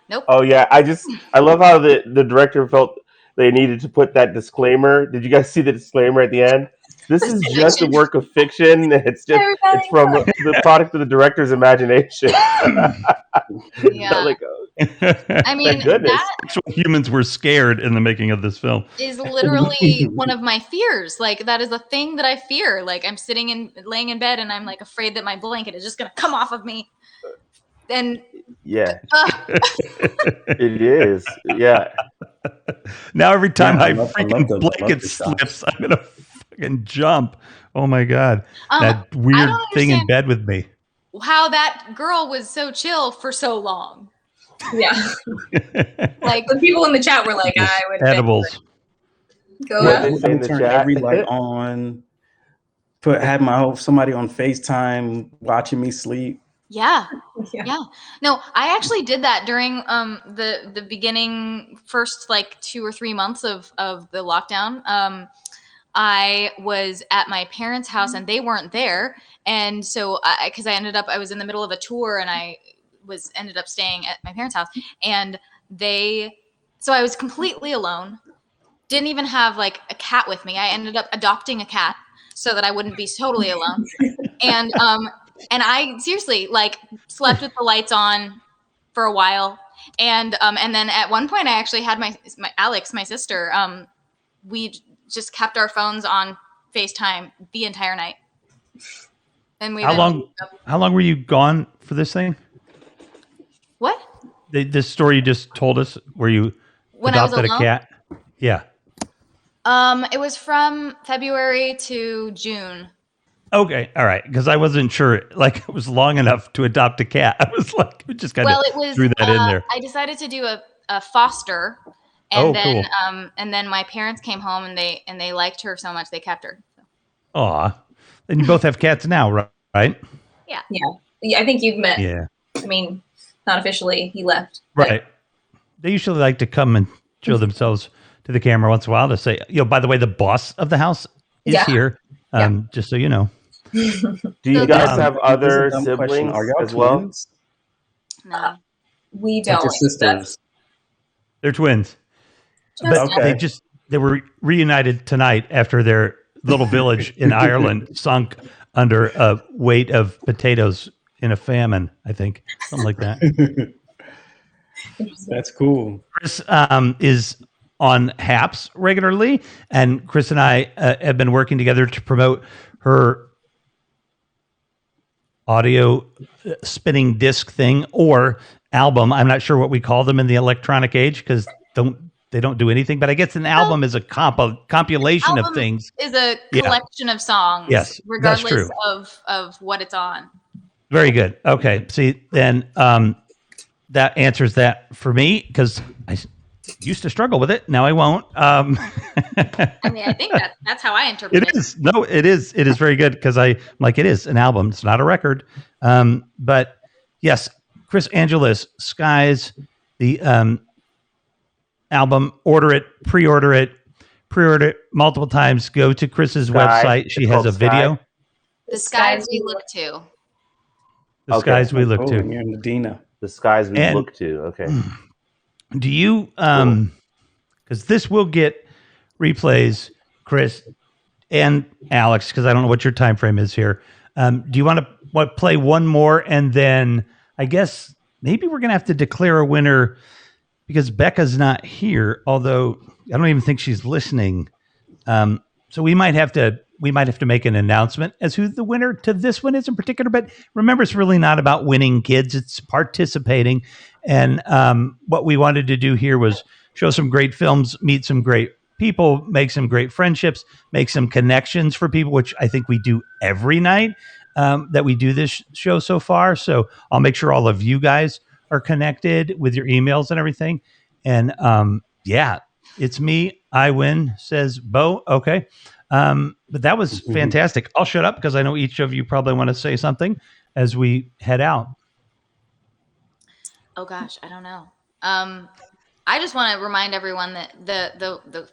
[SPEAKER 2] Nope.
[SPEAKER 8] Oh yeah. I love how the director felt they needed to put that disclaimer. Did you guys see the disclaimer at the end? This is just a work of fiction. It's from the product of the director's imagination.
[SPEAKER 2] Yeah.
[SPEAKER 8] Like,
[SPEAKER 2] I mean,
[SPEAKER 8] goodness.
[SPEAKER 1] That's what humans were scared in the making of this film.
[SPEAKER 2] Is literally one of my fears. Like, that is a thing that I fear. Like, I'm laying in bed and I'm like afraid that my blanket is just going to come off of me. And
[SPEAKER 8] yeah, it is. Yeah.
[SPEAKER 1] Now every time
[SPEAKER 11] Yeah, I
[SPEAKER 1] my
[SPEAKER 11] love
[SPEAKER 1] freaking
[SPEAKER 11] those
[SPEAKER 1] blanket slips, I'm gonna fucking jump. Oh my god, that
[SPEAKER 2] I
[SPEAKER 1] weird
[SPEAKER 2] don't
[SPEAKER 1] thing in
[SPEAKER 2] understand
[SPEAKER 1] bed with me.
[SPEAKER 2] how that girl was so chill for so long.
[SPEAKER 4] Yeah.
[SPEAKER 2] Like,
[SPEAKER 4] the people in the chat were like, I would
[SPEAKER 1] Edibles.
[SPEAKER 4] go
[SPEAKER 11] Yeah,
[SPEAKER 4] up.
[SPEAKER 11] let me turn every light on. Had somebody on FaceTime watching me sleep.
[SPEAKER 2] Yeah. No, I actually did that during the beginning first like 2 or 3 months of the lockdown. I was at my parents' house and they weren't there, and so because I was in the middle of a tour and I ended up staying at my parents' house, and so I was completely alone. Didn't even have like a cat with me. I ended up adopting a cat so that I wouldn't be totally alone. And I seriously like slept with the lights on for a while. And then at one point I actually had my Alix, my sister, we just kept our phones on FaceTime the entire night. And
[SPEAKER 1] How long were you gone for this thing?
[SPEAKER 2] What?
[SPEAKER 1] This story you just told us where you
[SPEAKER 2] When I was
[SPEAKER 1] adopted a
[SPEAKER 2] alone?
[SPEAKER 1] cat? Yeah.
[SPEAKER 2] It was from February to June.
[SPEAKER 1] Okay. All right. Because I wasn't sure, like, it was long enough to adopt a cat. I was like, we just kind of threw that in there.
[SPEAKER 2] I decided to do a foster, and then
[SPEAKER 1] cool.
[SPEAKER 2] And then my parents came home and they liked her so much they kept her.
[SPEAKER 1] Aw. And you both have cats now, right?
[SPEAKER 2] Yeah.
[SPEAKER 4] Yeah. I think you've met.
[SPEAKER 1] Yeah.
[SPEAKER 4] I mean, not officially. He left.
[SPEAKER 1] Right. They usually like to come and show themselves to the camera once in a while to say, by the way, the boss of the house is here. Just so you know.
[SPEAKER 8] Do you guys have other siblings
[SPEAKER 11] Are y'all
[SPEAKER 8] as well?
[SPEAKER 11] twins?
[SPEAKER 2] No.
[SPEAKER 4] We don't.
[SPEAKER 11] Like your sisters.
[SPEAKER 1] They're twins. But
[SPEAKER 8] Okay.
[SPEAKER 1] they were reunited tonight after their little village in Ireland sunk under a weight of potatoes in a famine, I think. Something like that.
[SPEAKER 11] That's cool.
[SPEAKER 1] Chris is on HAPS regularly, and Chris and I have been working together to promote her audio spinning disc thing or album. I'm not sure what we call them in the electronic age because they don't do anything, but I guess an album is a compilation of things.
[SPEAKER 2] Is a collection of songs.
[SPEAKER 1] Yes, that's
[SPEAKER 2] regardless
[SPEAKER 1] true.
[SPEAKER 2] of what it's on.
[SPEAKER 1] Very good. Okay. See, then that answers that for me because I used to struggle with it. Now I won't.
[SPEAKER 2] I mean, I think that's how I interpret it.
[SPEAKER 1] It is. No, it is. It is very good because it is an album. It's not a record. But yes, Chris Angelis, Skies, the album. Order it, pre-order it multiple times. Go to Chris's website. She has a video.
[SPEAKER 2] The skies we look to.
[SPEAKER 1] The skies we look to.
[SPEAKER 11] You're in Medina.
[SPEAKER 8] The skies we look to. Okay.
[SPEAKER 1] Do you because this will get replays, Chris and Alex, because I don't know what your time frame is here. Do you want to play one more and then I guess maybe we're gonna have to declare a winner because Becca's not here, although I don't even think she's listening. So we might have to make an announcement as who the winner to this one is in particular. But remember, it's really not about winning, kids. It's participating. And what we wanted to do here was show some great films, meet some great people, make some great friendships, make some connections for people, which I think we do every night that we do this show so far. So I'll make sure all of you guys are connected with your emails and everything. And it's me. I win, says Bo. Okay. But that was fantastic. I'll shut up because I know each of you probably want to say something as we head out.
[SPEAKER 2] Oh gosh, I don't know. I just want to remind everyone that the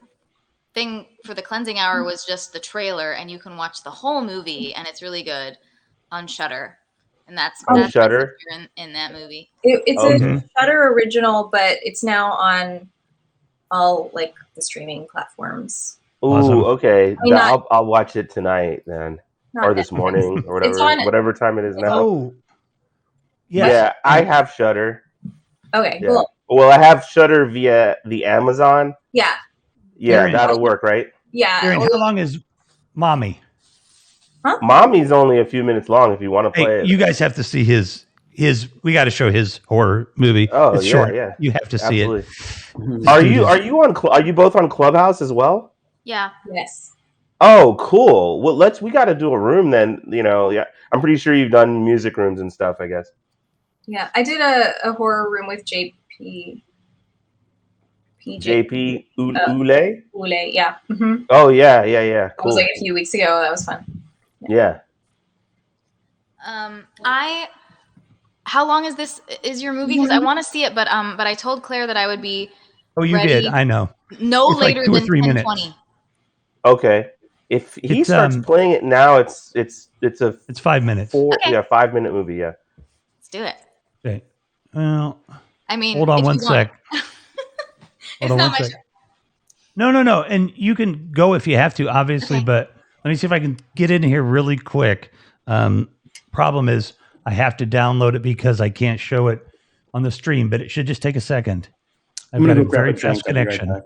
[SPEAKER 2] thing for the cleansing hour was just the trailer, and you can watch the whole movie, and it's really good on Shudder. And that's
[SPEAKER 8] Shudder
[SPEAKER 2] in that movie.
[SPEAKER 4] It's a Shudder original, but it's now on all like the streaming platforms.
[SPEAKER 8] Ooh,
[SPEAKER 1] Awesome.
[SPEAKER 8] okay.
[SPEAKER 4] I mean, not-
[SPEAKER 8] I'll watch it tonight then,
[SPEAKER 4] Not
[SPEAKER 8] or this
[SPEAKER 4] that-
[SPEAKER 8] morning, or
[SPEAKER 4] It's on-
[SPEAKER 8] whatever time it is now.
[SPEAKER 1] Oh, yes.
[SPEAKER 8] Yeah, I have Shudder.
[SPEAKER 4] Okay,
[SPEAKER 8] Yeah.
[SPEAKER 4] cool.
[SPEAKER 8] Well, I have Shudder via the Amazon.
[SPEAKER 4] Yeah.
[SPEAKER 8] Yeah,
[SPEAKER 1] Aaron.
[SPEAKER 8] that'll work, right?
[SPEAKER 4] Yeah.
[SPEAKER 1] Aaron, how long is Mommy?
[SPEAKER 8] Mommy's only a few minutes long if you want to play
[SPEAKER 1] Hey,
[SPEAKER 8] it.
[SPEAKER 1] you guys have to see his. We got to show his horror movie.
[SPEAKER 8] Oh,
[SPEAKER 1] it's
[SPEAKER 8] yeah,
[SPEAKER 1] short.
[SPEAKER 8] yeah.
[SPEAKER 1] You have to see it.
[SPEAKER 8] Absolutely. Are you both on Clubhouse as well?
[SPEAKER 2] Yeah.
[SPEAKER 4] Yes.
[SPEAKER 8] Oh, cool. Well, we got to do a room then. Yeah. I'm pretty sure you've done music rooms and stuff, I guess.
[SPEAKER 4] Yeah, I did a horror room with JP.
[SPEAKER 8] JP Ule?
[SPEAKER 4] Ule, yeah. Mm-hmm.
[SPEAKER 8] Oh, yeah.
[SPEAKER 4] It was
[SPEAKER 8] Cool.
[SPEAKER 4] like a few weeks ago. That was fun.
[SPEAKER 8] Yeah.
[SPEAKER 2] How long is your movie? Because I want to see it, but I told Claire that I would be.
[SPEAKER 1] Oh, you
[SPEAKER 2] ready
[SPEAKER 1] did. I know.
[SPEAKER 2] No
[SPEAKER 1] It's like
[SPEAKER 2] later
[SPEAKER 1] 2 or
[SPEAKER 2] than
[SPEAKER 1] 3
[SPEAKER 2] 10:20.
[SPEAKER 1] minutes.
[SPEAKER 8] Okay. If he
[SPEAKER 1] It's,
[SPEAKER 8] starts playing it now, it's
[SPEAKER 1] 5 minutes.
[SPEAKER 8] 5-minute movie. Yeah.
[SPEAKER 2] Let's do it.
[SPEAKER 1] Okay. Well,
[SPEAKER 2] I mean,
[SPEAKER 1] hold on
[SPEAKER 2] if
[SPEAKER 1] one
[SPEAKER 2] you want.
[SPEAKER 1] sec.
[SPEAKER 2] It's
[SPEAKER 1] Hold on
[SPEAKER 2] not
[SPEAKER 1] one
[SPEAKER 2] my
[SPEAKER 1] sec.
[SPEAKER 2] show.
[SPEAKER 1] No. And you can go if you have to, obviously, but let me see if I can get in here really quick. Problem is I have to download it because I can't show it on the stream, but it should just take a second. I've got a very fast connection.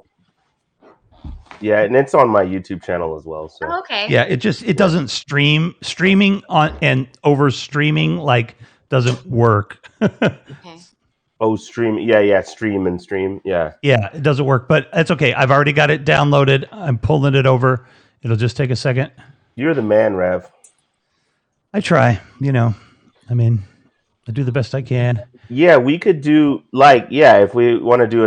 [SPEAKER 8] Yeah, and it's on my YouTube channel as well. So
[SPEAKER 2] okay.
[SPEAKER 1] Yeah, it doesn't streaming on and over streaming doesn't work.
[SPEAKER 8] Oh, stream. Yeah, stream and stream. Yeah.
[SPEAKER 1] Yeah, it doesn't work, but that's okay. I've already got it downloaded. I'm pulling it over. It'll just take a second.
[SPEAKER 8] You're the man, Rev.
[SPEAKER 1] I try, I mean, I do the best I can.
[SPEAKER 8] Yeah, we could do if we want to do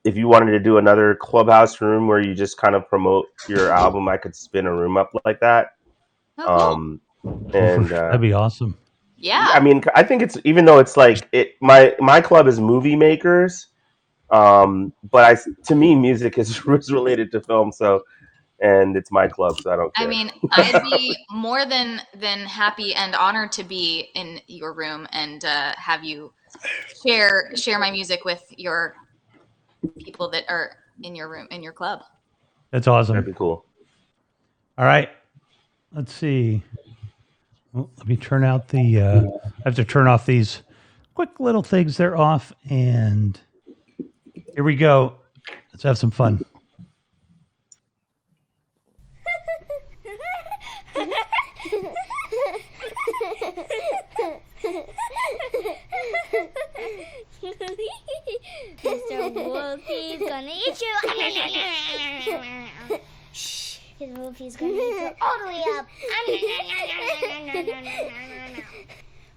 [SPEAKER 8] if you wanted to do another Clubhouse room where you just kind of promote your album, I could spin a room up like that. And
[SPEAKER 1] That'd be awesome.
[SPEAKER 2] Yeah.
[SPEAKER 8] I mean, I think it's, even though it's my club is movie makers, but to me, music is related to film. So, and it's my club, so I don't care.
[SPEAKER 2] I mean, I'd be more than happy and honored to be in your room and have you share my music with your people that are in your room, in your club.
[SPEAKER 1] That's awesome.
[SPEAKER 8] That'd be cool.
[SPEAKER 1] All right. Let's see. Well, let me turn out I have to turn off these quick little things. They're off. And here we go. Let's have some fun.
[SPEAKER 17] Mr. Wolfie's gonna eat you. Shh. Mr. Wolfie's gonna eat you all the way up.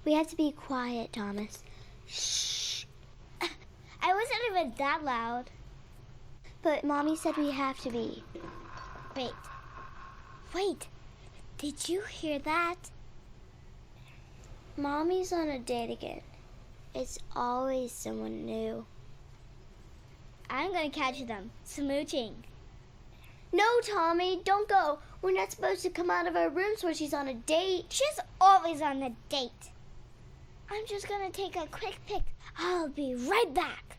[SPEAKER 17] We have to be quiet, Thomas. Shh. I wasn't even that loud. But Mommy said we have to be. Wait. Did you hear that? Mommy's on a date again. It's always someone new. I'm gonna catch them smooching. No, Tommy, don't go. We're not supposed to come out of our rooms when she's on a date. She's always on a date. I'm just gonna take a quick pic. I'll be right back.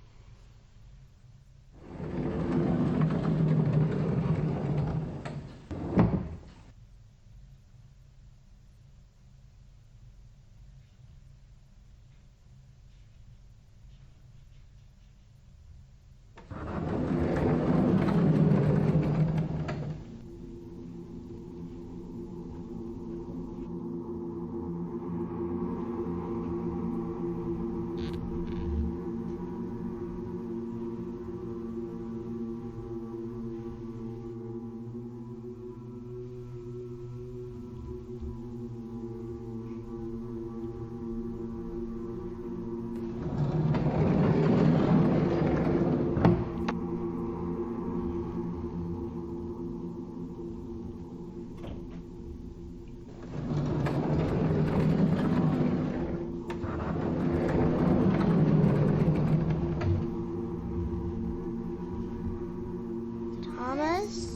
[SPEAKER 17] Thomas?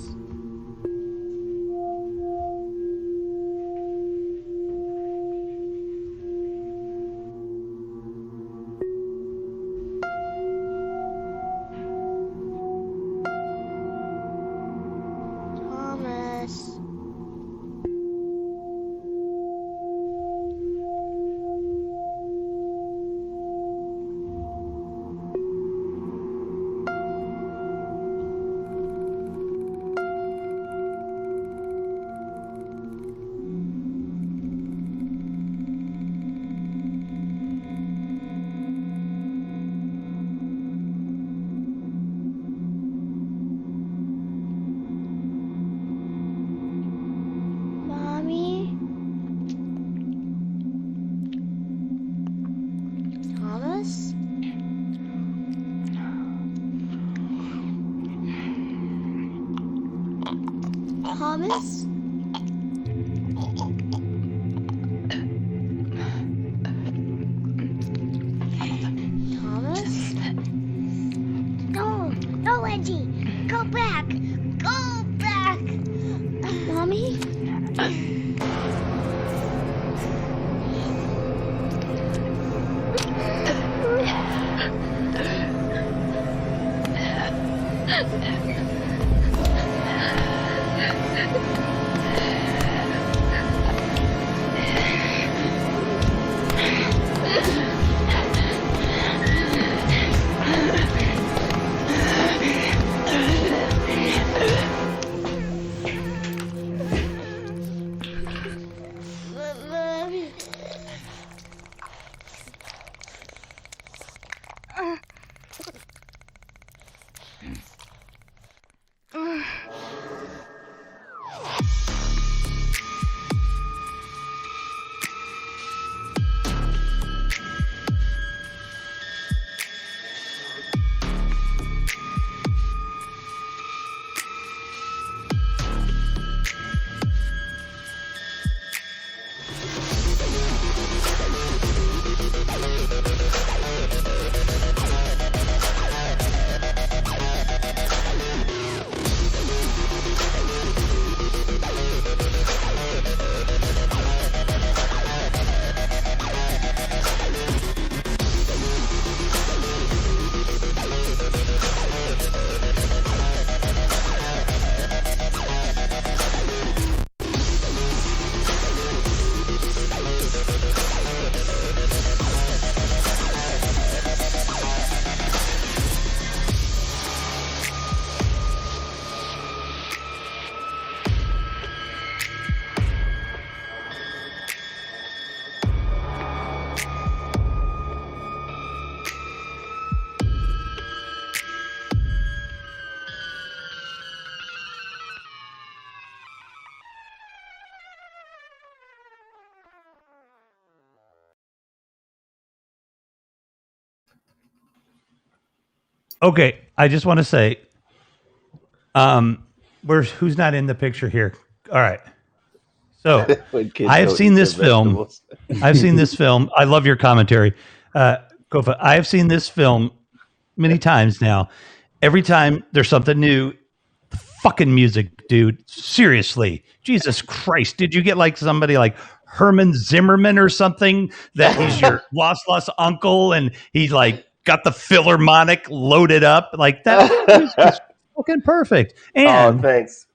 [SPEAKER 17] Thomas. Mommy? Thomas? Thomas? Thomas? No, no, Angie! Go back! Go back! Mommy? Mommy.
[SPEAKER 1] Okay, I just want to say, who's not in the picture here? All right. So
[SPEAKER 8] When kids
[SPEAKER 1] I have
[SPEAKER 8] don't
[SPEAKER 1] seen
[SPEAKER 8] eat
[SPEAKER 1] this
[SPEAKER 8] their
[SPEAKER 1] film.
[SPEAKER 8] vegetables.
[SPEAKER 1] I've seen this film. I love your commentary, Kofa. I have seen this film many times now. Every time there's something new, the fucking music, dude. Seriously, Jesus Christ! Did you get like somebody like Herman Zimmerman or something that he's your lost uncle and he's like got the Philharmonic loaded up like that? Music is fucking perfect. And
[SPEAKER 8] Oh, thanks.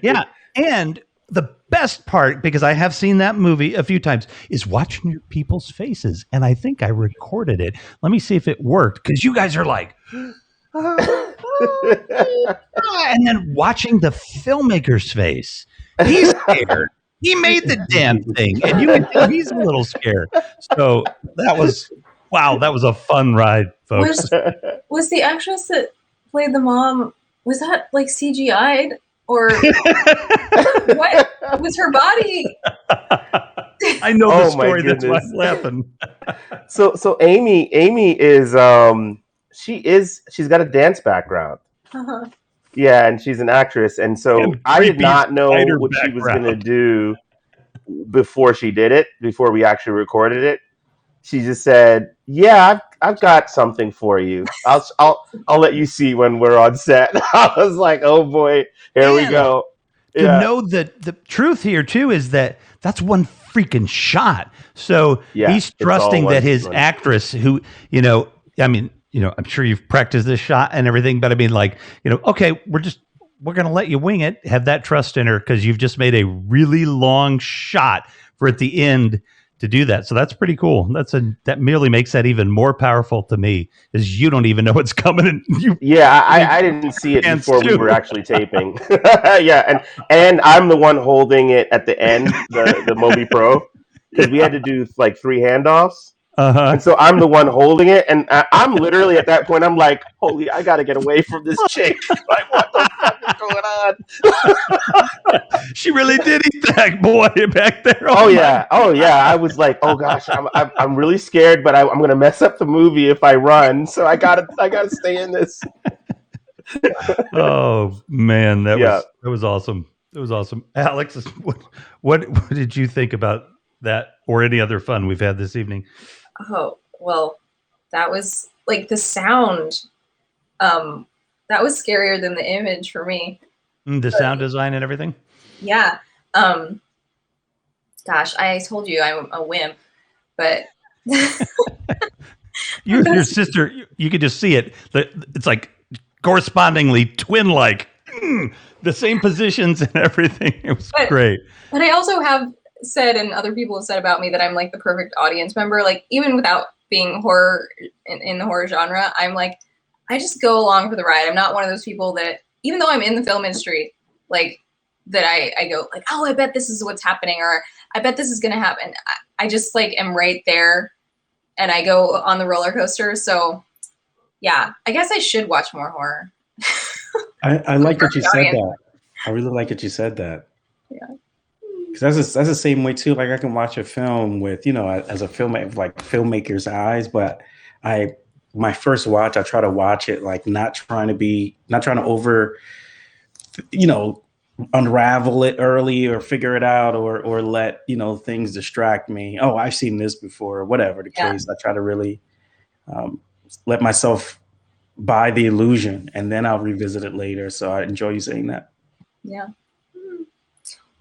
[SPEAKER 1] yeah, and the best part, because I have seen that movie a few times, is watching your people's faces. And I think I recorded it. Let me see if it worked, because you guys are like, and then watching the filmmaker's face. He's scared. He made the damn thing, and you can tell he's a little scared. So that was, wow, that was a fun ride, folks.
[SPEAKER 4] Was the actress that played the mom, was that like CGI'd? Or what was her body?
[SPEAKER 1] I know the story. That's why I'm laughing.
[SPEAKER 8] So Amy is she's got a dance background.
[SPEAKER 4] Uh-huh.
[SPEAKER 8] Yeah, and she's an actress, and so I did not know what she was going to do before she did it. Before we actually recorded it, she just said, "Yeah, I've got something for you. I'll let you see when we're on set. I was like, oh boy, here we go.
[SPEAKER 1] To know that the truth here too is that that's one freaking shot. So
[SPEAKER 8] Yeah,
[SPEAKER 1] he's
[SPEAKER 8] it's all
[SPEAKER 1] trusting that his
[SPEAKER 8] one.
[SPEAKER 1] actress, who I mean, I'm sure you've practiced this shot and everything, but I mean, like, okay, we're gonna let you wing it. Have that trust in her because you've just made a really long shot for at the end to do that. So that's pretty cool. That merely makes that even more powerful to me, is you don't even know what's coming. And
[SPEAKER 8] I didn't see it before we were actually taping. Yeah, and I'm the one holding it at the end, the Mobi Pro, because we had to do like 3 handoffs. And so I'm the one holding it, and I'm literally at that point, I'm like, holy, I gotta get away from this chick. Like, what the fuck is going on?
[SPEAKER 1] She really did eat that boy back there.
[SPEAKER 8] Oh yeah. I was like, oh gosh, I'm really scared, but I'm gonna mess up the movie if I run. So I gotta stay in this.
[SPEAKER 1] Oh man, that was awesome. It was awesome. Alex, what did you think about that or any other fun we've had this evening?
[SPEAKER 4] Oh, well, that was like the sound. That was scarier than the image for me.
[SPEAKER 1] The sound design and everything?
[SPEAKER 4] Yeah. Gosh, I told you I'm a wimp, but
[SPEAKER 1] your sister, you could just see it. It's like correspondingly twin-like. The same positions and everything. It was great.
[SPEAKER 4] But I also have said, and other people have said about me, that I'm like the perfect audience member. Like, even without being horror in the horror genre, I'm like, I just go along for the ride. I'm not one of those people that, even though I'm in the film industry, like, that I go like, oh, I bet this is what's happening, or I bet this is gonna happen. I just like am right there, and I go on the roller coaster. So yeah, I guess I should watch more horror.
[SPEAKER 11] I like that you said that. I really like that you said that.
[SPEAKER 4] Yeah.
[SPEAKER 11] Because that's the same way too. Like, I can watch a film with, as a filmmaker, like filmmaker's eyes, but my first watch, I try to watch it like not trying to over, unravel it early or figure it out or let, things distract me. Oh, I've seen this before, or whatever the case. I try to really let myself buy the illusion, and then I'll revisit it later. So I enjoy you saying that.
[SPEAKER 4] Yeah.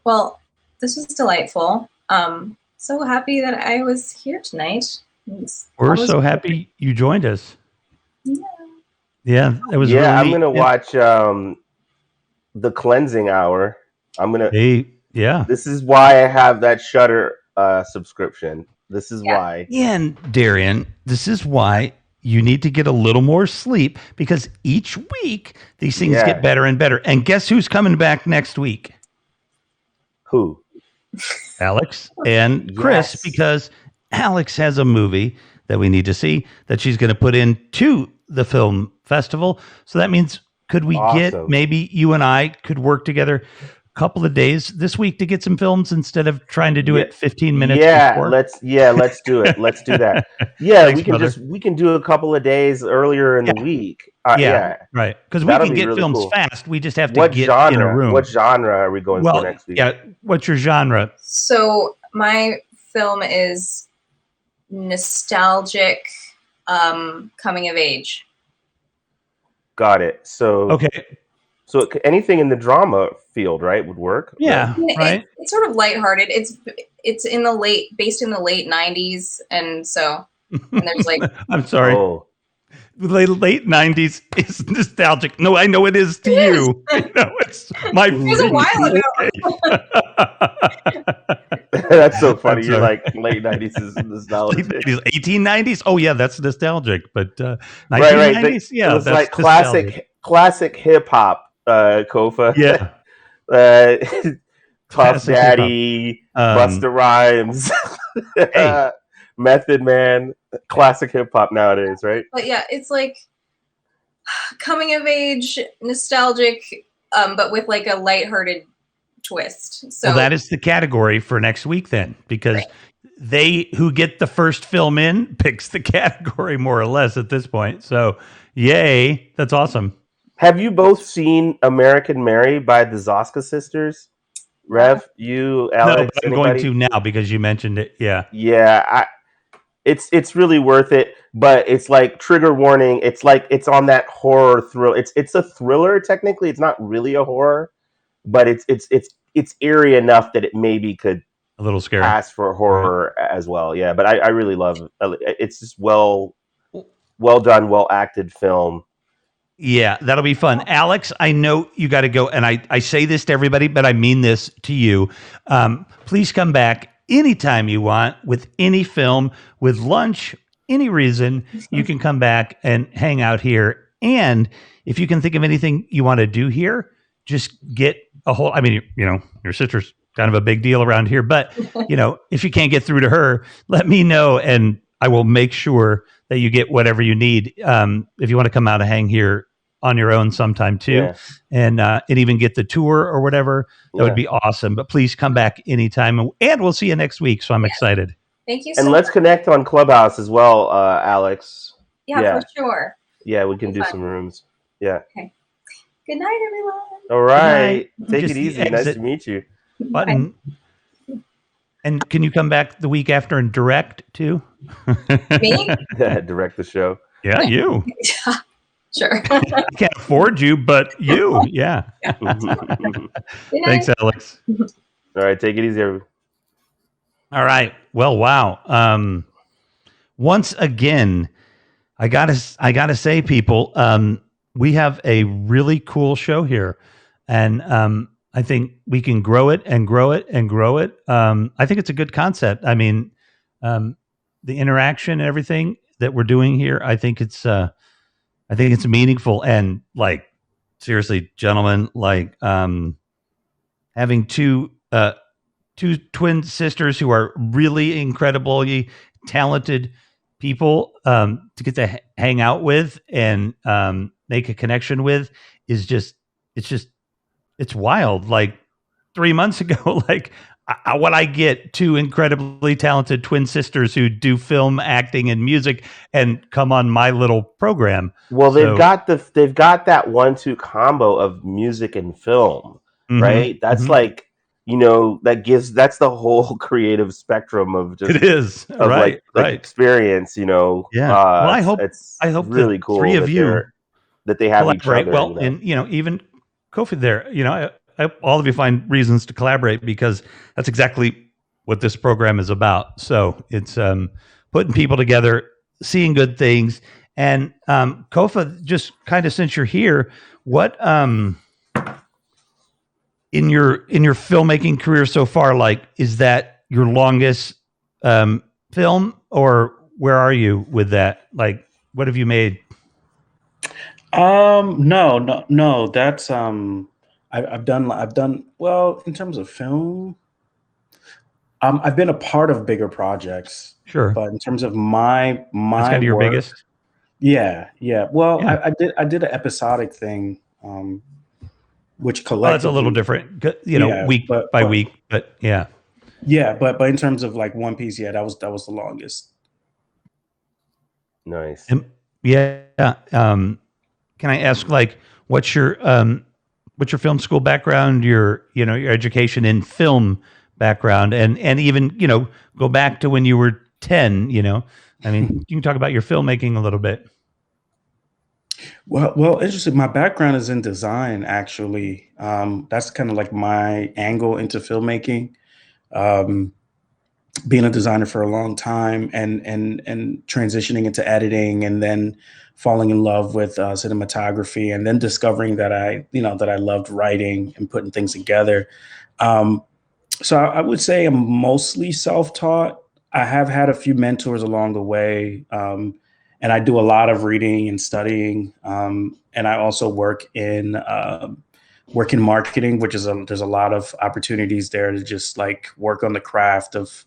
[SPEAKER 4] Well, this was delightful. So happy that I was here tonight.
[SPEAKER 1] We're so happy you joined us. Yeah, it was.
[SPEAKER 8] Yeah,
[SPEAKER 1] really,
[SPEAKER 8] I'm gonna watch The Cleansing Hour. I'm gonna.
[SPEAKER 1] Yeah.
[SPEAKER 8] This is why I have that Shudder subscription. This is why.
[SPEAKER 1] Yeah, and Darian, this is why you need to get a little more sleep, because each week these things get better and better. And guess who's coming back next week?
[SPEAKER 8] Who?
[SPEAKER 1] Alex and Chris, because Alex has a movie that we need to see that she's going to put into the film festival. So that means, could we get, maybe you and I could work together a couple of days this week to get some films instead of trying to do it 15 minutes before?
[SPEAKER 8] Let's do it. Let's do that. Yeah,
[SPEAKER 1] Thanks,
[SPEAKER 8] we can do a couple of days earlier in the week.
[SPEAKER 1] Right. Because we can get
[SPEAKER 8] really
[SPEAKER 1] films
[SPEAKER 8] cool.
[SPEAKER 1] fast. We just have to
[SPEAKER 8] What
[SPEAKER 1] get
[SPEAKER 8] genre?
[SPEAKER 1] in a room.
[SPEAKER 8] What genre are we going for next week?
[SPEAKER 1] Yeah. What's your genre?
[SPEAKER 4] So my film is nostalgic, coming of age.
[SPEAKER 8] Got it. So
[SPEAKER 1] okay.
[SPEAKER 8] So anything in the drama field, right, would work.
[SPEAKER 1] Yeah,
[SPEAKER 8] right.
[SPEAKER 4] It's sort of lighthearted. It's based in the late 90s, and so there's like
[SPEAKER 1] I'm sorry.
[SPEAKER 8] Oh.
[SPEAKER 1] The late 90s is nostalgic. No, I know it is to you. I know it's my.
[SPEAKER 4] It was a while ago.
[SPEAKER 8] That's so funny. You're like late 90s is nostalgic.
[SPEAKER 1] 1890s. Oh yeah, that's nostalgic. But 1990s,
[SPEAKER 8] right.
[SPEAKER 1] yeah,
[SPEAKER 8] it was
[SPEAKER 1] that's
[SPEAKER 8] like classic hip hop. Kofa.
[SPEAKER 1] Yeah.
[SPEAKER 8] Puff Daddy, Busta Rhymes, Method Man, classic hip hop nowadays, right?
[SPEAKER 4] But yeah, it's like coming of age, nostalgic, but with like a lighthearted twist. So
[SPEAKER 1] well, that is the category for next week then, because they who get the first film in picks the category more or less at this point. So yay, that's awesome.
[SPEAKER 8] Have you both seen American Mary by the Zoska sisters? Rev, you, Alex,
[SPEAKER 1] no, but I'm going to now because you mentioned it. Yeah.
[SPEAKER 8] Yeah. it's really worth it. But it's like trigger warning. It's like it's on that horror thrill. It's a thriller technically. It's not really a horror, but it's eerie enough that it maybe could
[SPEAKER 1] a little scary
[SPEAKER 8] pass for horror as well. Yeah, but I really love it. It's just well done, well acted film.
[SPEAKER 1] Yeah, that'll be fun. Alex, I know you got to go. And I say this to everybody, but I mean this to you. Please come back anytime you want with any film, with lunch, any reason. You can come back and hang out here. And if you can think of anything you want to do here, just get a whole, I mean, you know, your sister's kind of a big deal around here, but you know, if you can't get through to her, let me know and I will make sure that you get whatever you need. If you want to come out and hang here on your own sometime too, and even get the tour or whatever, that would be awesome. But please come back anytime, and we'll see you next week. So I'm excited.
[SPEAKER 4] Thank you so
[SPEAKER 8] And
[SPEAKER 4] much.
[SPEAKER 8] let's connect on Clubhouse as well, Alex.
[SPEAKER 4] Yeah, for sure.
[SPEAKER 8] Yeah, we can do some rooms. Yeah.
[SPEAKER 4] Okay. Good night, everyone.
[SPEAKER 8] All right.
[SPEAKER 1] Good night.
[SPEAKER 8] Take
[SPEAKER 1] Just
[SPEAKER 8] it
[SPEAKER 1] the
[SPEAKER 8] easy. Nice
[SPEAKER 1] exit
[SPEAKER 8] to meet you.
[SPEAKER 1] button. And can you come back the week after and direct too?
[SPEAKER 4] Me?
[SPEAKER 8] Direct the show.
[SPEAKER 1] Yeah, you.
[SPEAKER 4] Sure.
[SPEAKER 1] I can't afford you, but you. Yeah. Thanks, Alex.
[SPEAKER 8] All right. Take it easy, everyone.
[SPEAKER 1] All right. Well, wow. Once again, I gotta say, people, we have a really cool show here, and I think we can grow it and grow it and grow it. I think it's a good concept. I mean, the interaction and everything that we're doing here, I think it's meaningful. And like, seriously, gentlemen, like having two twin sisters who are really incredibly talented people to get to hang out with and make a connection with is just it's wild. Like 3 months ago, like what I get, two incredibly talented twin sisters who do film, acting, and music, and come on my little program.
[SPEAKER 8] Well, they've got that 1-2 combo of music and film, right? That's like, you know, that's the whole creative spectrum of just
[SPEAKER 1] it is
[SPEAKER 8] of
[SPEAKER 1] right,
[SPEAKER 8] like experience, you know.
[SPEAKER 1] Yeah. Well, I hope
[SPEAKER 8] really
[SPEAKER 1] the
[SPEAKER 8] cool
[SPEAKER 1] three of you
[SPEAKER 8] that they have each
[SPEAKER 1] collaborate
[SPEAKER 8] other.
[SPEAKER 1] well,
[SPEAKER 8] you know?
[SPEAKER 1] and you know, even Kofi there, you know, I hope all of you find reasons to collaborate because that's exactly what this program is about. So it's putting people together, seeing good things, and Kofa, just kind of since you're here, what in your filmmaking career so far, like, is that your longest film, or where are you with that? Like, what have you made?
[SPEAKER 11] No. That's I've done well in terms of film. I've been a part of bigger projects,
[SPEAKER 1] sure,
[SPEAKER 11] but in terms of my
[SPEAKER 1] that's kind of your
[SPEAKER 11] work,
[SPEAKER 1] biggest.
[SPEAKER 11] Yeah. Well,
[SPEAKER 1] Yeah.
[SPEAKER 11] I did an episodic thing, which collectively,
[SPEAKER 1] Well, that's a little different, you know, week by week, but yeah.
[SPEAKER 11] Yeah, but in terms of like One Piece, yeah, that was the longest.
[SPEAKER 8] Nice.
[SPEAKER 1] Yeah. Can I ask, like, what's your film school background? Your education in film background, and even go back to when you were 10. I mean, you can talk about your filmmaking a little bit.
[SPEAKER 11] Well, interesting. My background is in design, actually. That's kind of like my angle into filmmaking. Being a designer for a long time and transitioning into editing, and then falling in love with cinematography, and then discovering that I loved writing and putting things together. So I would say I'm mostly self-taught. I have had a few mentors along the way. And I do a lot of reading and studying. And I also work in marketing, which is there's a lot of opportunities there to just like work on the craft of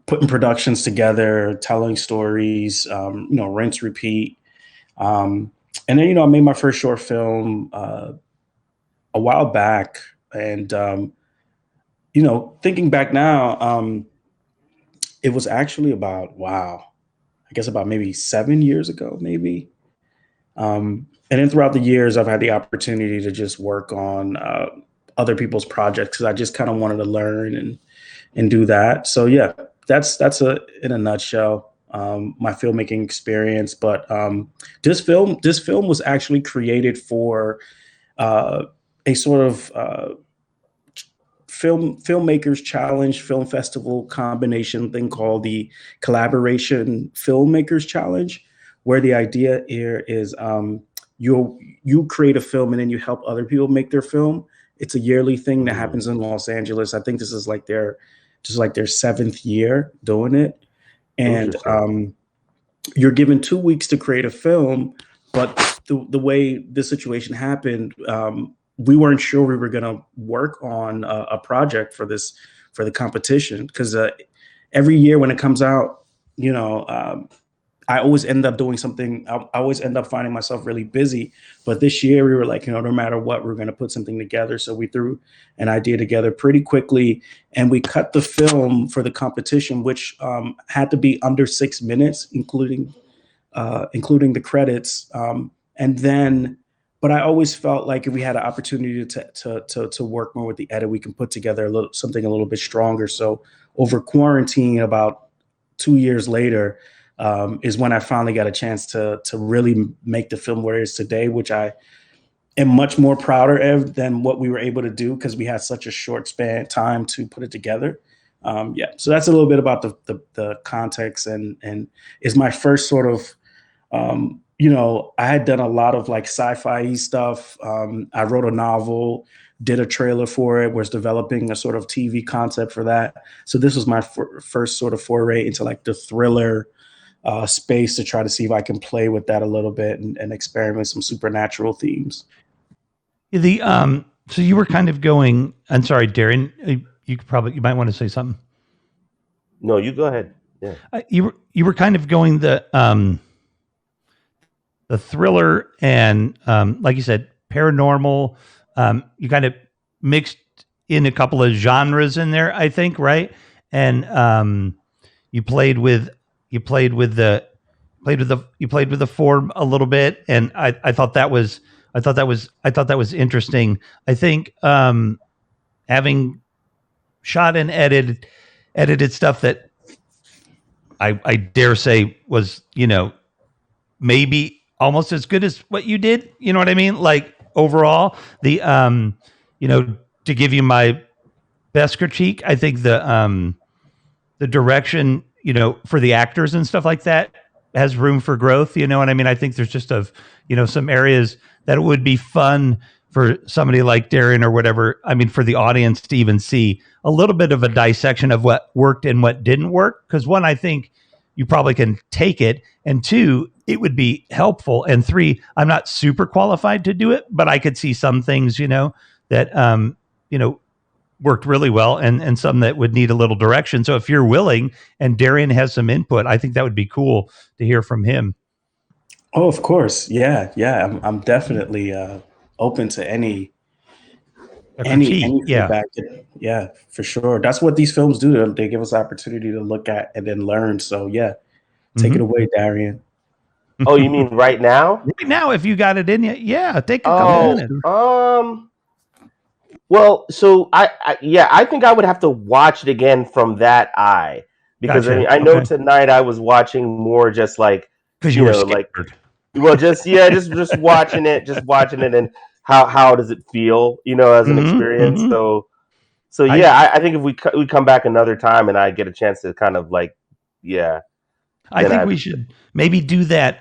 [SPEAKER 11] putting productions together, telling stories, rinse, repeat. And then, I made my first short film a while back. And, thinking back now, it was actually about maybe 7 years ago, maybe. And then throughout the years, I've had the opportunity to just work on other people's projects because I just kind of wanted to learn and do that. So yeah, that's in a nutshell. my filmmaking experience. But this film was actually created for a sort of filmmakers challenge, film festival combination thing called the Collaboration Filmmakers Challenge, where the idea here is you create a film and then you help other people make their film. It's a yearly thing that happens in Los Angeles. I think this is like their 7th year doing it. And you're given 2 weeks to create a film, but the way this situation happened, we weren't sure we were going to work on a project for the competition, because every year when it comes out, I always end up doing something. I always end up finding myself really busy. But this year we were like, no matter what, we're going to put something together. So we threw an idea together pretty quickly, and we cut the film for the competition, which had to be under 6 minutes, including the credits. But I always felt like if we had an opportunity to work more with the edit, we can put together something a little bit stronger. So over quarantine, about 2 years later, is when I finally got a chance to really make the film where it is today, which I am much more prouder of than what we were able to do, because we had such a short span time to put it together. So that's a little bit about the context, and is my first sort of, I had done a lot of like sci-fi stuff. I wrote a novel, did a trailer for it, was developing a sort of TV concept for that. So this was my first sort of foray into like the thriller space, to try to see if I can play with that a little bit and experiment with some supernatural themes.
[SPEAKER 1] So you were kind of going, I'm sorry, Darren, you might want to say something.
[SPEAKER 8] No, you go ahead. Yeah.
[SPEAKER 1] You were kind of going the thriller and like you said, paranormal. You kind of mixed in a couple of genres in there, I think, right? And you played with the form a little bit, and I thought that was interesting. I think having shot and edited stuff that I dare say was, maybe almost as good as what you did. You know what I mean? Like overall, the to give you my best critique, I think the direction, for the actors and stuff like that has room for growth. You know what I mean? I think there's just some areas that it would be fun for somebody like Darren or whatever. I mean, for the audience to even see a little bit of a dissection of what worked and what didn't work. Because one, I think you probably can take it, and two, it would be helpful, and three, I'm not super qualified to do it, but I could see some things, that worked really well, and some that would need a little direction. So if you're willing and Darren has some input, I think that would be cool to hear from him.
[SPEAKER 11] Oh, of course. Yeah. I'm definitely open to any feedback. Yeah, for sure. That's what these films do. They give us the opportunity to look at and then learn. So yeah, take it away, Darian.
[SPEAKER 8] Oh, you mean right now?
[SPEAKER 1] Right now, if you got it in you, yeah, take a couple minutes.
[SPEAKER 8] Well, so I think I would have to watch it again from that eye, because
[SPEAKER 1] Gotcha.
[SPEAKER 8] I know tonight I was watching more just like,
[SPEAKER 1] because you were scared.
[SPEAKER 8] just watching it, and how does it feel, as an experience. So I think if we come back another time and I get a chance to kind of like,
[SPEAKER 1] I think we should maybe do that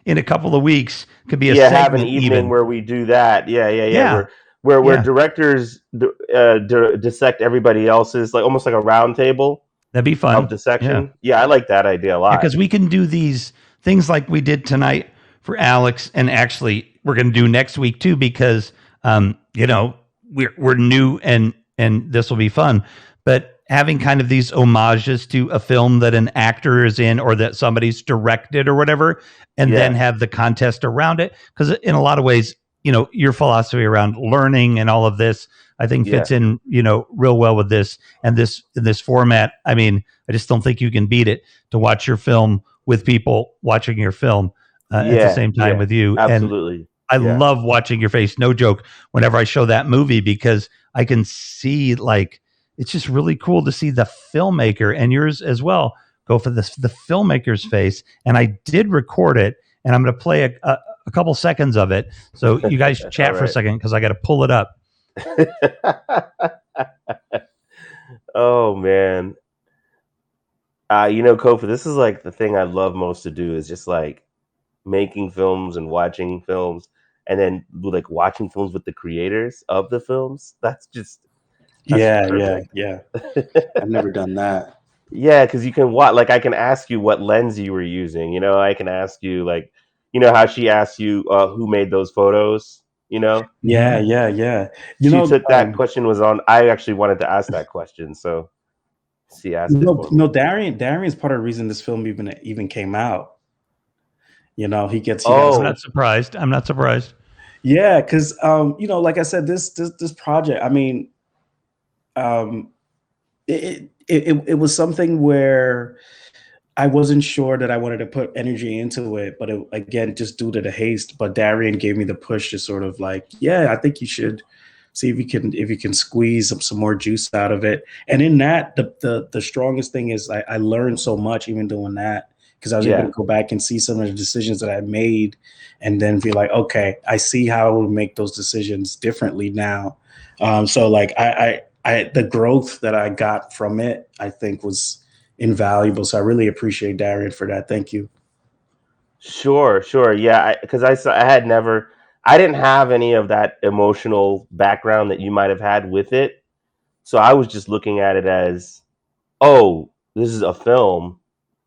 [SPEAKER 1] in a couple of weeks. Could be a
[SPEAKER 8] have an
[SPEAKER 1] segment
[SPEAKER 8] evening
[SPEAKER 1] even.
[SPEAKER 8] where we do that.
[SPEAKER 1] Yeah.
[SPEAKER 8] Where directors dissect everybody else's, like almost like a round table.
[SPEAKER 1] That'd be fun.
[SPEAKER 8] Of dissection. Yeah, I like that idea a lot.
[SPEAKER 1] Because we can do these things like we did tonight for Alix, and actually we're going to do next week too, because we're new and this will be fun. But having kind of these homages to a film that an actor is in or that somebody's directed or whatever, and then have the contest around it. Because in a lot of ways, your philosophy around learning and all of this, I think fits in, real well with this and this format. I mean, I just don't think you can beat it to watch your film with people watching your film at the same time with you.
[SPEAKER 8] Absolutely.
[SPEAKER 1] And I love watching your face. No joke. Whenever I show that movie, because I can see, like, it's just really cool to see the filmmaker, and yours as well, go for the filmmaker's face, and I did record it, and I'm going to play a couple seconds of it. So you guys chat for a second because I got to pull it up.
[SPEAKER 8] Oh man. Kofa, this is like the thing I love most to do is just like making films and watching films, and then like watching films with the creators of the films. That's perfect.
[SPEAKER 11] Yeah. I've never done that.
[SPEAKER 8] Yeah, because you can watch. Like, I can ask you what lens you were using. I can ask you like, how she asked you who made those photos.
[SPEAKER 11] Yeah.
[SPEAKER 8] She took that question was on. I actually wanted to ask that question, so she asked it for me.
[SPEAKER 11] No, Darian's part of the reason this film even came out. He gets.
[SPEAKER 1] I'm not surprised.
[SPEAKER 11] Yeah, because like I said, this project. I mean, it was something where I wasn't sure that I wanted to put energy into it, but again, just due to the haste. But Darian gave me the push to sort of like, yeah, I think you should see if you can squeeze some more juice out of it. And in that, the strongest thing is I learned so much even doing that, because I was able to go back and see some of the decisions that I made, and then be like, okay, I see how I would make those decisions differently now. So like the growth that I got from it, I think was invaluable. So I really appreciate Darian for that. Thank you.
[SPEAKER 8] Sure. Yeah, because I didn't have any of that emotional background that you might have had with it. So I was just looking at it as, oh, this is a film.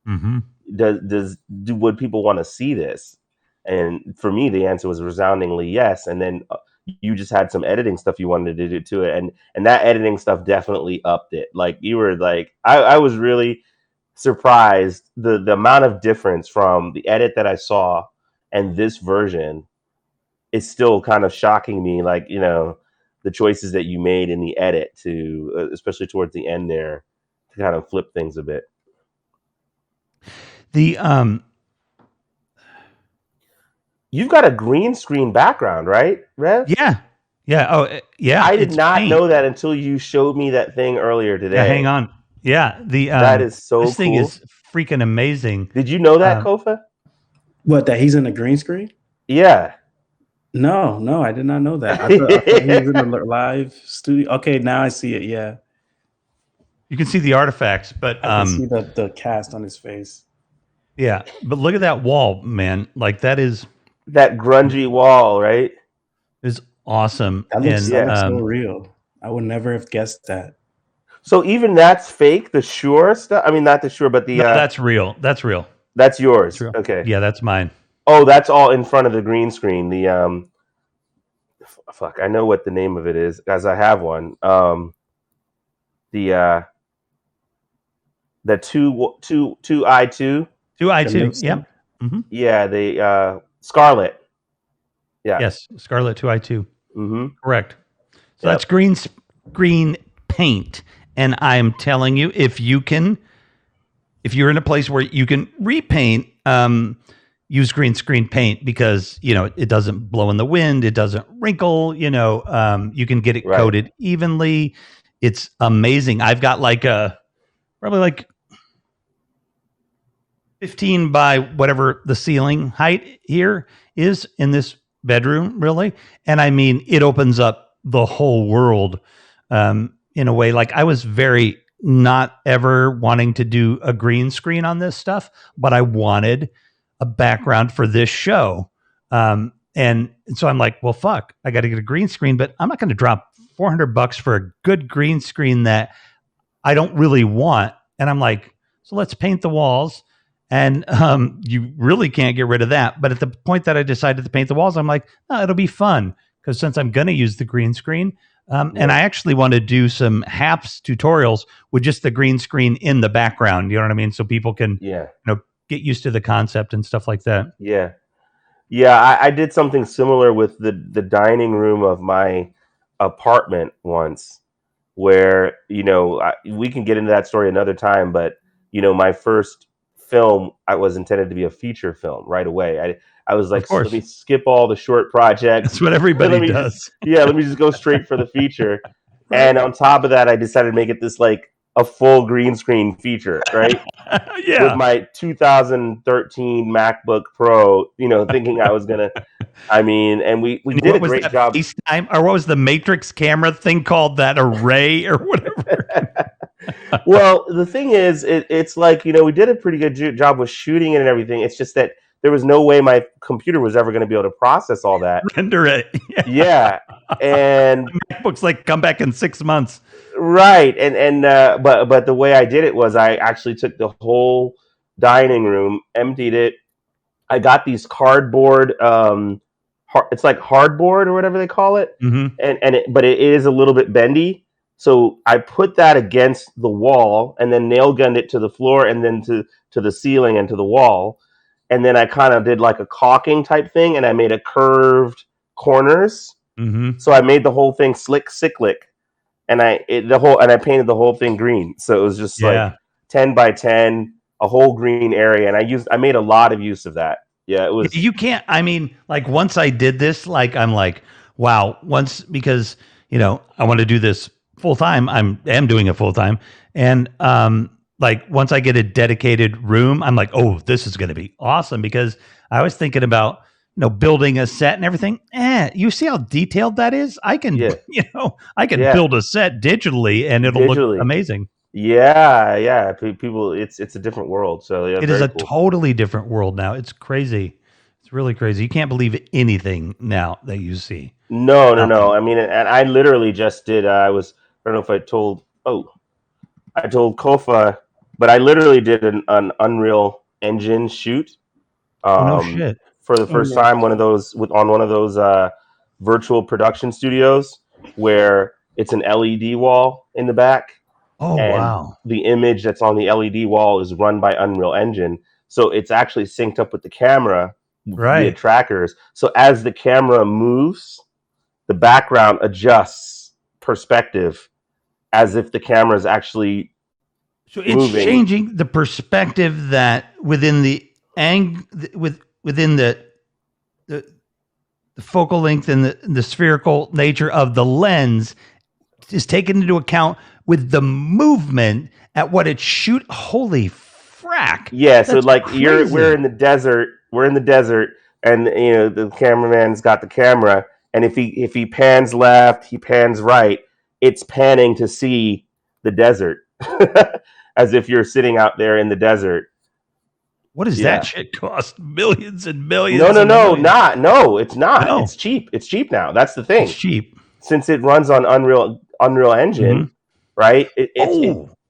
[SPEAKER 1] Mm-hmm.
[SPEAKER 8] Would people want to see this? And for me, the answer was resoundingly yes. And then you just had some editing stuff you wanted to do to it, and that editing stuff definitely upped it. Like, you were like, I was really surprised the amount of difference from the edit that I saw and this version is still kind of shocking me. Like, the choices that you made in the edit to, especially towards the end there, to kind of flip things a bit. You've got a green screen background, right, Rev?
[SPEAKER 1] Yeah. Oh, yeah.
[SPEAKER 8] I did not know that until you showed me that thing earlier today.
[SPEAKER 1] Yeah, hang on. Yeah,
[SPEAKER 8] that is so
[SPEAKER 1] this thing
[SPEAKER 8] cool.
[SPEAKER 1] is freaking amazing.
[SPEAKER 8] Did you know that, Kofa?
[SPEAKER 11] What, that he's in a green screen?
[SPEAKER 8] Yeah.
[SPEAKER 11] No, I did not know that. I thought he was in the live studio. Okay, now I see it. Yeah,
[SPEAKER 1] you can see the artifacts, but
[SPEAKER 11] I can see the cast on his face.
[SPEAKER 1] Yeah, but look at that wall, man. Like, that
[SPEAKER 8] grungy wall, right?
[SPEAKER 1] Is awesome.
[SPEAKER 11] That looks so real. I would never have guessed that.
[SPEAKER 8] So even that's fake. The Shure stuff. I mean, not the Shure, but the.
[SPEAKER 1] No, that's real. That's real.
[SPEAKER 8] That's yours.
[SPEAKER 1] That's
[SPEAKER 8] okay.
[SPEAKER 1] Yeah, that's mine.
[SPEAKER 8] Oh, that's all in front of the green screen. The fuck, I know what the name of it is, guys. I have one. The 2i2.
[SPEAKER 1] 2i2. Yep.
[SPEAKER 8] Mm-hmm. Yeah, the Scarlet. Yeah.
[SPEAKER 1] Yes, Scarlet 2i2.
[SPEAKER 8] Mm-hmm.
[SPEAKER 1] Correct. So that's green paint, and I'm telling you, if you're in a place where you can repaint, use green screen paint, because it doesn't blow in the wind, it doesn't wrinkle. You can get it coated evenly. It's amazing. I've got probably like 15 by whatever the ceiling height here is in this bedroom, really. And I mean, it opens up the whole world in a way. Like, I was very not ever wanting to do a green screen on this stuff, but I wanted a background for this show. And so I'm like, well, fuck, I got to get a green screen, but I'm not going to drop $400 for a good green screen that I don't really want. And I'm like, so let's paint the walls. And you really can't get rid of that. But at the point that I decided to paint the walls, I'm like, oh, it'll be fun, because since I'm going to use the green screen, and I actually want to do some HAPS tutorials with just the green screen in the background. You know what I mean? So people can get used to the concept and stuff like that.
[SPEAKER 8] Yeah. I did something similar with the dining room of my apartment once, where we can get into that story another time. But my first film, I was intended to be a feature film right away. I was like, let me skip all the short projects.
[SPEAKER 1] That's what everybody does.
[SPEAKER 8] Let me just go straight for the feature. And on top of that, I decided to make it this like a full green screen feature, right?
[SPEAKER 1] Yeah.
[SPEAKER 8] With my 2013 MacBook Pro, thinking I was gonna. I mean, and we did
[SPEAKER 1] What
[SPEAKER 8] a
[SPEAKER 1] was
[SPEAKER 8] great
[SPEAKER 1] that
[SPEAKER 8] job.
[SPEAKER 1] FaceTime, or what was the Matrix camera thing called? That array or whatever.
[SPEAKER 8] Well, the thing is, it's like, we did a pretty good job with shooting it and everything. It's just that there was no way my computer was ever going to be able to process all that.
[SPEAKER 1] Render it.
[SPEAKER 8] Yeah. And
[SPEAKER 1] MacBooks like come back in 6 months.
[SPEAKER 8] right. But the way I did it was I actually took the whole dining room, emptied it. I got these cardboard, it's like hardboard or whatever they call it.
[SPEAKER 1] Mm-hmm.
[SPEAKER 8] But it is a little bit bendy. So I put that against the wall and then nail gunned it to the floor and then to the ceiling and to the wall. And then I kind of did like a caulking type thing, and I made a curved corners.
[SPEAKER 1] Mm-hmm.
[SPEAKER 8] So I made the whole thing cyclic, and I painted the whole thing green. So it was just like 10 by 10, a whole green area, and I made a lot of use of that. Yeah, it was.
[SPEAKER 1] You can't. I mean, like once I did this, like I'm like, wow. Because I want to do this full time. I am doing it full time, and like once I get a dedicated room, I'm like, oh, this is going to be awesome, because I was thinking about building a set and everything. You see how detailed that is? I can I can build a set digitally and it'll look amazing.
[SPEAKER 8] Yeah. People, it's a different world. So yeah,
[SPEAKER 1] it is a totally different world now. It's crazy. It's really crazy. You can't believe anything now that you see.
[SPEAKER 8] No. I mean, and I literally just did. I don't know if I told Kofa, but I literally did an Unreal Engine shoot.
[SPEAKER 1] No shit.
[SPEAKER 8] For the first time, on one of those virtual production studios where it's an LED wall in the back.
[SPEAKER 1] Oh,
[SPEAKER 8] and
[SPEAKER 1] wow.
[SPEAKER 8] The image that's on the LED wall is run by Unreal Engine. So it's actually synced up with the camera via trackers. So as the camera moves, the background adjusts perspective as if the camera is actually
[SPEAKER 1] it's changing the perspective that within the within the focal length and the spherical nature of the lens is taken into account with the movement at what it shoot. Holy frack.
[SPEAKER 8] Yeah. So like we're in the desert, and the cameraman's got the camera, and if he pans left, he pans right, it's panning to see the desert as if you're sitting out there in the desert.
[SPEAKER 1] What does that shit cost? Millions and millions.
[SPEAKER 8] No, it's not.
[SPEAKER 1] No.
[SPEAKER 8] It's cheap. It's cheap now. That's the thing.
[SPEAKER 1] It's cheap.
[SPEAKER 8] Since it runs on Unreal Engine, right?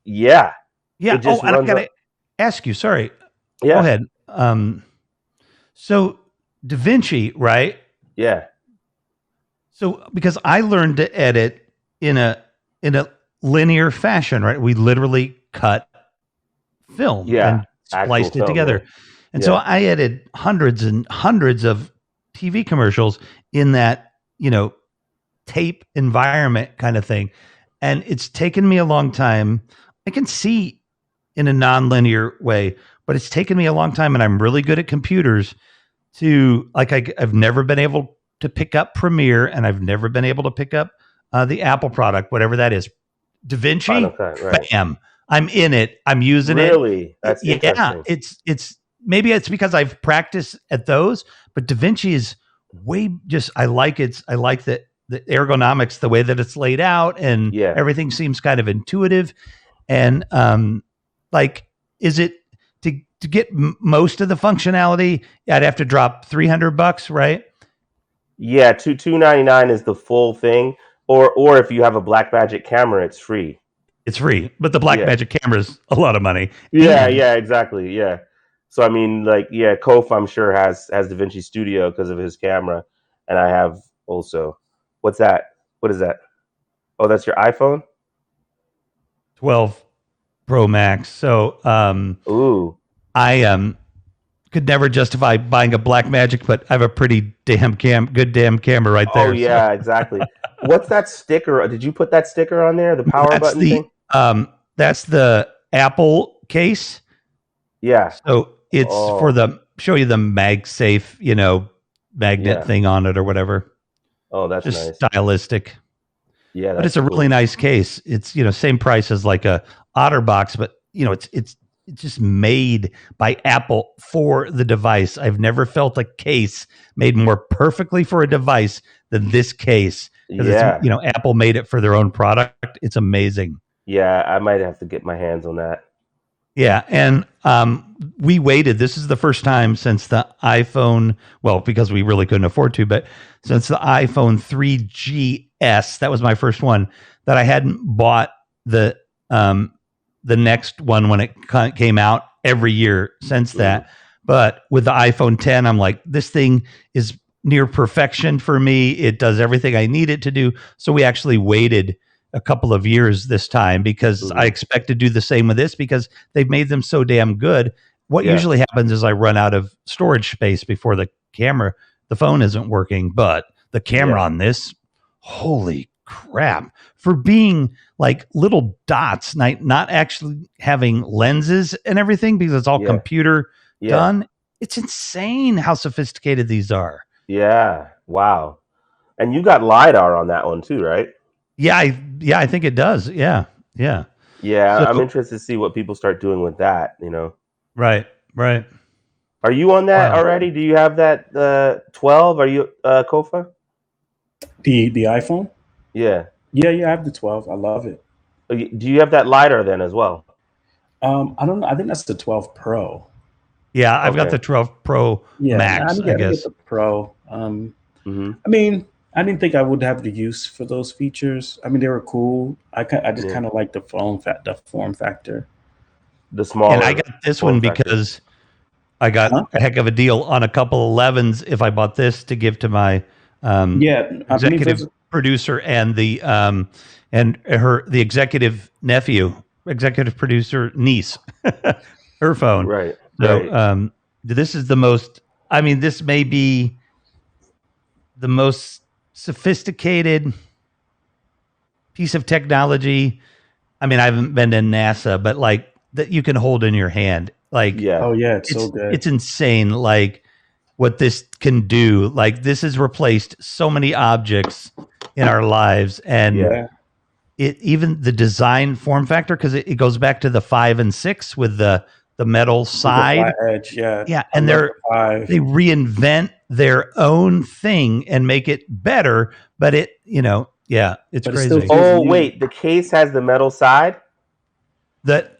[SPEAKER 8] Yeah.
[SPEAKER 1] And I gotta ask you, sorry.
[SPEAKER 8] Yeah.
[SPEAKER 1] Go ahead. So Da Vinci, right?
[SPEAKER 8] Yeah.
[SPEAKER 1] So because I learned to edit in a linear fashion, right? We literally cut film.
[SPEAKER 8] Yeah.
[SPEAKER 1] And spliced it together. And so I edited hundreds and hundreds of TV commercials in that, tape environment kind of thing. And it's taken me a long time. I can see in a non-linear way, but it's taken me a long time, and I'm really good at computers to I've never been able to pick up Premiere, and I've never been able to pick up the Apple product, whatever that is. Da Vinci, bam. I'm in it. I'm using it.
[SPEAKER 8] Really? That's interesting.
[SPEAKER 1] It's maybe it's because I've practiced at those, but Da Vinci is I like the ergonomics, the way that it's laid out, and everything seems kind of intuitive. And is it to get most of the functionality, I'd have to drop $300, right?
[SPEAKER 8] Yeah, $299 is the full thing. Or if you have a Blackmagic camera, it's free.
[SPEAKER 1] It's free, but the Blackmagic camera is a lot of money.
[SPEAKER 8] Yeah, exactly. Yeah. So I mean, Kof, I'm sure has Da Vinci Studio because of his camera, and I have also. What's that? What is that? Oh, that's your iPhone?
[SPEAKER 1] 12 Pro Max. So, I could never justify buying a Blackmagic, but I have a pretty good damn camera right there.
[SPEAKER 8] Oh yeah, exactly. What's that sticker? Did you put that sticker on there? The power button thing?
[SPEAKER 1] That's the Apple case.
[SPEAKER 8] Yeah.
[SPEAKER 1] So it's for show you the MagSafe, magnet thing on it or whatever.
[SPEAKER 8] Oh, that's
[SPEAKER 1] just
[SPEAKER 8] nice.
[SPEAKER 1] Stylistic.
[SPEAKER 8] Yeah,
[SPEAKER 1] but it's a really nice case. It's same price as like a OtterBox, but it's just made by Apple for the device. I've never felt a case made more perfectly for a device than this case, because it's Apple made it for their own product. It's amazing.
[SPEAKER 8] Yeah, I might have to get my hands on that.
[SPEAKER 1] Yeah, and we waited. This is the first time since the iPhone, well, because we really couldn't afford to, but since the iPhone 3GS, that was my first one, that I hadn't bought the next one when it came out every year since that. But with the iPhone 10, I'm like, this thing is near perfection for me. It does everything I need it to do. So we actually waited a couple of years this time, because I expect to do the same with this, because they've made them so damn good. What usually happens is I run out of storage space before the phone isn't working, but the camera on this, holy crap, for being like little dots, not actually having lenses and everything, because it's all computer done. It's insane how sophisticated these are.
[SPEAKER 8] Yeah. Wow. And you got LiDAR on that one too, right?
[SPEAKER 1] Yeah, I think it does. Yeah.
[SPEAKER 8] Yeah,
[SPEAKER 1] So-
[SPEAKER 8] I'm interested to see what people start doing with that,
[SPEAKER 1] Right.
[SPEAKER 8] Are you on that
[SPEAKER 11] Wow.
[SPEAKER 8] already? Do you have that 12? Are you Kofa?
[SPEAKER 11] The iPhone?
[SPEAKER 8] Yeah.
[SPEAKER 11] Yeah, I have the 12. I love it.
[SPEAKER 8] Do you have that LiDAR then as well?
[SPEAKER 11] I don't know. I think that's the 12 Pro.
[SPEAKER 1] Yeah, I've got the 12 Pro Max, I guess.
[SPEAKER 11] Get the Pro. I mean, I didn't think I would have the use for those features. I mean, they were cool. I just kind of like the form factor.
[SPEAKER 8] The smaller.
[SPEAKER 1] And I got this one because I got a heck of a deal on a couple 11s if I bought this to give to my executive producer and the executive producer niece, her phone.
[SPEAKER 8] Right.
[SPEAKER 1] So this is the most. I mean, this may be the most sophisticated piece of technology. I mean, I haven't been to NASA, but like that you can hold in your hand. Like,
[SPEAKER 11] it's so good.
[SPEAKER 1] It's insane. Like what this can do. Like this has replaced so many objects in our lives, and it even the design form factor, because it goes back to the 5 and 6 with the metal side.
[SPEAKER 11] The edge,
[SPEAKER 1] and they reinvent their own thing and make it better, but it's crazy.
[SPEAKER 8] Wait, the case has the metal side?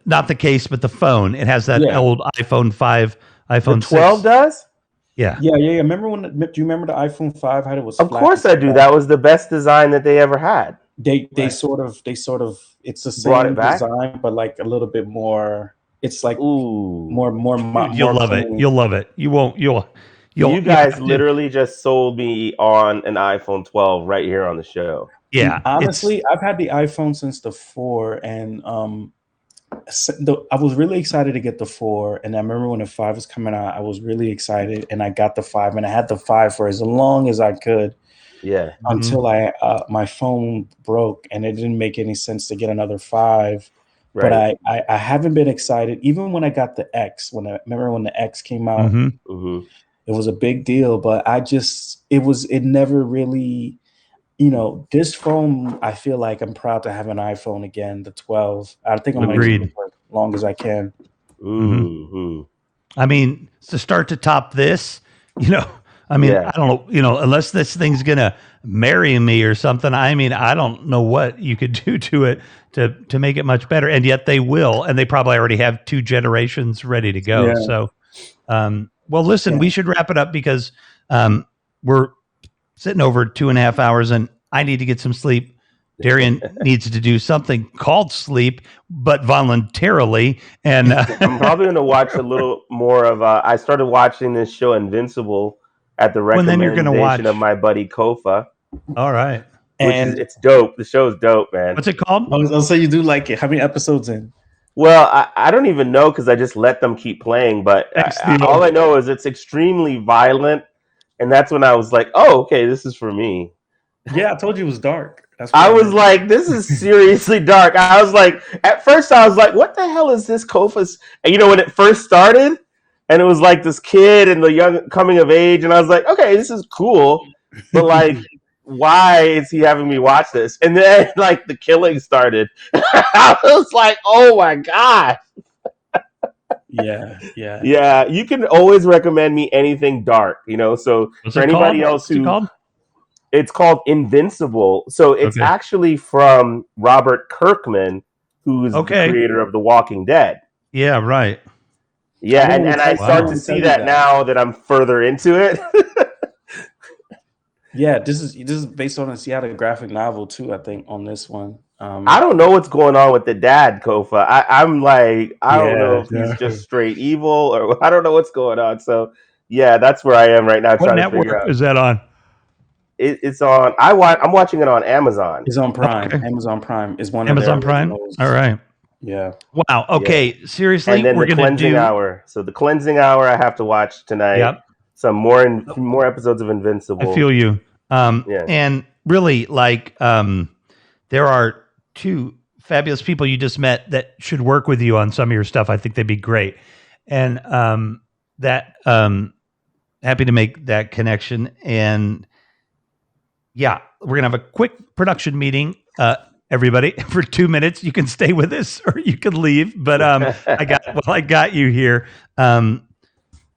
[SPEAKER 1] Not the case, but the phone. It has that old iPhone 5, iPhone 6.
[SPEAKER 8] The 12 does?
[SPEAKER 1] Yeah.
[SPEAKER 11] Remember do you remember the iPhone 5 how it was?
[SPEAKER 8] Of course I do. That was the best design that they ever had.
[SPEAKER 11] They sort of it's the
[SPEAKER 8] Brought
[SPEAKER 11] same
[SPEAKER 8] it back?
[SPEAKER 11] design, but like a little bit more. It's like more.
[SPEAKER 1] You'll love it. You'll love it. You won't.
[SPEAKER 8] You guys literally just sold me on an iPhone 12 right here on the show.
[SPEAKER 1] Yeah.
[SPEAKER 11] Honestly, I've had the iPhone since the 4, and I was really excited to get the 4. And I remember when the 5 was coming out, I was really excited, and I got the 5, and I had the 5 for as long as I could.
[SPEAKER 8] Yeah.
[SPEAKER 11] Until my phone broke, and it didn't make any sense to get another 5.
[SPEAKER 8] Right.
[SPEAKER 11] But I haven't been excited even when I got the X. Remember when the X came out, it was a big deal. But it never really, this phone. I feel like I'm proud to have an iPhone again, the 12. I think I'm going to keep it for as long as I can.
[SPEAKER 1] I mean, to start to top this, I mean, I don't know, unless this thing's gonna marry me or something. I mean, I don't know what you could do to it to make it much better, and yet they will, and they probably already have 2 generations ready to go.
[SPEAKER 11] Yeah.
[SPEAKER 1] So, well, listen, we should wrap it up because we're sitting over 2.5 hours, and I need to get some sleep. Darian needs to do something called sleep, but voluntarily. And
[SPEAKER 8] I'm probably going to watch a little more of. I started watching this show Invincible at the recommendation of my buddy Kofa.
[SPEAKER 1] All right,
[SPEAKER 8] and it's dope. The show's dope, man.
[SPEAKER 1] What's it called?
[SPEAKER 11] I'll say you do like it. How many episodes in?
[SPEAKER 8] Well, I don't even know because I just let them keep playing. But all I know is it's extremely violent, and that's when I was like, "Oh, okay, this is for me."
[SPEAKER 11] Yeah, I told you it was dark.
[SPEAKER 8] I was like, this is seriously dark. I was like, at first I was like, what the hell is this Kofa's? And when it first started, and it was like this kid and the young coming of age, and I was like, okay, this is cool. But like why is he having me watch this? And then like the killing started. I was like, oh my god.
[SPEAKER 11] Yeah.
[SPEAKER 8] Yeah, you can always recommend me anything dark, you know. So
[SPEAKER 1] What's
[SPEAKER 8] for
[SPEAKER 1] it
[SPEAKER 8] anybody
[SPEAKER 1] called?
[SPEAKER 8] else
[SPEAKER 1] What's it
[SPEAKER 8] who,
[SPEAKER 1] called?
[SPEAKER 8] it's called Invincible. So it's
[SPEAKER 1] Okay.
[SPEAKER 8] actually from Robert Kirkman, who's the
[SPEAKER 1] Okay.
[SPEAKER 8] creator of The Walking Dead.
[SPEAKER 1] Yeah, right.
[SPEAKER 8] Yeah, and I start
[SPEAKER 11] Wow.
[SPEAKER 8] to see that now that I'm further into it.
[SPEAKER 11] Yeah, this is based on a Seattle graphic novel too, I think, on this one.
[SPEAKER 8] I don't know what's going on with the dad, Kofa. I'm like, I don't know if
[SPEAKER 11] Yeah.
[SPEAKER 8] he's just straight evil or I don't know what's going on. So yeah, that's where I am right now,
[SPEAKER 1] What
[SPEAKER 8] trying to
[SPEAKER 1] network
[SPEAKER 8] figure out.
[SPEAKER 1] is that on?
[SPEAKER 8] It's on. I'm watching it on Amazon.
[SPEAKER 11] It's on Prime.
[SPEAKER 1] Okay.
[SPEAKER 11] Amazon Prime is one
[SPEAKER 1] Amazon
[SPEAKER 11] of their
[SPEAKER 1] Prime?
[SPEAKER 11] originals.
[SPEAKER 1] All right.
[SPEAKER 11] Yeah.
[SPEAKER 1] Wow. Okay. Seriously,
[SPEAKER 8] And then
[SPEAKER 1] we're
[SPEAKER 8] the
[SPEAKER 1] going to
[SPEAKER 8] cleansing
[SPEAKER 1] do.
[SPEAKER 8] hour. So the cleansing hour I have to watch tonight.
[SPEAKER 1] Yep.
[SPEAKER 8] Some more episodes of Invincible.
[SPEAKER 1] I feel you.
[SPEAKER 8] Yeah.
[SPEAKER 1] And really, like, there are two fabulous people you just met that should work with you on some of your stuff. I think they'd be great. And happy to make that connection. And yeah, we're going to have a quick production meeting. Everybody, for 2 minutes, you can stay with us or you can leave. But I got you here.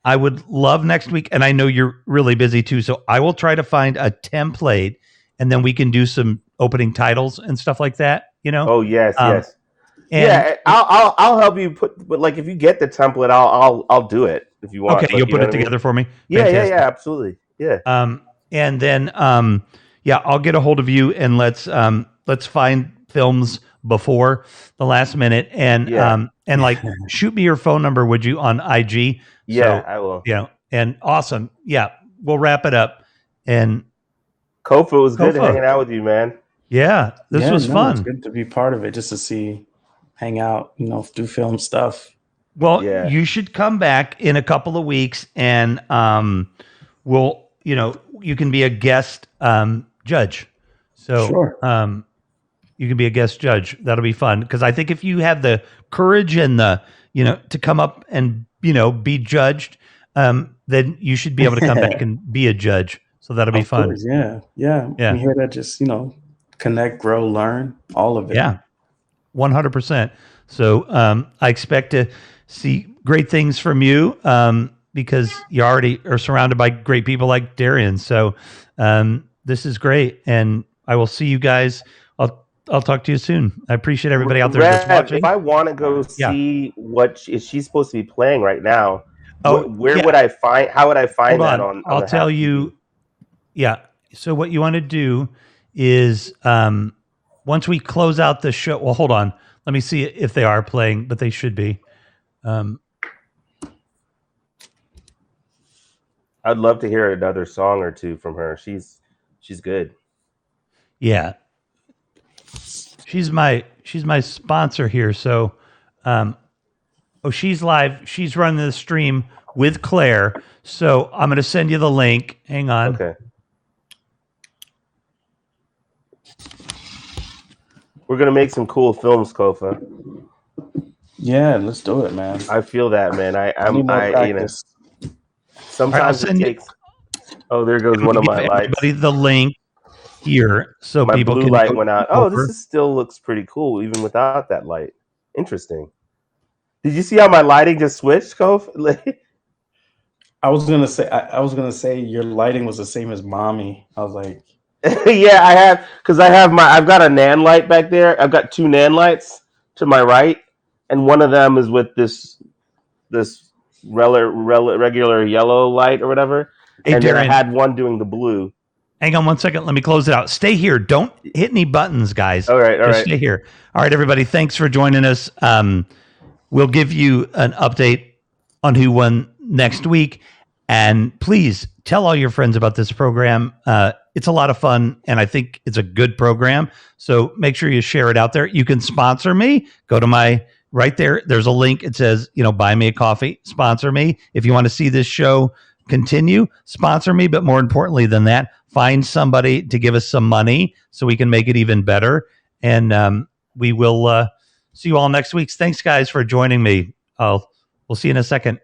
[SPEAKER 1] I would love next week, and I know you're really busy too, so I will try to find a template, and then we can do some opening titles and stuff like that. You know?
[SPEAKER 8] Oh yes, yes.
[SPEAKER 1] And
[SPEAKER 8] Yeah, I'll help you put. But like, if you get the template, I'll do it if you want.
[SPEAKER 1] okay,
[SPEAKER 8] Like,
[SPEAKER 1] you'll
[SPEAKER 8] you
[SPEAKER 1] put
[SPEAKER 8] know
[SPEAKER 1] it
[SPEAKER 8] what I mean?
[SPEAKER 1] together for me.
[SPEAKER 8] Yeah,
[SPEAKER 1] Fantastic.
[SPEAKER 8] yeah, absolutely. Yeah.
[SPEAKER 1] And then yeah, I'll get a hold of you and let's find films before the last minute and and like shoot me your phone number, would you, on IG?
[SPEAKER 8] Yeah,
[SPEAKER 1] So,
[SPEAKER 8] I will.
[SPEAKER 1] Yeah, and awesome. Yeah, we'll wrap it up. And
[SPEAKER 8] Kofa, it was good
[SPEAKER 1] Kofa.
[SPEAKER 8] hanging out with you, man.
[SPEAKER 1] Yeah, this was
[SPEAKER 11] It's
[SPEAKER 1] fun.
[SPEAKER 11] good to be part of it, just to see, hang out, do film stuff.
[SPEAKER 1] Well,
[SPEAKER 8] Yeah.
[SPEAKER 1] you should come back in a couple of weeks and we'll, you can be a guest judge. So
[SPEAKER 11] Sure.
[SPEAKER 1] you can be a guest judge. That'll be fun. Because I think if you have the courage and the, to come up and, be judged, then you should be able to come back and be a judge. So that'll be
[SPEAKER 11] Of
[SPEAKER 1] fun.
[SPEAKER 11] course, yeah.
[SPEAKER 1] Yeah.
[SPEAKER 11] We hear that, just connect, grow, learn, all of it.
[SPEAKER 1] Yeah, 100%. So I expect to see great things from you because you already are surrounded by great people like Darian. So this is great. And I will see you guys. I'll talk to you soon. I appreciate everybody out there that's
[SPEAKER 8] Rev,
[SPEAKER 1] watching.
[SPEAKER 8] if I want to go see what is she supposed to be playing right now, where would I find? How would I find
[SPEAKER 1] Hold
[SPEAKER 8] that
[SPEAKER 1] on.
[SPEAKER 8] on?
[SPEAKER 1] I'll tell you. Yeah. So what you want to do is once we close out the show. Well, hold on. Let me see if they are playing, but they should be.
[SPEAKER 8] I'd love to hear another song or two from her. She's good.
[SPEAKER 1] Yeah. She's my sponsor here. So, she's live. She's running the stream with Claire. So I'm going to send you the link. Hang on.
[SPEAKER 8] Okay. We're gonna make some cool films, Kofa.
[SPEAKER 11] Yeah, let's do it, man.
[SPEAKER 8] I feel that, man.
[SPEAKER 11] Need more practice.
[SPEAKER 8] Sometimes it takes. Oh, there goes one of my lights.
[SPEAKER 1] Everybody the link here so
[SPEAKER 8] My
[SPEAKER 1] people
[SPEAKER 8] blue
[SPEAKER 1] can
[SPEAKER 8] light
[SPEAKER 1] go
[SPEAKER 8] went out. Oh, this still looks pretty cool even without that light. Interesting. Did you see how my lighting just switched, Kof?
[SPEAKER 11] I was gonna say your lighting was the same as mommy. I was like,
[SPEAKER 8] yeah, I have, because I've got a NAND light back there. I've got two NAND lights to my right, and one of them is with this regular yellow light or whatever.
[SPEAKER 1] Hey,
[SPEAKER 8] and then I
[SPEAKER 1] Darren.
[SPEAKER 8] had one doing the blue.
[SPEAKER 1] Hang on 1 second. Let me close it out. Stay here. Don't hit any buttons, guys.
[SPEAKER 8] All right.
[SPEAKER 1] Just stay here. All right, everybody. Thanks for joining us. We'll give you an update on who won next week. And please tell all your friends about this program. It's a lot of fun, and I think it's a good program. So make sure you share it out there. You can sponsor me. Go to my right there. There's a link. It says, buy me a coffee. Sponsor me. If you want to see this show continue, sponsor me. But more importantly than that, find somebody to give us some money so we can make it even better. And we will see you all next week. Thanks, guys, for joining me. We'll see you in a second.